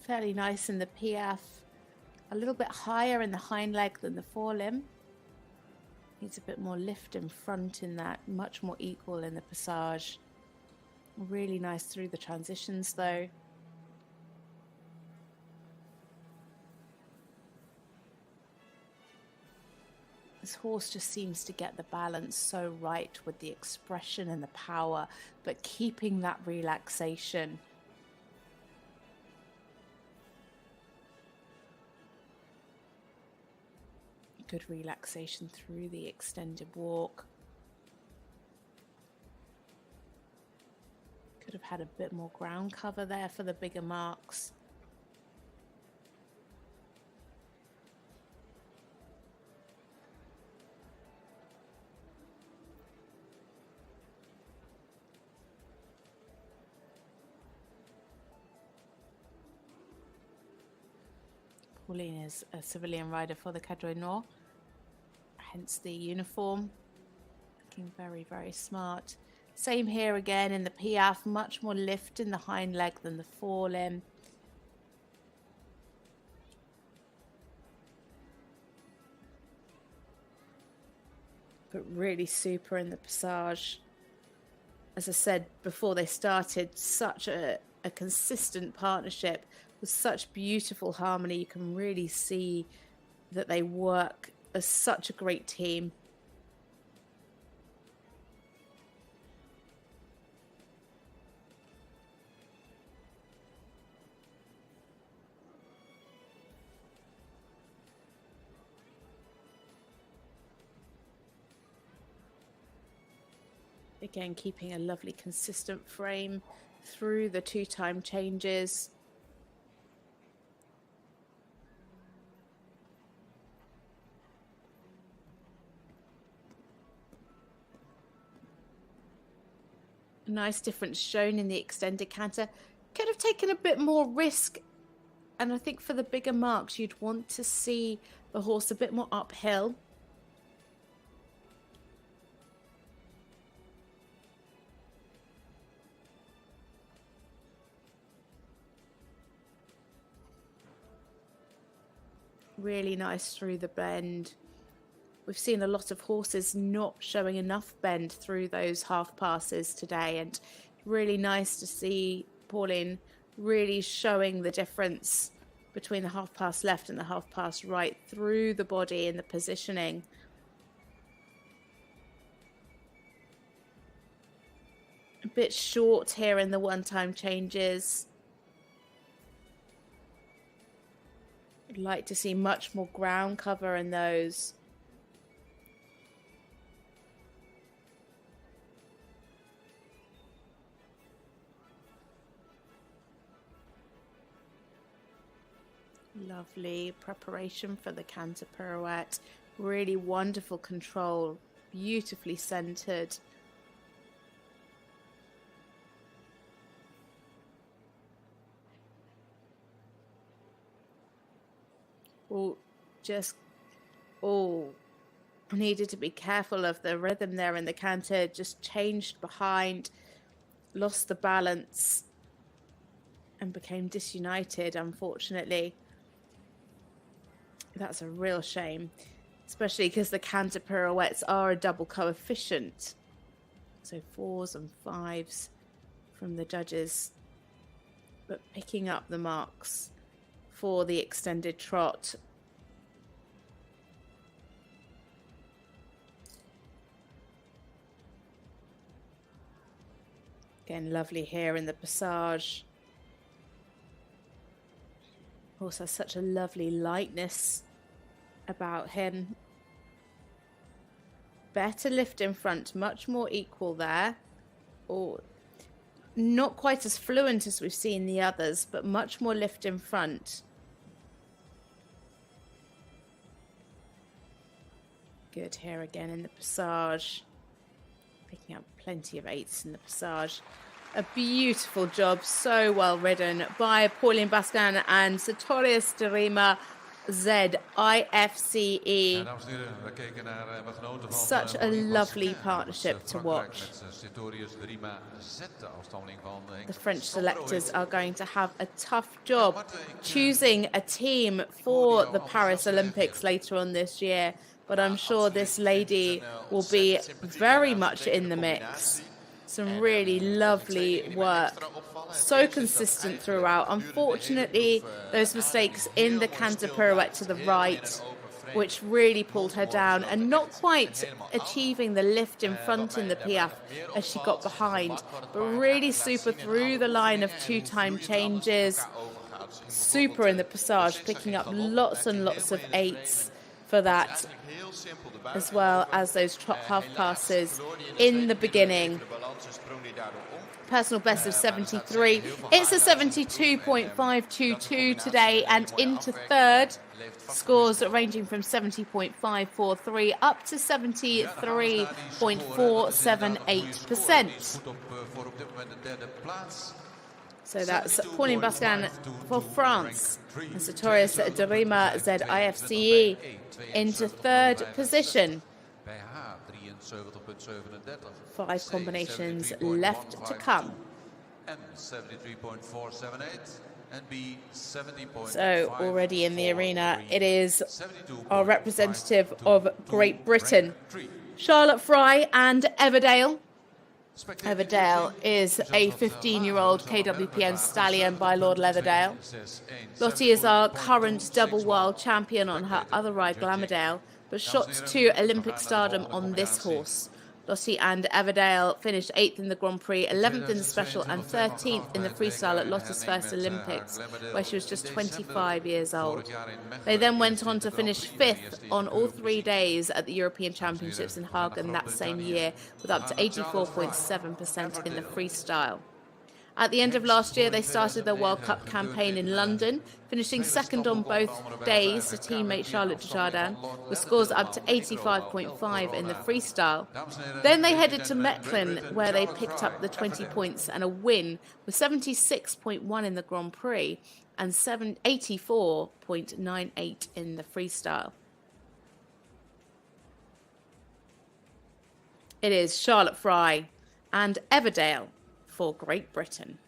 Fairly nice in the piaffe, a little bit higher in the hind leg than the forelimb. Needs a bit more lift in front in that, much more equal in the passage. Really nice through the transitions though. This horse just seems to get the balance so right with the expression and the power, but keeping that relaxation. Good relaxation through the extended walk. Could have had a bit more ground cover there for the bigger marks. Pauline is a civilian rider for the Cadre Nord, hence the uniform. Looking very, very smart. Same here again in the piaffe, much more lift in the hind leg than the forelimb. But really super in the passage. As I said before they started, such a consistent partnership with such beautiful harmony. You can really see that they work as such a great team. Again, keeping a lovely consistent frame through the two-time changes. A nice difference shown in the extended canter. Could have taken a bit more risk, and I think for the bigger marks you'd want to see the horse a bit more uphill. Really nice through the bend. We've seen a lot of horses not showing enough bend through those half passes today, and really nice to see Pauline really showing the difference between the half pass left and the half pass right through the body and the positioning. A bit short here in the one-time changes. I'd like to see much more ground cover in those. Lovely preparation for the canter pirouette. Really wonderful control. Beautifully centered. Needed to be careful of the rhythm there in the canter. Just changed behind, lost the balance, and became disunited, unfortunately. That's a real shame, especially because the canter pirouettes are a double coefficient. So 4s and 5s from the judges, but picking up the marks for the extended trot. Again, lovely here in the passage. Also has such a lovely lightness about him. Better lift in front, much more equal there. Or not quite as fluent as we've seen the others, but much more lift in front. Good here again in the passage. Picking up plenty of 8s in the passage. A beautiful job, so well ridden by Pauline Basquin and Sartorius de Rima ZIFCE. Such a lovely partnership to watch. The French selectors are going to have a tough job choosing a team for the Paris Olympics later on this year, but I'm sure this lady will be very much in the mix. Some really lovely work. So consistent throughout. Unfortunately, those mistakes in the canter pirouette to the right, which really pulled her down, and not quite achieving the lift in front in the piaffe as she got behind, but really super through the line of 2-time changes. Super in the passage, picking up lots and lots of 8s for that, as well as those trot half passes in the beginning. Personal best of 73. It's a 72.522 today, and into third. Scores ranging from 70.543 up to 73.478%. So that's Pauline Basquin for France and Sartorius de Rima ZIFCE into third position. 5 combinations left to come. So already in the arena, it is our representative of Great Britain, Charlotte Fry and Everdale. Everdale is a 15-year-old KWPN stallion by Lord Leatherdale. Lottie is our current double world champion on her other ride, Glamourdale, but shot to Olympic stardom on this horse. Lottie and Everdale finished 8th in the Grand Prix, 11th in the Special and 13th in the Freestyle at Lottie's first Olympics, where she was just 25 years old. They then went on to finish 5th on all 3 days at the European Championships in Hagen that same year, with up to 84.7% in the Freestyle. At the end of last year, they started their World Cup campaign in London, finishing second on both days to teammate Charlotte Desjardins, with scores up to 85.5 in the freestyle. Then they headed to Mechlin, where they picked up the 20 points and a win, with 76.1 in the Grand Prix and 84.98 in the freestyle. It is Charlotte Fry and Everdale for Great Britain.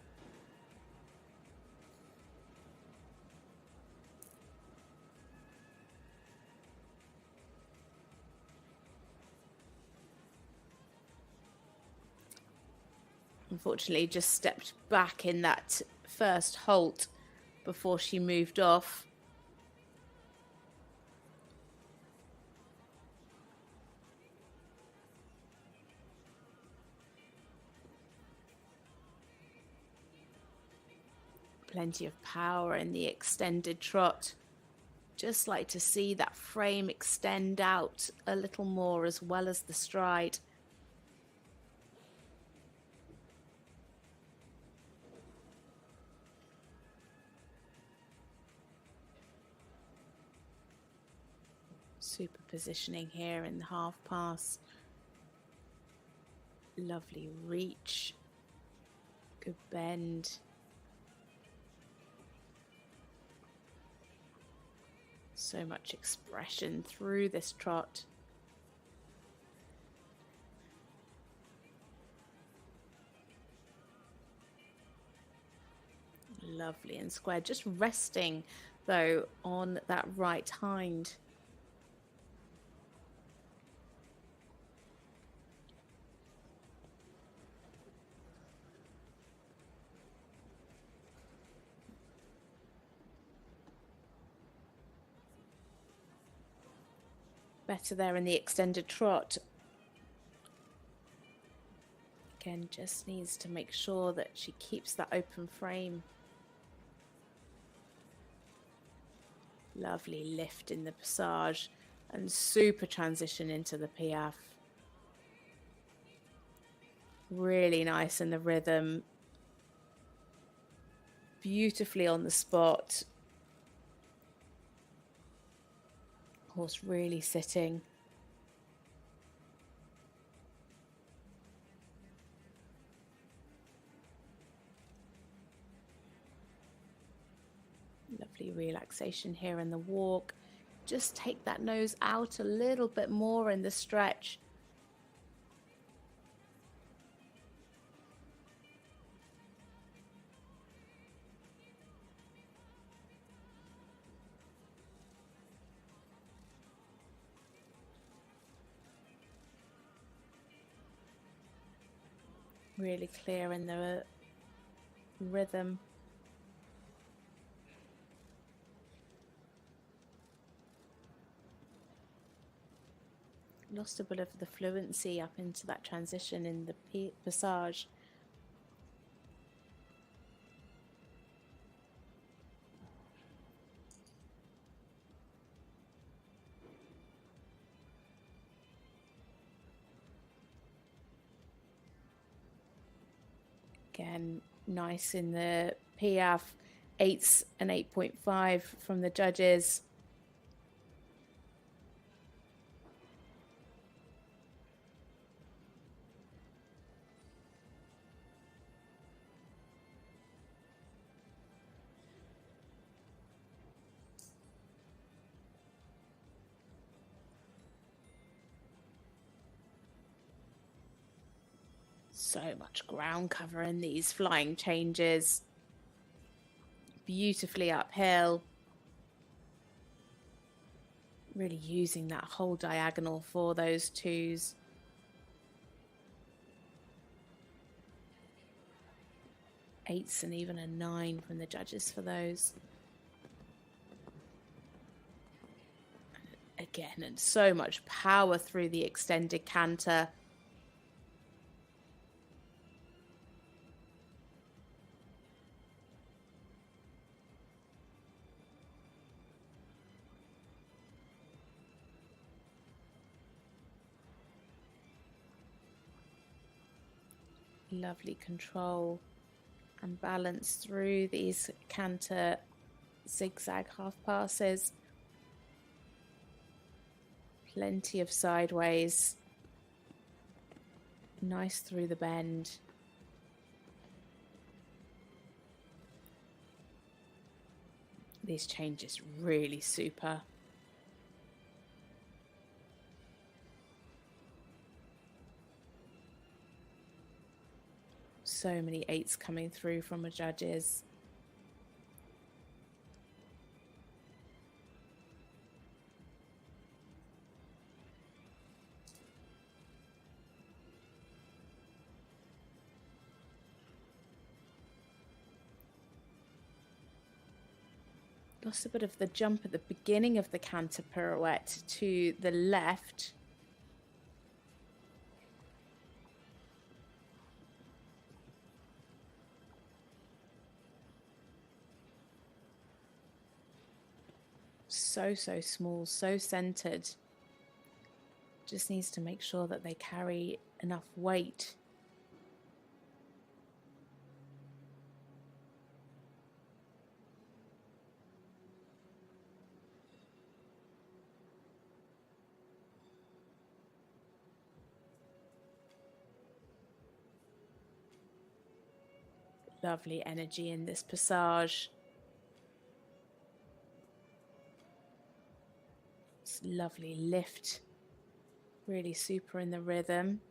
Unfortunately, just stepped back in that first halt before she moved off. Plenty of power in the extended trot. Just like to see that frame extend out a little more as well as the stride. Super positioning here in the half pass. Lovely reach. Good bend. So much expression through this trot. Lovely and square. Just resting, though, on that right hind. Better there in the extended trot. Again, just needs to make sure that she keeps that open frame. Lovely lift in the passage and super transition into the piaffe. Really nice in the rhythm. Beautifully on the spot. Horse really sitting. Lovely relaxation here in the walk. Just take that nose out a little bit more in the stretch. Really clear in the rhythm. Lost a bit of the fluency up into that transition in the passage. Again, nice in the piaffe, 8s and 8.5 from the judges. So much ground cover in these flying changes. Beautifully uphill. Really using that whole diagonal for those twos. Eights and even a 9 from the judges for those. Again, and so much power through the extended canter. Lovely control and balance through these canter zigzag half passes. Plenty of sideways. Nice through the bend. These changes really super. So many 8s coming through from the judges. lost a bit of the jump at the beginning of the canter pirouette to the left. So small, so centered. Just needs to make sure that they carry enough weight. Lovely energy in this passage. It's lovely lift. Really super in the rhythm.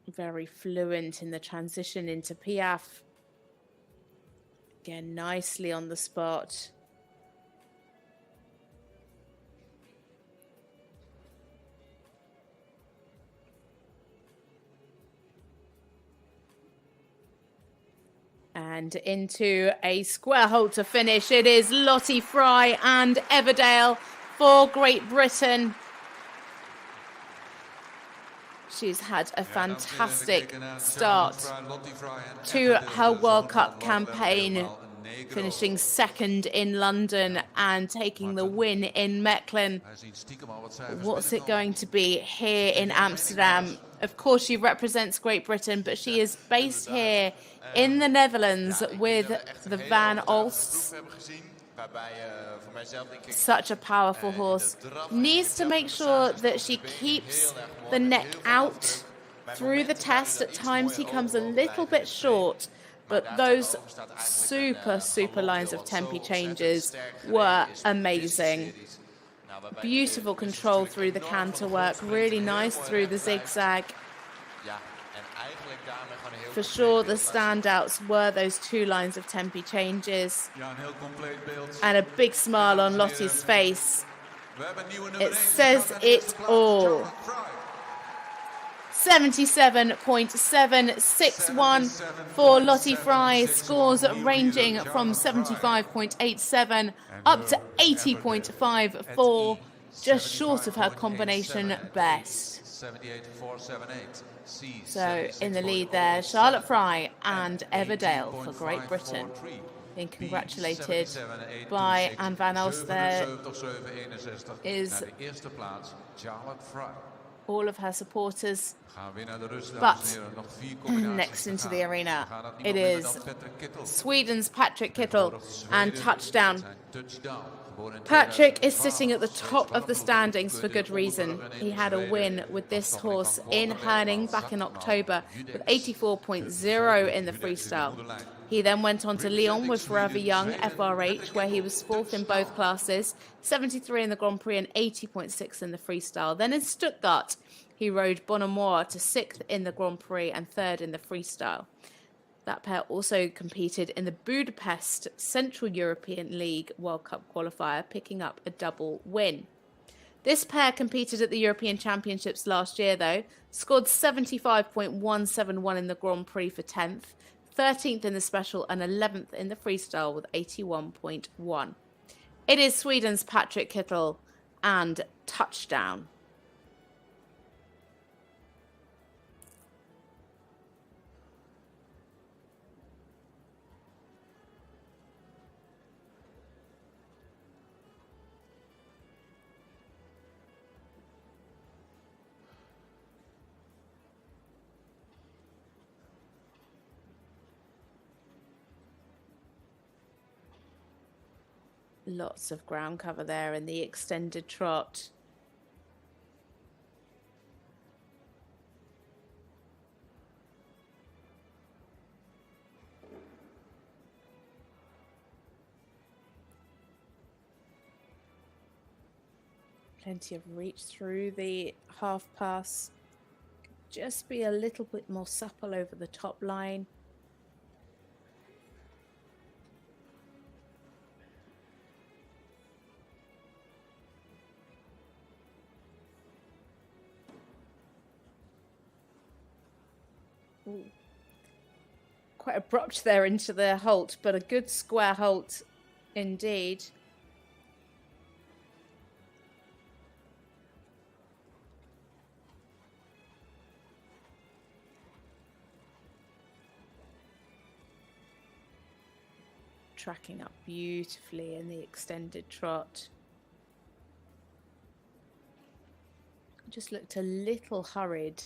Very fluent in the transition into Piaffe. Again, nicely on the spot. And into a square halter finish. It is Lottie Fry and Everdale for Great Britain. She's had a fantastic start to her World Cup campaign, finishing second in London and taking the win in Mechelen. What's it going to be here in Amsterdam? Of course, she represents Great Britain, but she is based here in the Netherlands with the Van Alsts. Such a powerful horse. Needs to make sure that she keeps the neck out through the test. At times he comes a little bit short, but those super lines of tempi changes were amazing. Beautiful control through the canter work, really nice through the zigzag. For sure, the standouts were those two lines of tempi changes. And a big smile on Lottie's face. It says it all. 77.761 for Lottie Fry. Scores ranging from 75.87 up to 80.54. Just short of her combination best. 78.478. So in the lead there, Charlotte Fry and Everdale for Great Britain. Being congratulated by Anne Van Alst. There is all of her supporters. But next into the arena, it is Sweden's Patrik Kittel and Touchdown. Patrik is sitting at the top of the standings for good reason. He had a win with this horse in Herning back in October with 84.0 in the freestyle. He then went on to Lyon with Forever Young FRH, where he was fourth in both classes, 73 in the Grand Prix and 80.6 in the freestyle. Then in Stuttgart, he rode Bonnemoire to sixth in the Grand Prix and third in the freestyle. That pair also competed in the Budapest Central European League World Cup qualifier, picking up a double win. This pair competed at the European Championships last year, though, scored 75.171 in the Grand Prix for 10th, 13th in the special and 11th in the freestyle with 81.1. It is Sweden's Patrik Kittel and Touchdown. Lots of ground cover there in the extended trot. Plenty of reach through the half pass. Just be a little bit more supple over the top line. Ooh. Quite abrupt there into the halt, but a good square halt Indeed. Tracking up beautifully in the extended trot. Just looked a little hurried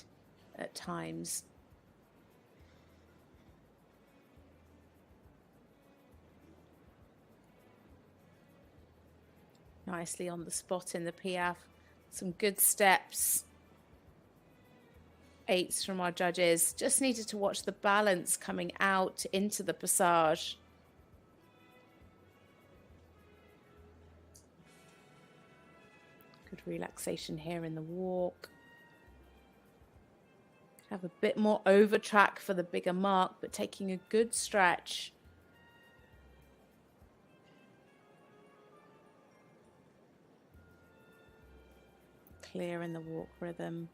at times. Nicely on the spot in the Piaffe. Some good steps. 8s from our judges. Just needed to watch the balance coming out into the passage. Good relaxation here in the walk. Have a bit more over track for the bigger mark, but taking a good stretch. Clear in the walk rhythm.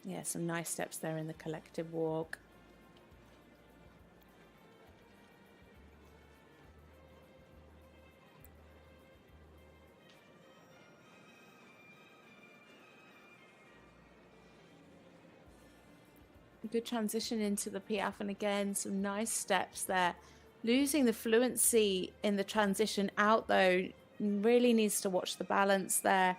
Yeah, some nice steps there in the collective walk. Good transition into the Piaffe, and again, some nice steps there. Losing the fluency in the transition out though, really needs to watch the balance there.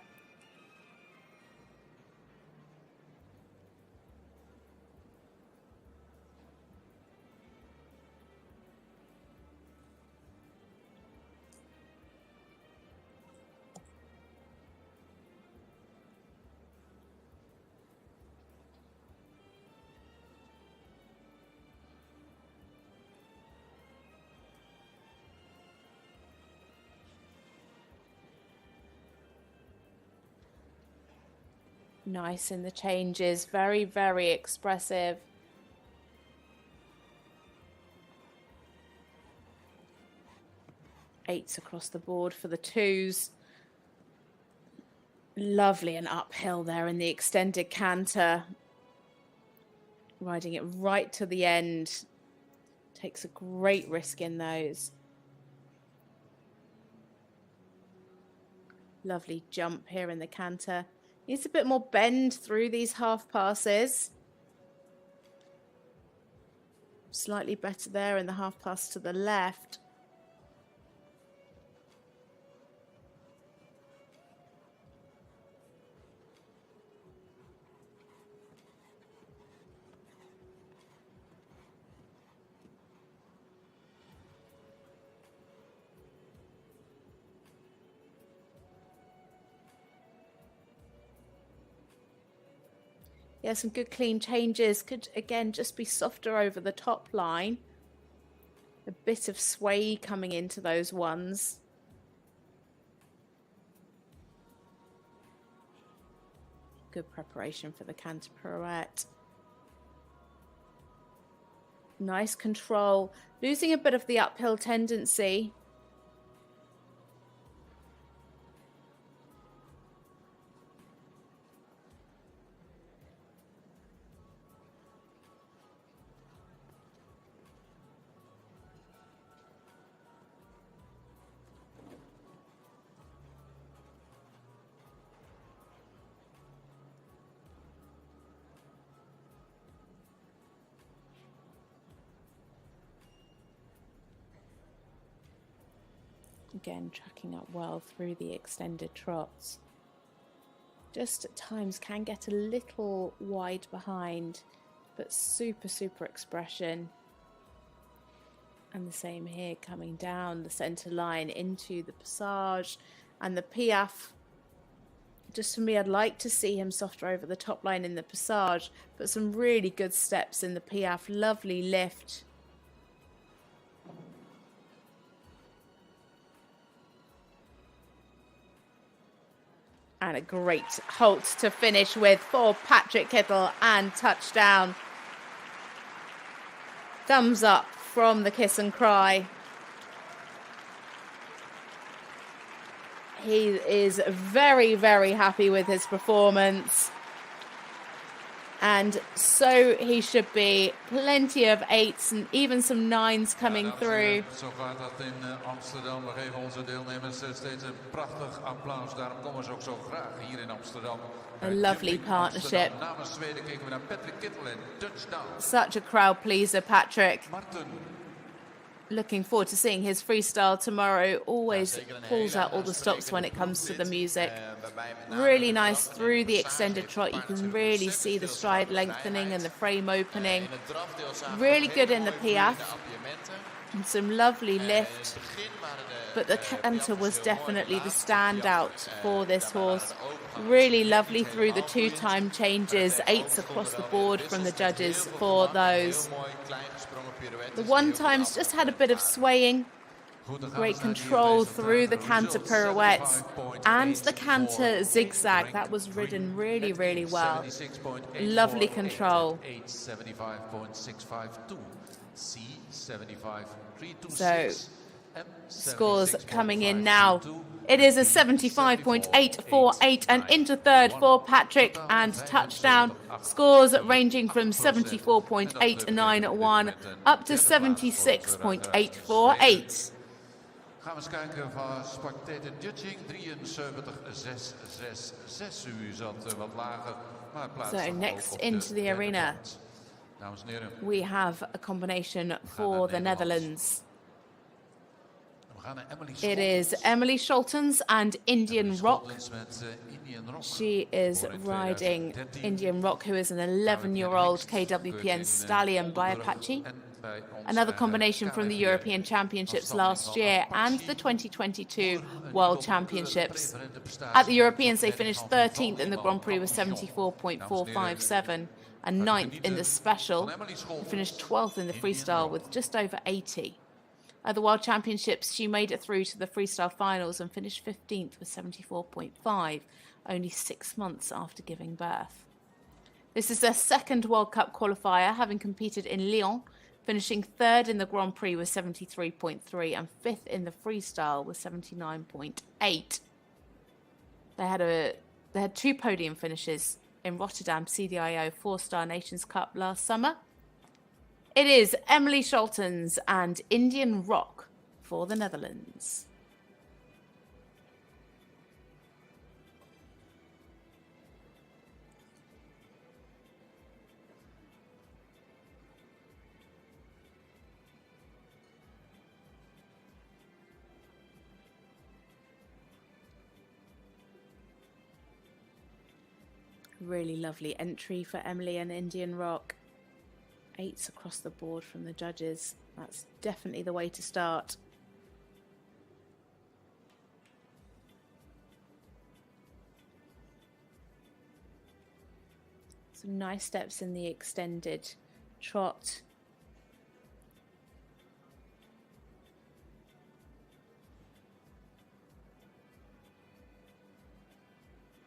Nice in the changes, very, very expressive. Eights across the board for the 2s. Lovely and uphill there in the extended canter. Riding it right to the end. Takes a great risk in those. Lovely jump here in the canter. Needs a bit more bend through these half passes. Slightly better there in the half pass to the left. Yeah, some good clean changes. Could, again, just be softer over the top line. A bit of sway coming into those ones. Good preparation for the canter pirouette. Nice control. Losing a bit of the uphill tendency. Again, tracking up well through the extended trots. Just at times can get a little wide behind, but super, super expression. And the same here, coming down the centre line into the passage. And the Piaffe, just for me, I'd like to see him softer over the top line in the passage, but some really good steps in the Piaffe. Lovely lift. And a great halt to finish with for Patrik Kittel and touchdown. Thumbs up from the kiss and cry. He is very, very happy with his performance. And so he should be. Plenty of 8s and even some 9s coming through. Zo gaat dat in Amsterdam. We geven onze deelnemers steeds een prachtig applaus. Daarom komen ze ook zo graag hier in Amsterdam. A lovely partnership. Namens Zweden kijken we naar Patrik Kittel en touchdown. Such a crowd pleaser, Patrik. Martin. Looking forward to seeing his freestyle tomorrow. Always pulls out all the stops when it comes to the music. Really nice through the extended trot. You can really see the stride lengthening and the frame opening. Really good in the piaffe. And some lovely lift. But the canter was definitely the standout for this horse. Really lovely through the 2-time changes. 8s across the board from the judges for those. The 1-times just had a bit of swaying. Great control through the canter pirouettes and the canter zigzag. That was ridden really, really well. Lovely control. So, scores coming in now. It is a 75.848 and into third for Patrik, and touchdown scores ranging from 74.891 up to 76.848. Gaan we eens kijken van Sparktator Judging 73.666. U zat wat lager, maar plaatst So next into the arena, dames en heren. we have a combination for the Netherlands. It is Emmelie Scholtens and Indian Rock. She is riding Indian Rock, who is an 11-year-old KWPN stallion by Apache. Another combination from the European Championships last year and the 2022 World Championships. At the Europeans, they finished 13th in the Grand Prix with 74.457 and 9th in the Special. They finished 12th in the Freestyle with just over 80. At the World Championships, she made it through to the Freestyle finals and finished 15th with 74.5, only 6 months after giving birth. This is their second World Cup qualifier, having competed in Lyon, finishing third in the Grand Prix with 73.3 and fifth in the Freestyle with 79.8. They had 2 podium finishes in Rotterdam CDIO 4-Star Nations Cup last summer. It is Emmelie Scholtens and Indian Rock for the Netherlands. Really lovely entry for Emmelie and Indian Rock. 8s across the board from the judges. That's definitely the way to start. Some nice steps in the extended trot.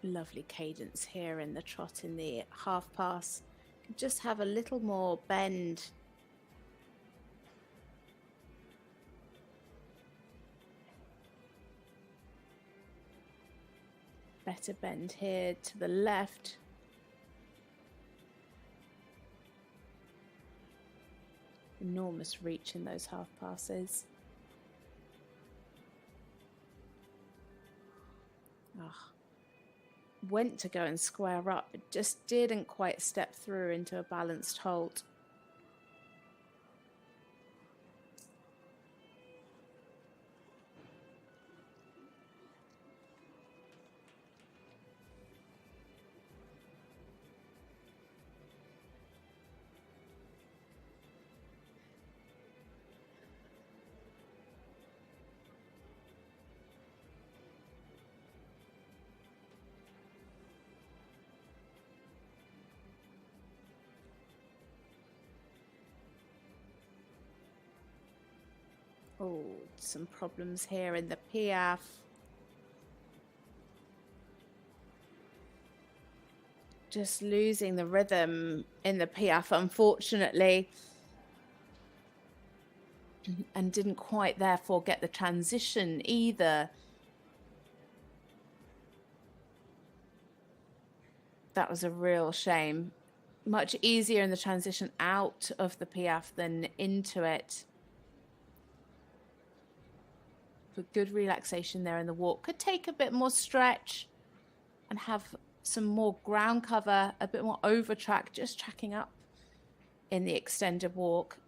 Lovely cadence here in the trot in the half pass. Just have a little more bend. Better bend here to the left. Enormous reach in those half passes. Went to go and square up, but just didn't quite step through into a balanced halt. Oh, some problems here in the piaffe. Just losing the rhythm in the piaffe, unfortunately. And didn't quite, therefore, get the transition either. That was a real shame. Much easier in the transition out of the Piaffe than into it. But good relaxation there in the walk. Could take a bit more stretch and have some more ground cover, a bit more over track, just tracking up in the extended walk.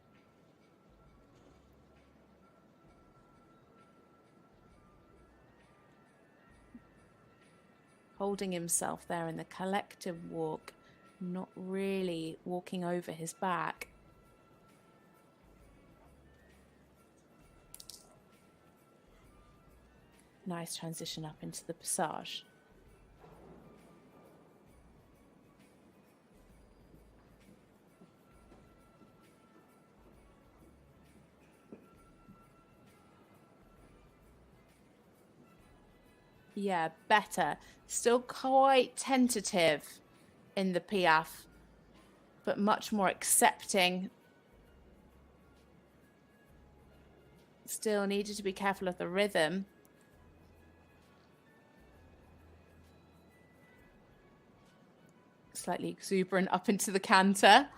Holding himself there in the collective walk, not really walking over his back. Nice transition up into the passage. Yeah, better. Still quite tentative in the Piaffe, but much more accepting. Still needed to be careful of the rhythm. Slightly exuberant up into the canter.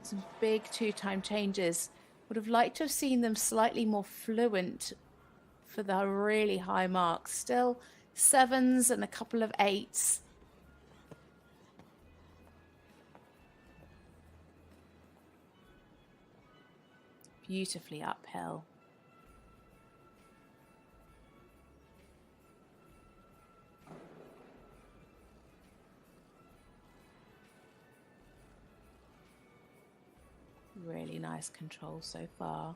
Some big two-time changes. Would have liked to have seen them slightly more fluent for the really high marks. Still 7s and a couple of 8s. Beautifully uphill. Really nice control so far.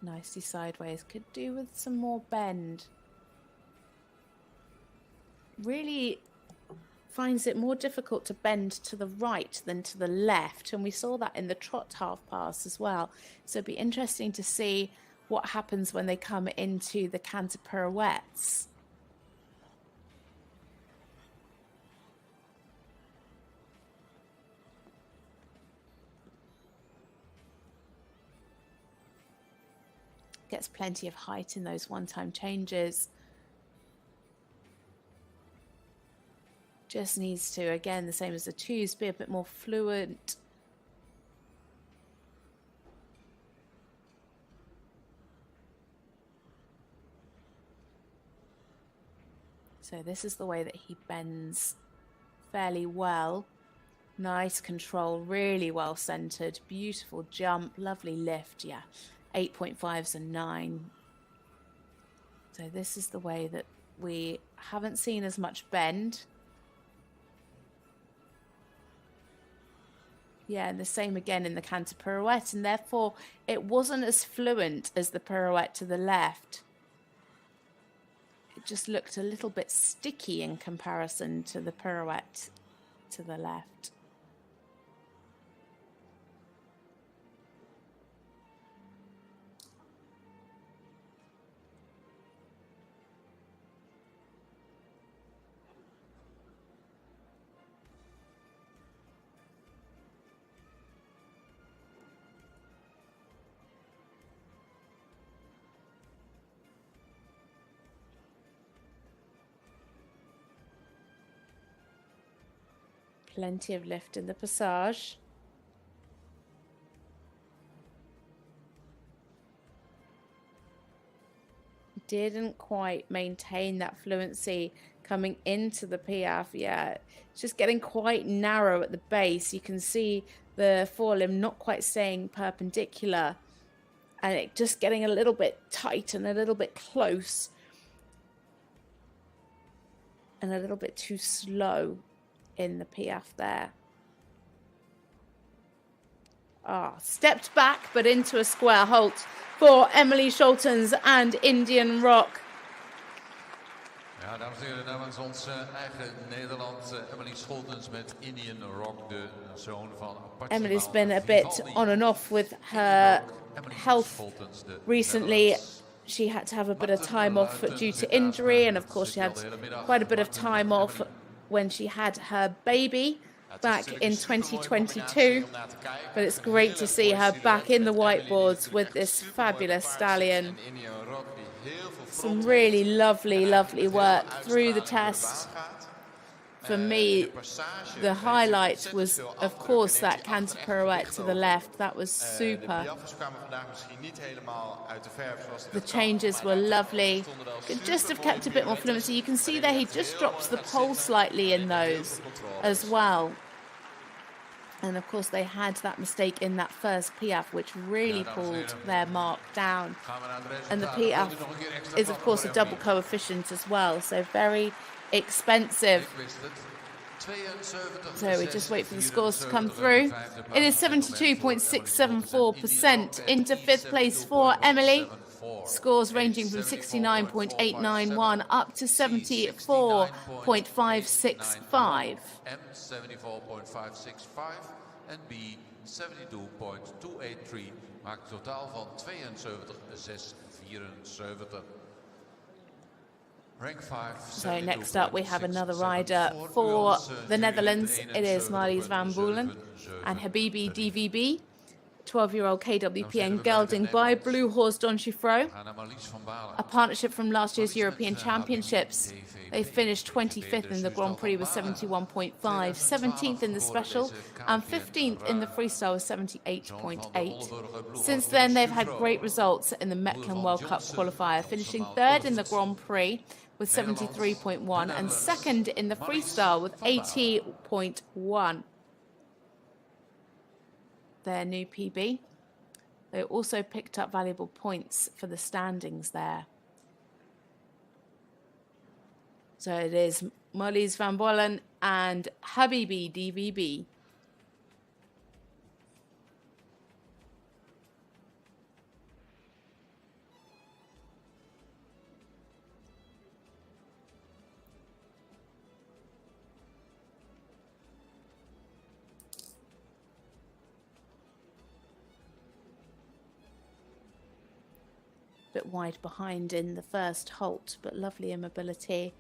Nicely sideways. Could do with some more bend. Really finds it more difficult to bend to the right than to the left. And we saw that in the trot half pass as well. So it'd be interesting to see what happens when they come into the canter pirouettes. Gets plenty of height in those one-time changes. Just needs to, again, the same as the 2s, be a bit more fluent. So this is the way that he bends fairly well. Nice control, really well centered, beautiful jump, lovely lift, yeah. 8.5s and 9. So this is the way that we haven't seen as much bend. Yeah, and the same again in the canter pirouette, and therefore it wasn't as fluent as the pirouette to the left. It just looked a little bit sticky in comparison to the pirouette to the left. Plenty of lift in the passage. Didn't quite maintain that fluency coming into the Piaffe. Yeah, it's just getting quite narrow at the base. You can see the forelimb not quite staying perpendicular and it just getting a little bit tight and a little bit close and a little bit too slow in the Piaffe there. Stepped back but into a square halt for Emmelie Scholtens and Indian Rock. Yeah, Ja, dames en heren, namens ons eigen Nederland, Emmelie Scholtens met Indian Rock, de zoon van Emmeli's been a bit on and off with her health recently. She had to have a bit of time off due to injury, and of course she had quite a bit of time off when she had her baby back in 2022. But it's great to see her back in the whiteboards with this fabulous stallion. Some really lovely, lovely work through the test. For me, the highlight was, of course, that canter pirouette to the left. That was super. The changes were lovely. Could just have kept a bit more fluency. You can see there he just drops the pole slightly in those as well. And of course, they had that mistake in that first Piaf, which really pulled their mark down. And the Piaf is, of course, a double coefficient as well, so very expensive. So we just wait for the scores to come through. It is 72.674% into fifth place for Emmelie. Scores ranging from 69.891 up to 74.565. M 74.565 en B 72.283 maakt een totaal van 72.674. Rank 5. So next up we have another rider for the Netherlands. It is Marlies van Baalen and Habibi DVB. 12-year-old KWPN gelding by Blue Horse Don Chiffreau, a partnership from last year's European Championships. They finished 25th in the Grand Prix with 71.5, 17th in the Special, and 15th in the Freestyle with 78.8. Since then, they've had great results in the Mechlin World Cup qualifier, finishing third in the Grand Prix with 73.1 and second in the Freestyle with 80.1. Their new PB. They also picked up valuable points for the standings there. So it is Marlies van Baalen and Habibi DVB. Bit wide behind in the first halt, but lovely immobility.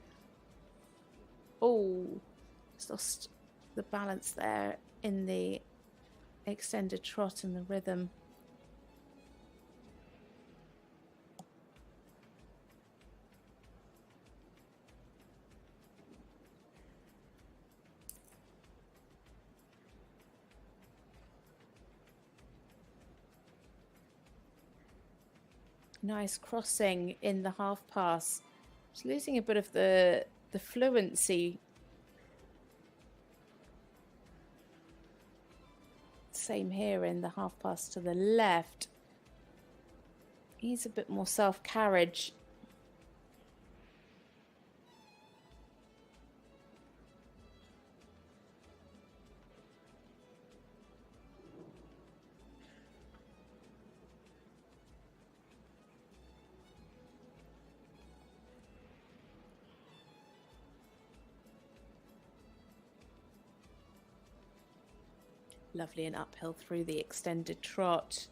Oh, lost the balance there in the extended trot and the rhythm. Nice crossing in the half pass. Just losing a bit of the fluency. Same here in the half pass to the left. He's a bit more self-carriage. Lovely and uphill through the extended trot.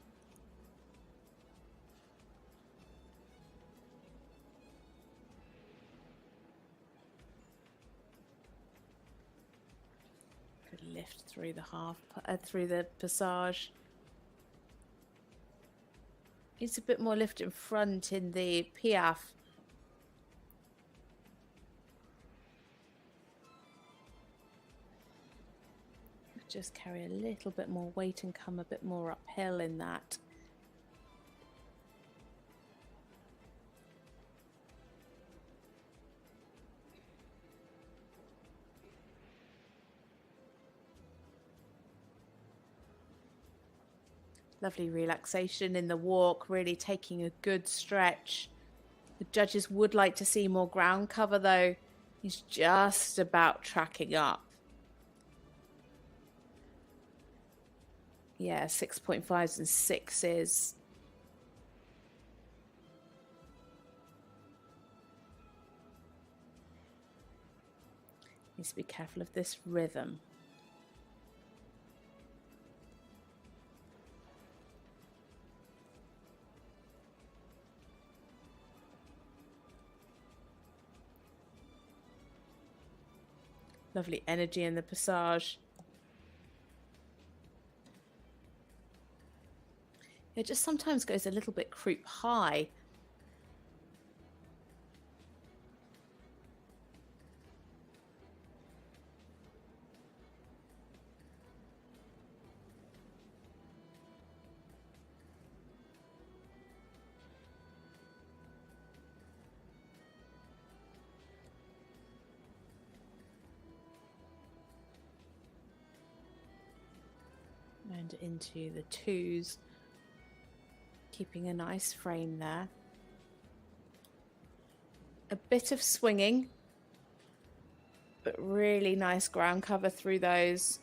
Good lift through the through the passage. Needs a bit more lift in front in the Piaf. Just carry a little bit more weight and come a bit more uphill in that. Lovely relaxation in the walk, really taking a good stretch. The judges would like to see more ground cover though. He's just about tracking up. Yeah, 6.5s and 6s. Needs to be careful of this rhythm. Lovely energy in the passage. It just sometimes goes a little bit croup high. And into the twos, keeping a nice frame there. A bit of swinging, but really nice ground cover through those.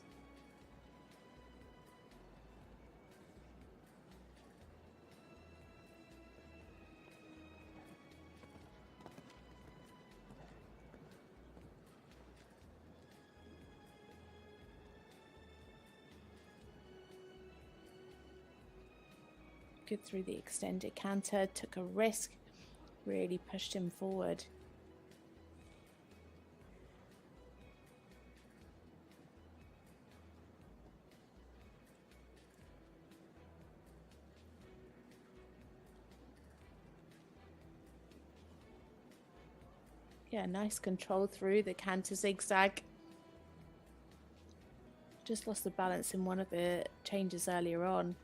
Good through the extended canter, took a risk, really pushed him forward. Yeah, nice control through the canter zigzag. Just lost the balance in one of the changes earlier on.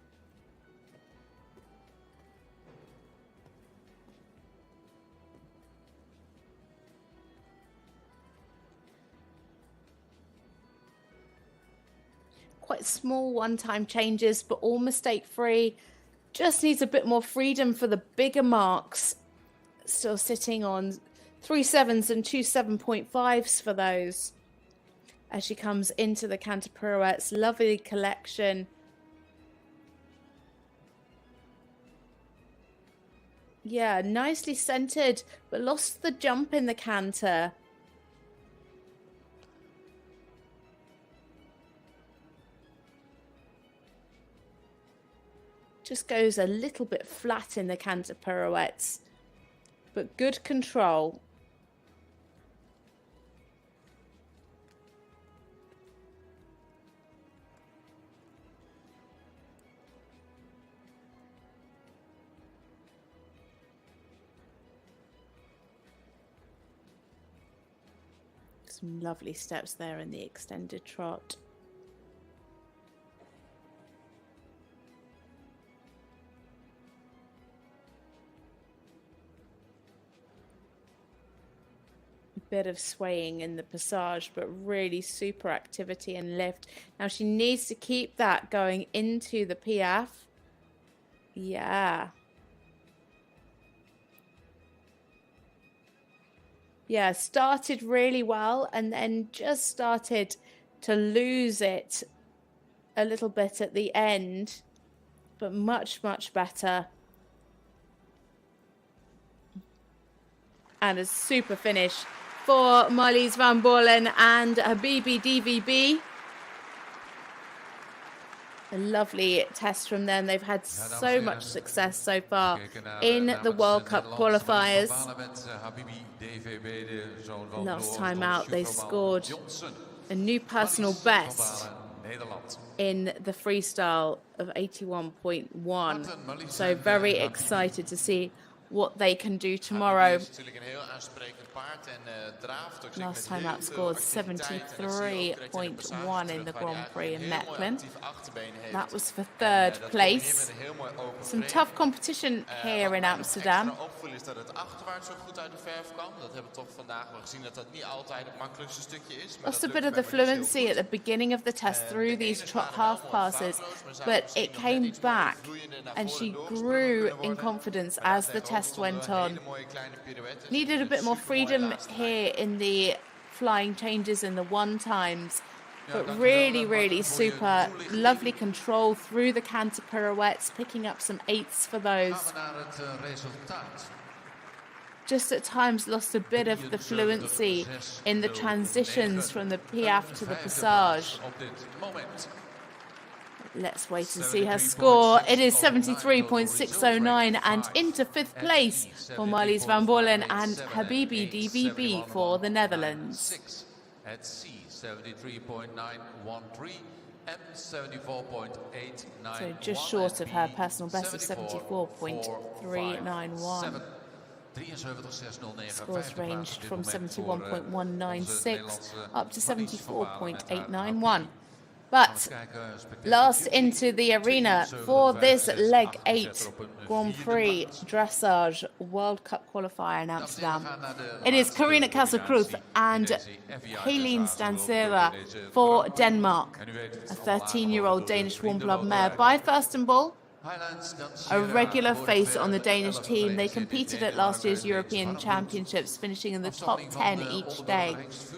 Quite small one-time changes, but all mistake-free. Just needs a bit more freedom for the bigger marks. Still sitting on 3 7s and 2 7.5s for those. As she comes into the canter pirouettes, lovely collection. Yeah, nicely centered, but lost the jump in the canter. Just goes a little bit flat in the canter pirouettes, but good control. Some lovely steps there in the extended trot. Bit of swaying in the passage, but really super activity and lift. Now she needs to keep that going into the piaffe. Yeah, started really well and then just started to lose it a little bit at the end, but much better. And a super finish for Marlies van Baalen and Habibi DVB. A lovely test from them. They've had so much success so far in the World Cup qualifiers. Last time out, they scored a new personal best in the freestyle of 81.1. So very excited to see what they can do tomorrow. Last time out scored 73.1 in the Grand Prix in Mechelen. That was for third place. Some tough competition here in Amsterdam. Lost a bit of the fluency at the beginning of the test through these half passes, but it came back and she grew in confidence as the test went on. Needed a bit more freedom here in the flying changes in the one times, but really super lovely control through the canter pirouettes, picking up some 8s for those. just at times lost a bit of the fluency in the transitions from the piaffe to the passage. Let's wait and see her score. It is 73.609 and into 5th place for Marlies van Baalen and Habibi DVB for the Netherlands. At C, 73.913 and 74.891. So just short of her personal best of 74.391. Scores ranged from 71.196 up to 74.891. But last into the arena for this leg 8 Grand Prix Dressage World Cup qualifier in Amsterdam. It is Carina Kruth and Helene Stansera for Denmark. A 13-year-old Danish warm blood mare by Furstenball. A regular face on the Danish team. They competed at last year's European Championships, finishing in the top 10 each day.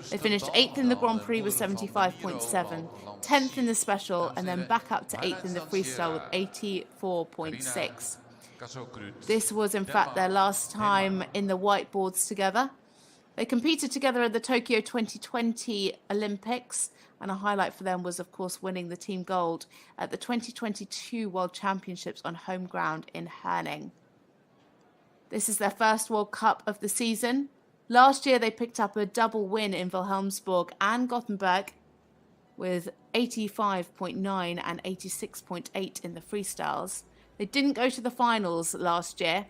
They finished 8th in the Grand Prix with 75.7, 10th in the special, and then back up to 8th in the freestyle with 84.6. This was in fact their last time in the whiteboards together. They competed together at the Tokyo 2020 Olympics, and a highlight for them was, of course, winning the team gold at the 2022 World Championships on home ground in Herning. This is their first World Cup of the season. Last year, they picked up a double win in Wilhelmsburg and Gothenburg with 85.9 and 86.8 in the freestyles. They didn't go to the finals last year.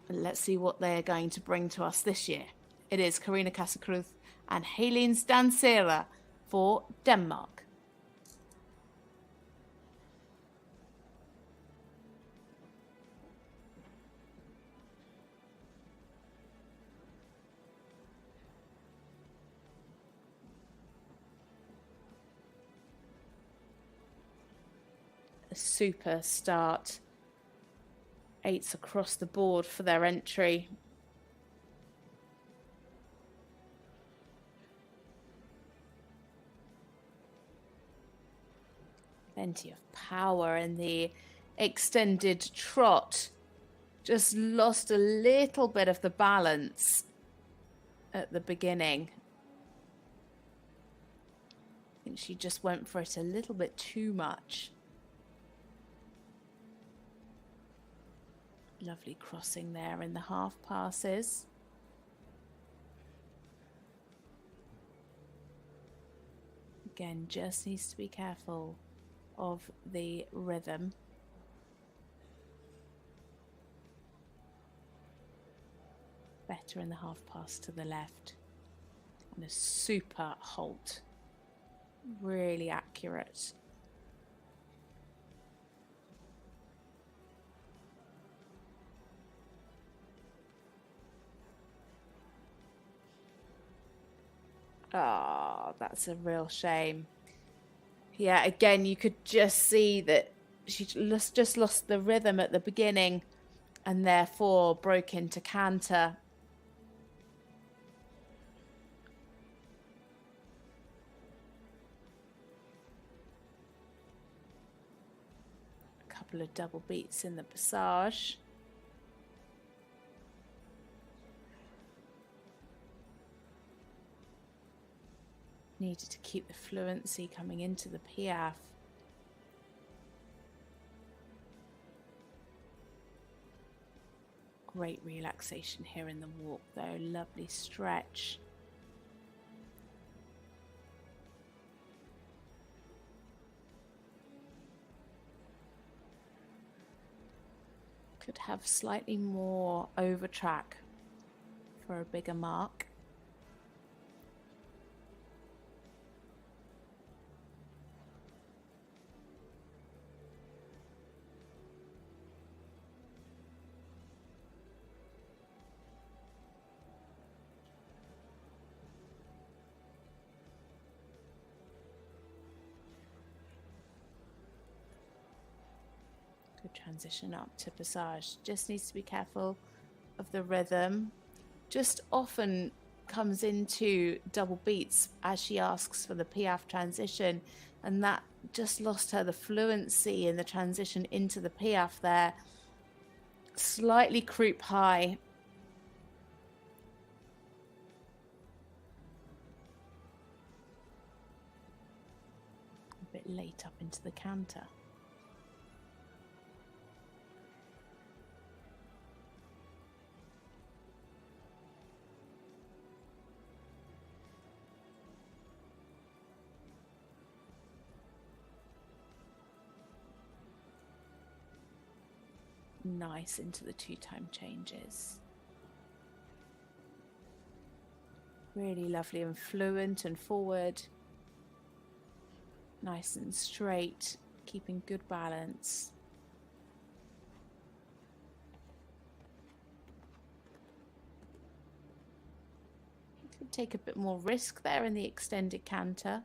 But let's see what they're going to bring to us this year. It is Carina Kruth and Helene Stansera for Denmark. A super start. 8s across the board for their entry. Plenty of power in the extended trot. Just lost a little bit of the balance at the beginning. I think she just went for it a little bit too much. Lovely crossing there in the half passes. Again, just needs to be careful of the rhythm. Better in the half pass to the left. And a super halt. Really accurate. Oh, that's a real shame. Yeah, again, you could just see that she just lost the rhythm at the beginning and therefore broke into canter. A couple of double beats in the passage. Needed to keep the fluency coming into the piaffe. Great relaxation here in the walk though, lovely stretch. Could have slightly more over track for a bigger mark. Transition up to passage. Just needs to be careful of the rhythm. Just often comes into double beats as she asks for the piaffe transition, and that just lost her the fluency in the transition into the piaffe there. slightly croup high. A bit late up into the canter. Nice into the two-time changes. Really lovely and fluent and forward. Nice and straight, keeping good balance. You could take a bit more risk there in the extended canter.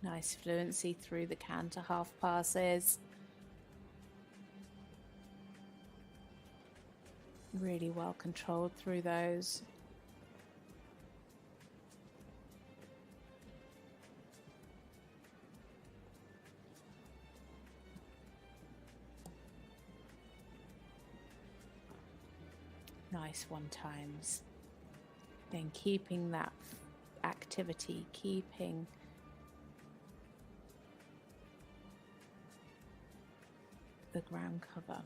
Nice fluency through the canter half passes. Really well controlled through those. Nice one times. Then keeping that activity, keeping the ground cover.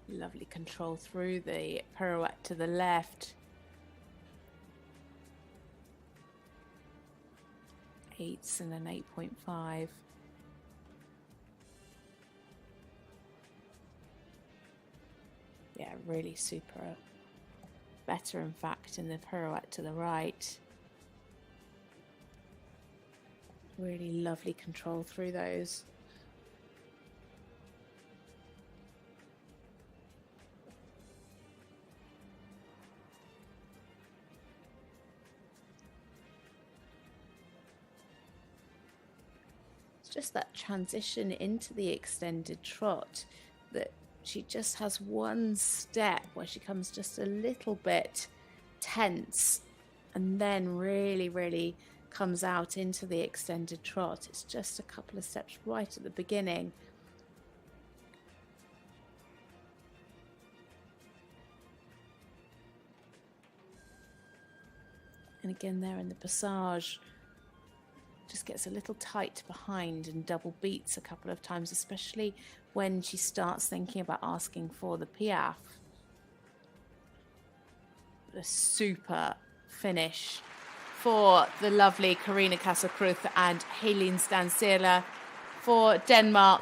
Lovely control through the pirouette to the left. 8s and an 8.5. Yeah, really super. Better, in fact, in the pirouette to the right. Really lovely control through those. It's just that transition into the extended trot that she just has one step where she comes just a little bit tense and then really comes out into the extended trot. It's just a couple of steps right at the beginning. And again there in the passage, just gets a little tight behind and double beats a couple of times, especially when she starts thinking about asking for the piaffe. A super finish for the lovely Carina Kruth and Helene Stansela for Denmark.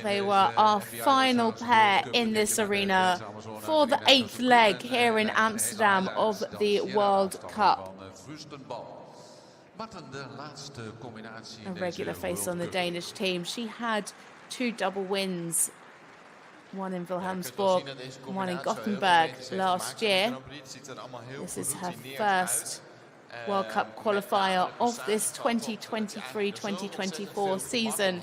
They were our final pair in this arena for the 8th leg here in Amsterdam of the World Cup. A regular face on the Danish team. She had 2 double wins, one in Wilhelmsburg, one in Gothenburg last year. This is her first World Cup qualifier of this 2023-2024 season.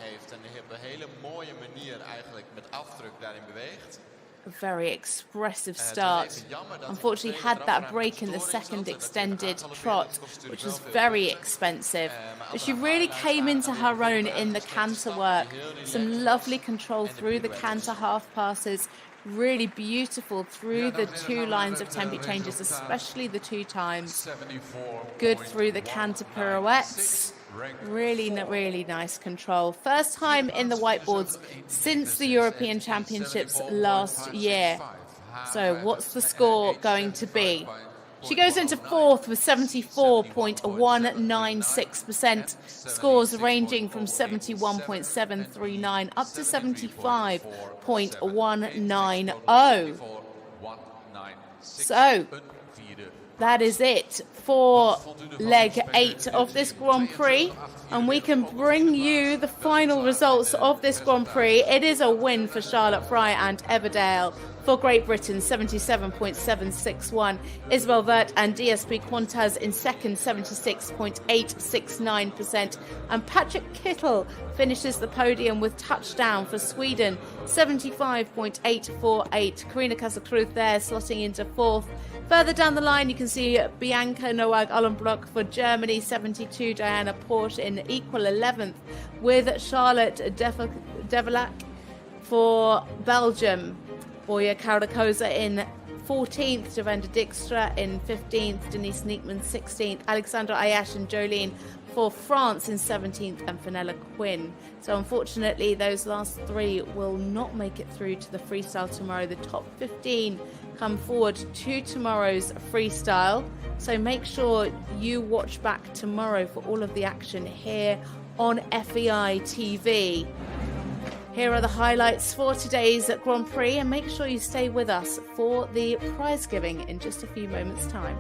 A very expressive start. Unfortunately had that break in the second extended trot, which was very expensive. But she really came into her own in the canter work. Some lovely control through the canter half passes. Really beautiful through the 2 lines of tempo changes, especially the 2 times. Good through the canter pirouettes. Really nice control. First time in the whiteboards since the European Championships last year. So what's the score going to be? She goes into 4th with 74.196%. Scores ranging from 71.739 up to 75.190. So that is it for leg 8 of this Grand Prix, and we can bring you the final results of this Grand Prix. It is a win for Charlotte Fry and Everdale For Great Britain, 77.761. Isabell Werth and DSP Quantas in second, 76.869%. And Patrik Kittel finishes the podium with touchdown for Sweden, 75.848. Carina Kruth there slotting into fourth. Further down the line, you can see Bianca Nowag-Aulenbrock for Germany, 72. Diana Porsche in equal 11th, with Charlotte Defalque for Belgium. Borja Carrascosa in 14th, Devenda Dijkstra in 15th, Denise Nekeman 16th, Alexandre Ayache and Jolene for France in 17th, and Fenella Quinn. So unfortunately, those last three will not make it through to the freestyle tomorrow. The top 15 come forward to tomorrow's freestyle. So make sure you watch back tomorrow for all of the action here on FEI TV. Here are the highlights for today's Grand Prix, and make sure you stay with us for the prize giving in just a few moments' time.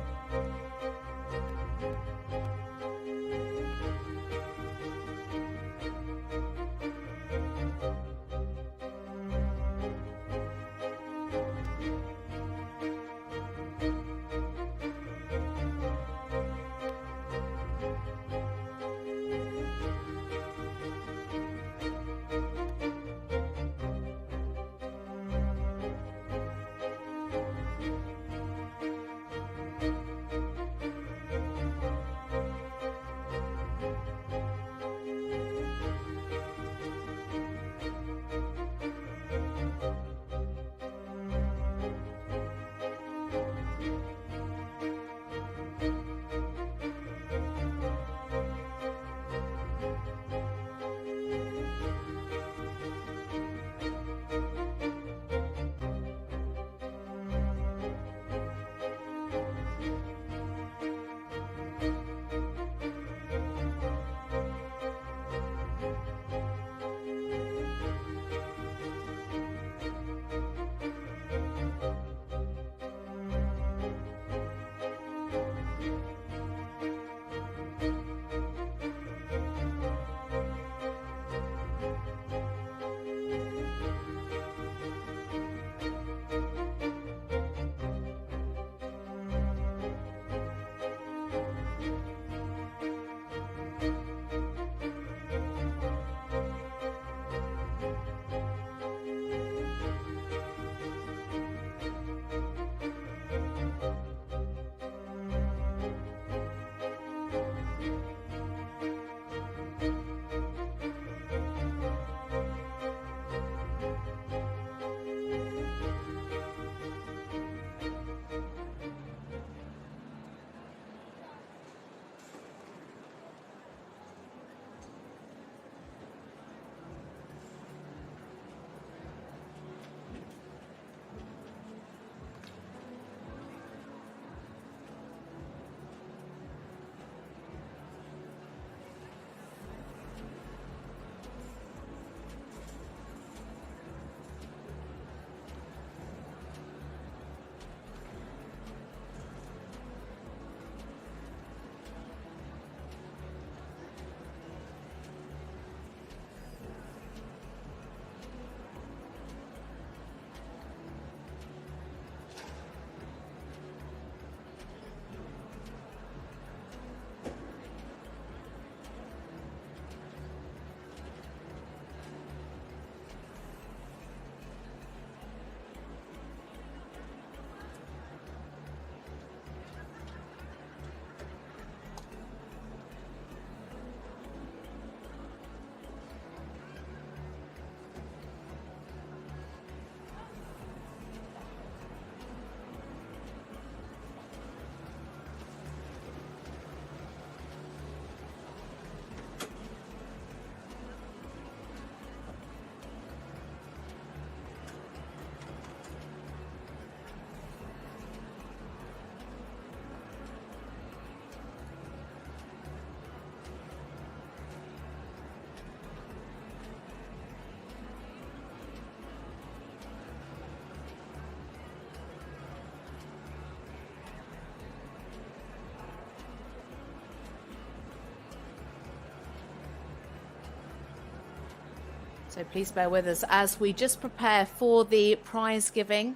So please bear with us as we just prepare for the prize giving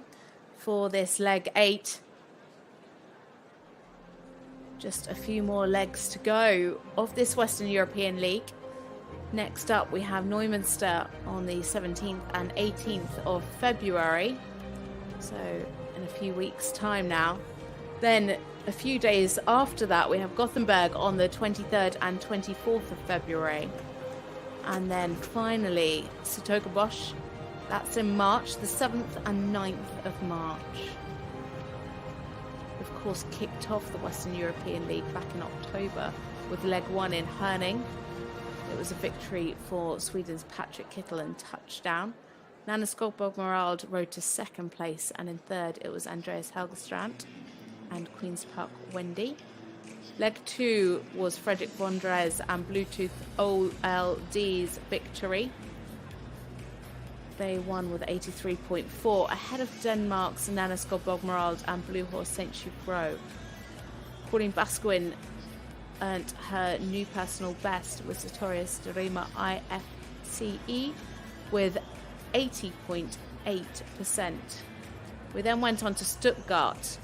for this leg 8. Just a few more legs to go of this Western European League. Next up, we have Neumünster on the 17th and 18th of February. So in a few weeks' time now. Then a few days after that, we have Gothenburg on the 23rd and 24th of February. And then finally, Skodborg. That's in March, the 7th and 9th of March. Of course, kicked off the Western European League back in October with leg 1 in Herning. It was a victory for Sweden's Patrik Kittel and touchdown. Nanna Skodborg Merrald rode to 2nd place, and in 3rd it was Andreas Helgestrand and Queen's Park Wendy. Leg 2 was Fredrik Vondres and Bluetooth OLD's victory. They won with 83.4, ahead of Denmark's Nanna Skodborg Merrald and Blue Horse St. Chubro. Pauline Basquin earned her new personal best with Sartorius de Rima IFCE with 80.8%. We then went on to Stuttgart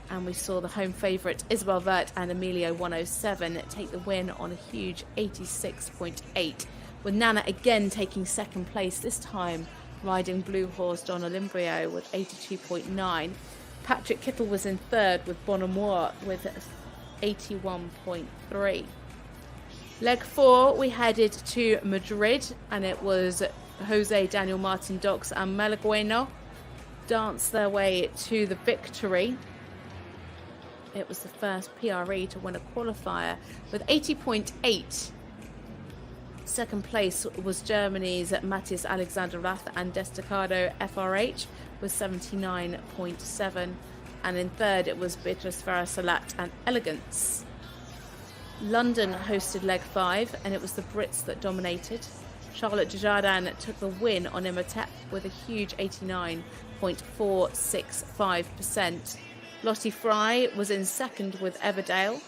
and we saw the home favourite Isabell Werth and Emilio 107 take the win on a huge 86.8, with Nanna again taking 2nd place, this time riding Blue Horse Don Olimbrio with 82.9. Patrik Kittel was in 3rd with Bonamour with 81.3. Leg 4, we headed to Madrid, and it was Jose Daniel Martin Dox and Malagueno danced their way to the victory. It was the first PRE to win a qualifier with 80.8. 2nd place was Germany's Matthias Alexander Rath and Destacado FRH with 79.7. And in 3rd it was Beatrice Farah Salat and Elegance. London hosted leg 5, and it was the Brits that dominated. Charlotte Dujardin took the win on Imhotep with a huge 89.465%. Lottie Fry was in 2nd with Everdale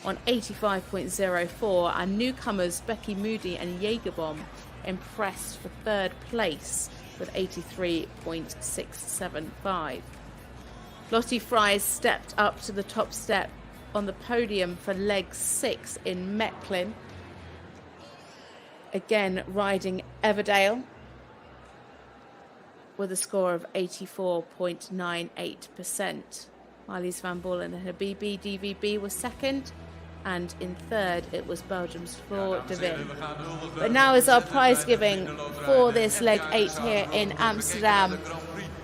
on 85.04, and newcomers Becky Moody and Jägerbomb impressed for 3rd place with 83.675. Lottie Fry stepped up to the top step on the podium for leg 6 in Mechlin, again riding Everdale with a score of 84.98%. Marlies van Baalen and Habibi DVB was 2nd, and in 3rd it was Belgium's Flore De Winne. But now is our prize giving for this leg 8 here in Amsterdam.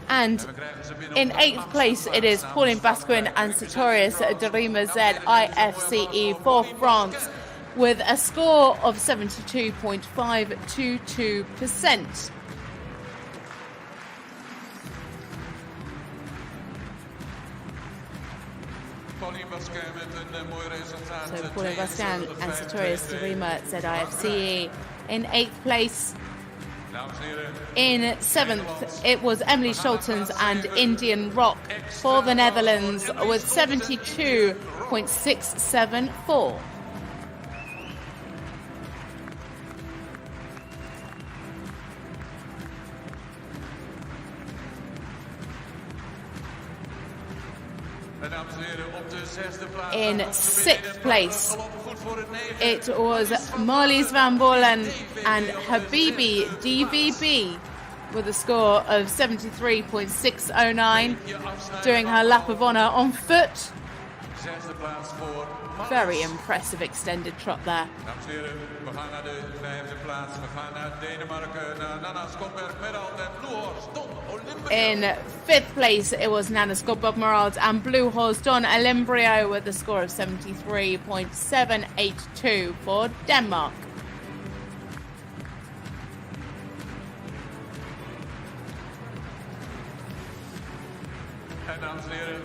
And in 8th place it is Pauline Basquin and Sartorius de Rima Z IFCE for France with a score of 72.522%. So Pauline Basquin and Sartorius de Rima Z IFCE in 8th place. In 7th, it was Emmelie Scholtens and Indian Rock for the Netherlands with 72.674. In 6th place, it was Marlies van Baalen and Habibi DVB with a score of 73.609, doing her lap of honour on foot. Very impressive extended trot there. In 5th place, it was Nanna Skodborg Merrald and Blue Horse Don Olimbrio with a score of 73.782 for Denmark. En dames en heren, een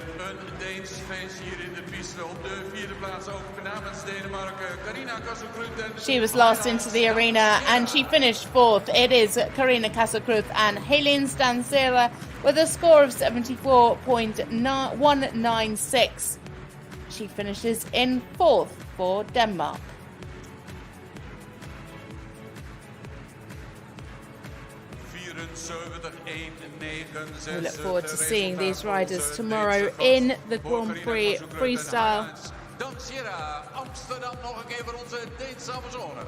Deens feest hier in de piste. Op de 4e plaats ook namens Denemarken, Carina Cassoe. She was last into the arena and she finished 4th. It is Carina Cassoe and Helene Stansera with a score of 74.196. She finishes in 4th for Denmark. We look forward to seeing these riders tomorrow in the Grand Prix Freestyle. Dan Sierra, Amsterdam nog een keer voor onze Deense Amazone.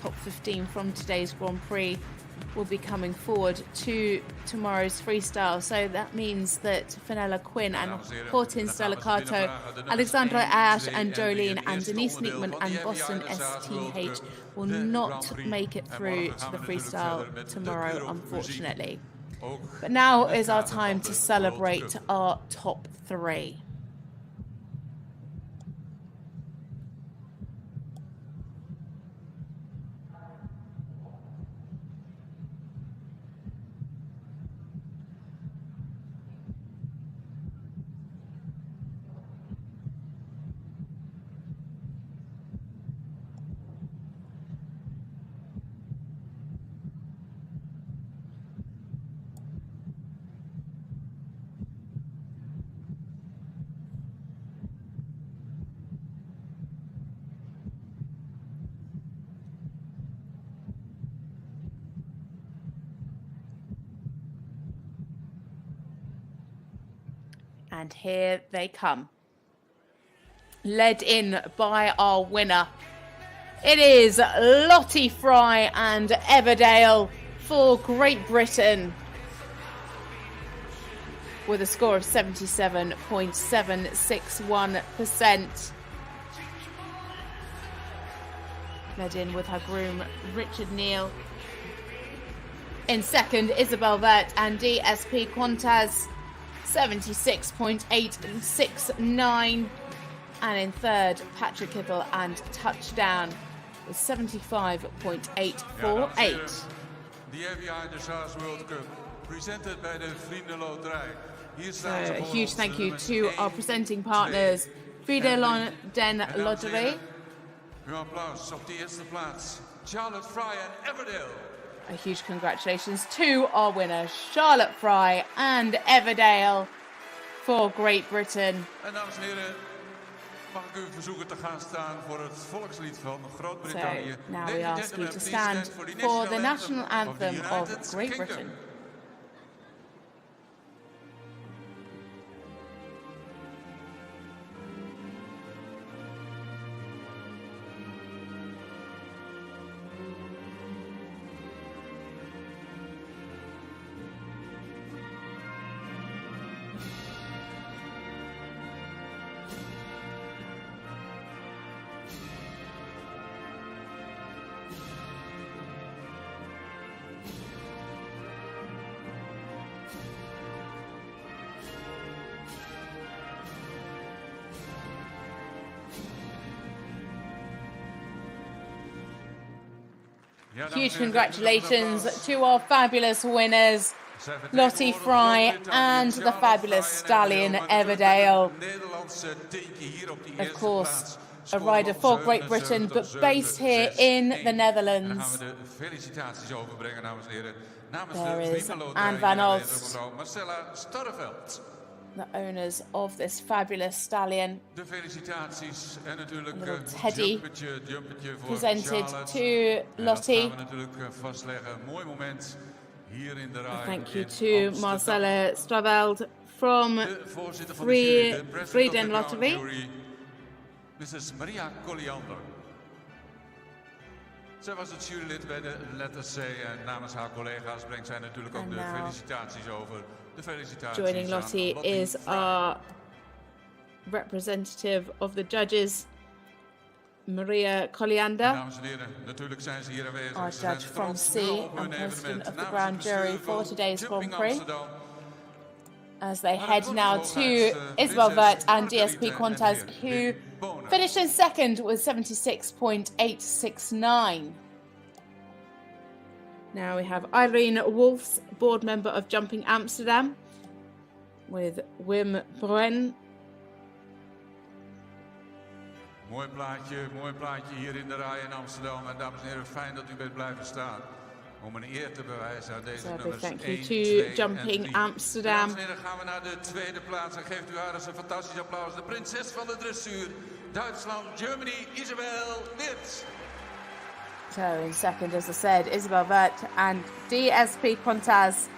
Top 15 from today's Grand Prix will be coming forward to tomorrow's freestyle. So that means that Fenella Quinn and Hortin Stelicato, Alexandre Ayache and Jolene and Denise Nekeman and Boston STH will not make it through to the freestyle tomorrow, unfortunately. But now is our time to celebrate our top 3. And here they come. Led in by our winner. It is Lottie Fry and Everdale for Great Britain with a score of 77.761%. Led in with her groom Richard Neal. In second, Isabell Werth and DSP Quantas, 76.869. And in third, Patrik Kittel and Touchdown with 75.848. The FEI Dressage World Cup presented by the Vriendenloterij. So a huge thank you to our presenting partners, Friede den Lottery. Uw applaus op de eerste plaats, Charlotte Fry and Everdale. A huge congratulations to our winners, Charlotte Fry and Everdale for Great Britain. En dames en heren, mag ik u verzoeken te gaan staan voor het volkslied van Groot-Brittannië. So now we ask you to stand for the national anthem of Great Britain. Huge congratulations to our fabulous winners, Lottie Fry and the fabulous stallion Everdale. Of course, a rider for Great Britain, but based here in the Netherlands. There is Anne van Olst, the owners of this fabulous stallion. Little Teddy presented to Lottie. Thank you to Marcelle Straveld from Frieden Lottery. Mrs. Maria Colliander. Zij was het jurylid bij de letter C en namens haar collega's brengt zij natuurlijk ook de felicitaties over. De felicitaties joining Lottie is our representative of the judges, Maria Colliander. Dames en heren, natuurlijk zijn ze hier aanwezig. Our judge from C and president of the grand jury for today's Grand Prix. As they head now to Isabell Werth and DSP Quantas, who finished in second with 76.869. Now we have Irene Wolfs, board member of Jumping Amsterdam, with Wim Bruen. Mooi plaatje hier in de rij in Amsterdam. En dames en heren, fijn dat u bent blijven staan. Om een eer te bewijzen aan deze nummers 1, 2 Jumping en 3. Amsterdam. Dames en heren, gaan we naar de tweede plaats. En geeft u haar eens een fantastisch applaus. De prinses van de dressuur. Duitsland, Germany, Isabell Werth. So in second, as I said, Isabell Werth and DSP Quantas,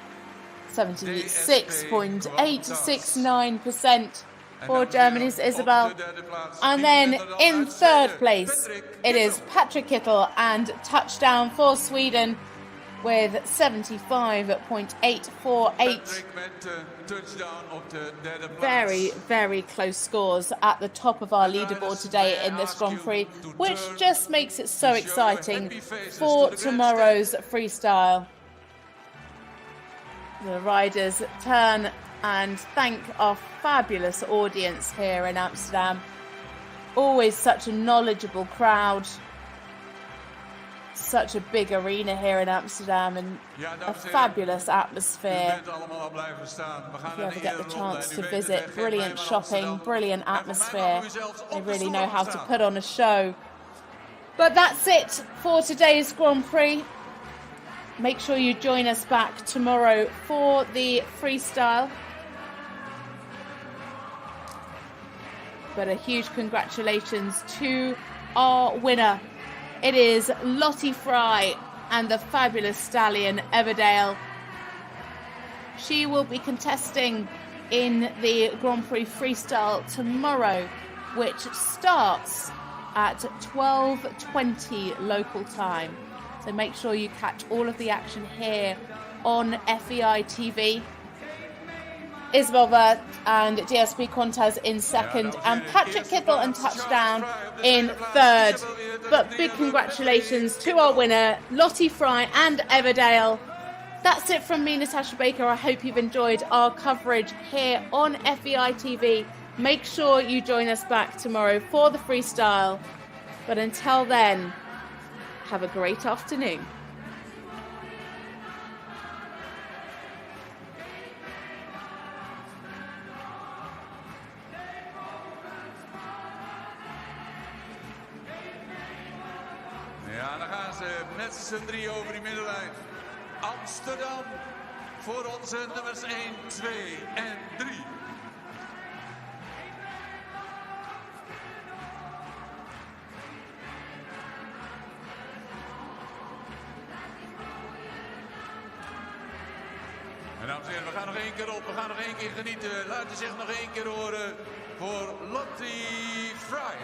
76.869% for Germany's Isabell. And then in third place, it is Patrik Kittel and touchdown for Sweden with 75.848. Very, very close scores at the top of our leaderboard today in this Grand Prix, which just makes it so exciting for tomorrow's freestyle. The riders turn and thank our fabulous audience here in Amsterdam. Always such a knowledgeable crowd. Such a big arena here in Amsterdam and a fabulous atmosphere. If you ever get the chance to visit, brilliant shopping, brilliant atmosphere. They really know how to put on a show. But that's it for today's Grand Prix. Make sure you join us back tomorrow for the freestyle. But a huge congratulations to our winner. It is Lottie Fry and the fabulous stallion Everdale. She will be contesting in the Grand Prix Freestyle tomorrow, which starts at 12:20 local time. So make sure you catch all of the action here on FEI TV. Isabell Werth and DSP Quantas in second, and Patrik Kittel and touchdown in third. But big congratulations to our winner, Lottie Fry and Everdale. That's it from me, Natasha Baker. I hope you've enjoyed our coverage here on FEI TV. Make sure you join us back tomorrow for the freestyle. But until then, have a great afternoon. Ja, dan gaan ze met z'n drie over die middenlijn. Amsterdam voor onze nummers 1, 2 en 3. En dames en heren, we gaan nog één keer op, we gaan nog één keer genieten. Laten zich nog één keer horen voor Lottie Fry.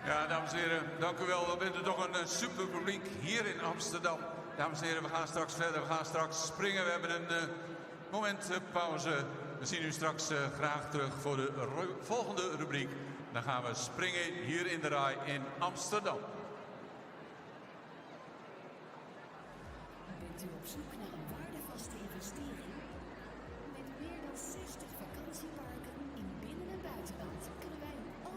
Ja, dames en heren, dank u wel. We hebben toch een super publiek hier in Amsterdam. Dames en heren, we gaan straks verder, we gaan straks springen. We hebben een moment pauze. We zien u straks graag terug voor de volgende rubriek. Dan gaan we springen hier in de Rai in Amsterdam. Bent u op zoek naar een waardevaste investering? Met meer dan 60 vakantieparken in binnen- en buitenland kunnen wij u al...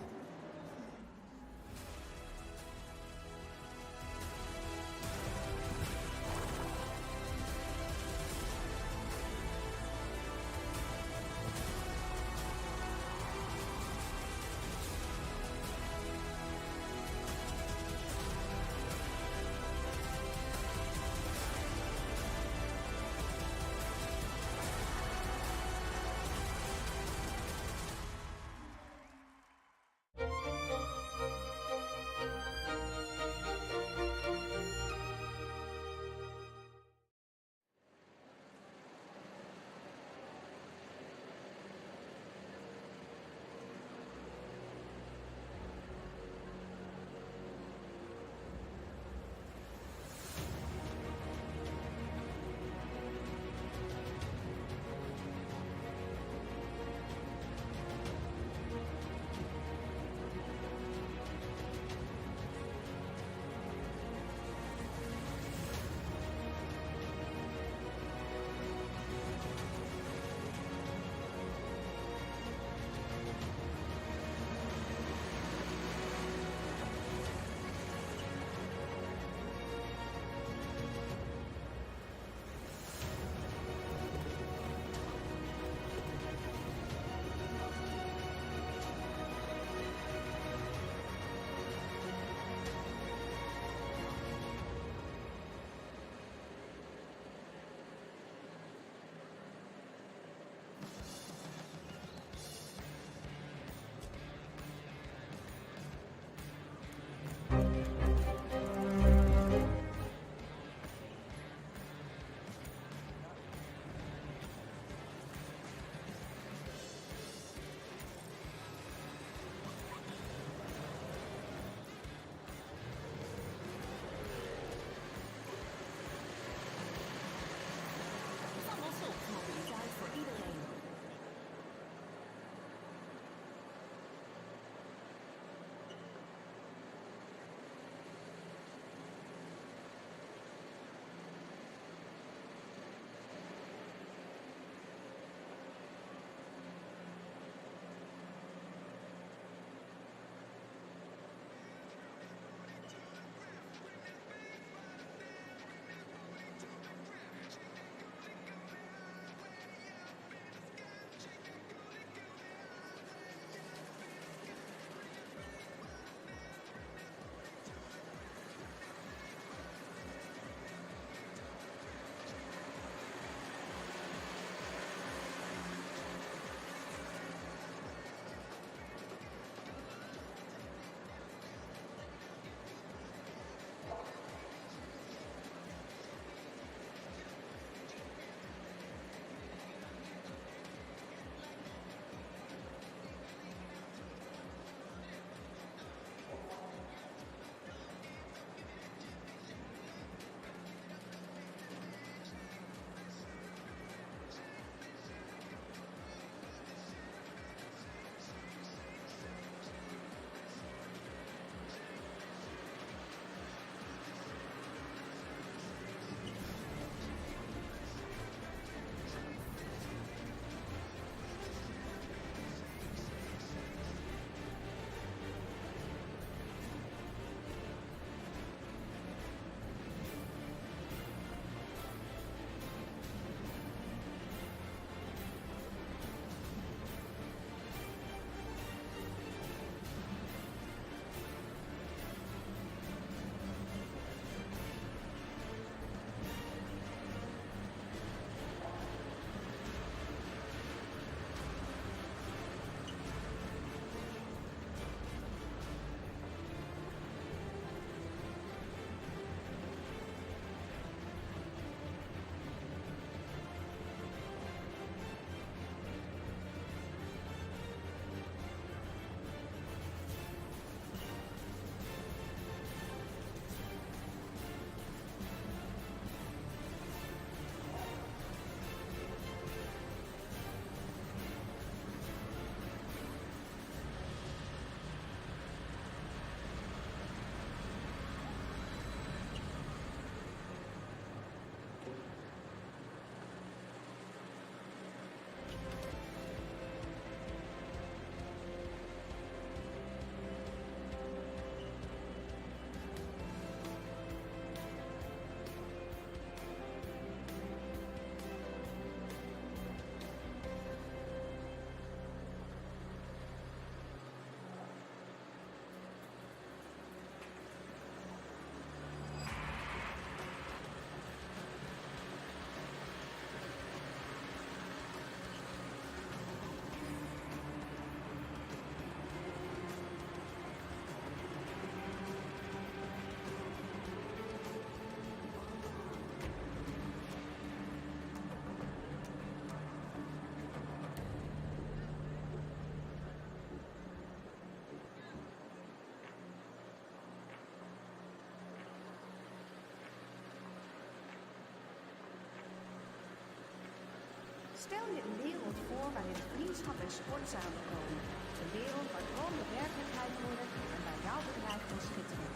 Stel je een wereld voor waarin vriendschap en sport samenkomen. Een wereld waar dromen werkelijkheid worden en waar jouw bedrijf kan schitteren.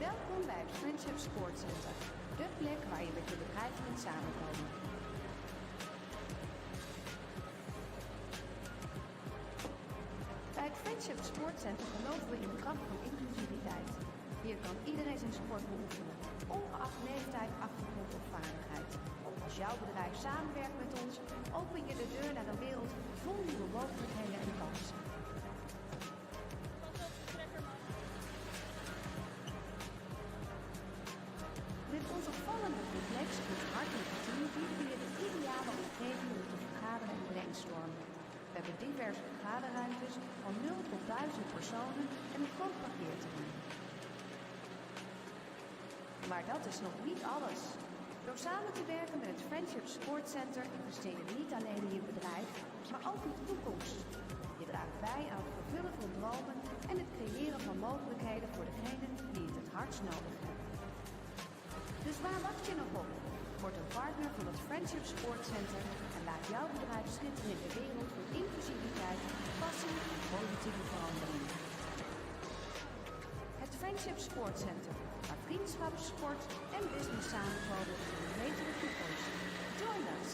Welkom bij het Friendship Sport Center. De plek waar je met je bedrijf kunt samenkomen. Bij het Friendship Sport Center geloven we in de kracht van inclusiviteit. Hier kan iedereen zijn sport beoefenen, ongeacht leeftijd, achtergrond of vaardigheid. Als jouw bedrijf samenwerkt met ons, open je de deur naar een wereld vol nieuwe mogelijkheden en kansen. Met ons opvallende complex en hartelijke team bieden we je de ideale omgeving om te vergaderen en brainstormen. We hebben diverse vergaderruimtes van 0 tot 1000 personen en een groot parkeerterrein. Maar dat is nog niet alles. Door samen te werken met het Friendship Sport Center investeren we niet alleen in je bedrijf, maar ook in de toekomst. Je draagt bij aan het vervullen van dromen en het creëren van mogelijkheden voor degenen die het hardst nodig hebben. Dus waar wacht je nog op? Word een partner van het Friendship Sport Center en laat jouw bedrijf schitteren in de wereld voor inclusiviteit, passie en positieve verandering. Het Friendship Sport Center, waar vriendschap, sport en business samenkomen voor een betere toekomst. Join us!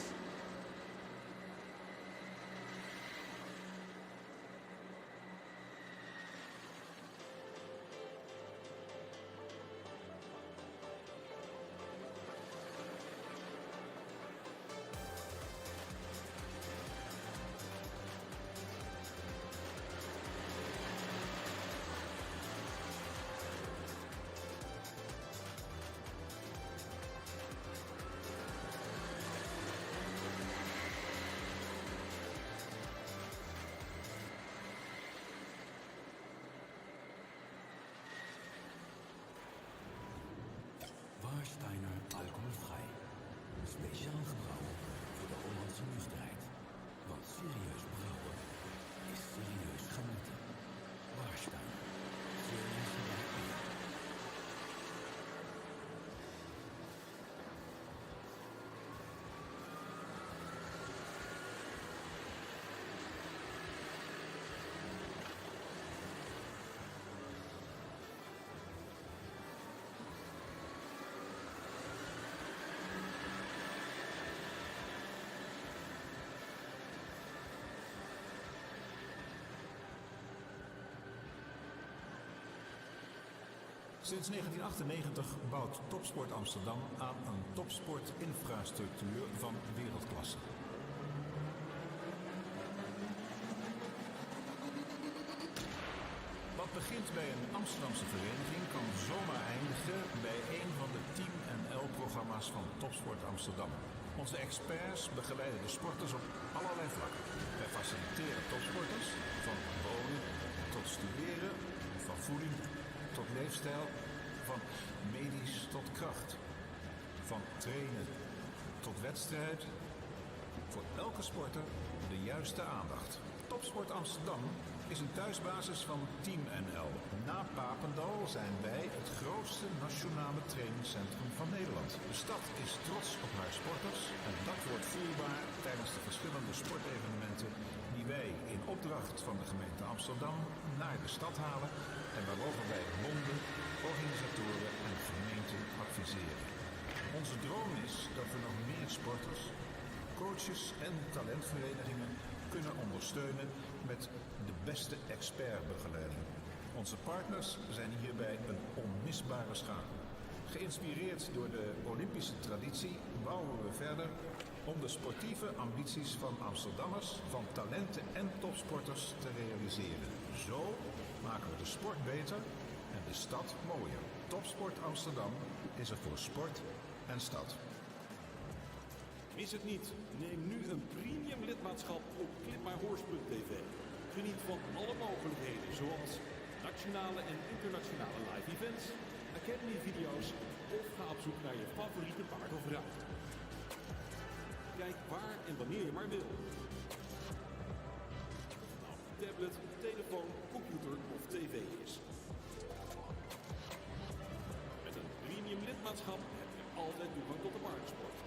Warsteiner alcoholvrij. Speciaal gebrouwen voor de Hollandse nuchterheid. Want serieus brouwen is serieus genieten. Warsteiner. Serieus gebrouwen. Sinds 1998 bouwt Topsport Amsterdam aan een topsportinfrastructuur van wereldklasse. Wat begint bij een Amsterdamse vereniging kan zomaar eindigen bij een van de Team NL-programma's van Topsport Amsterdam. Onze experts begeleiden de sporters op allerlei vlakken. Wij faciliteren topsporters van wonen tot studeren, van voeding tot leefstijl, van medisch tot kracht, van trainen tot wedstrijd. Voor elke sporter de juiste aandacht. Topsport Amsterdam is een thuisbasis van Team NL. Na Papendal zijn wij het grootste nationale trainingscentrum van Nederland. De stad is trots op haar sporters en dat wordt voelbaar tijdens de verschillende sportevenementen die wij in opdracht van de gemeente Amsterdam naar de stad halen en waarover wij bonden, organisatoren en gemeenten adviseren. Onze droom is dat we nog meer sporters, coaches en talentverenigingen kunnen ondersteunen met de beste expertbegeleiding. Onze partners zijn hierbij een onmisbare schakel. Geïnspireerd door de Olympische traditie bouwen we verder om de sportieve ambities van Amsterdammers, van talenten en topsporters te realiseren. Zo maken we de sport beter en de stad mooier. Topsport Amsterdam is er voor sport en stad. Mis het niet. Neem nu een premium lidmaatschap op clipmyhorse.tv. Geniet van alle mogelijkheden zoals nationale en internationale live events, academy video's of ga op zoek naar je favoriete paard of ruiter. Kijk waar en wanneer je maar wil. Of het nou tablet, telefoon, computer of tv is. Met een premium lidmaatschap heb je altijd toegang tot de paardensport.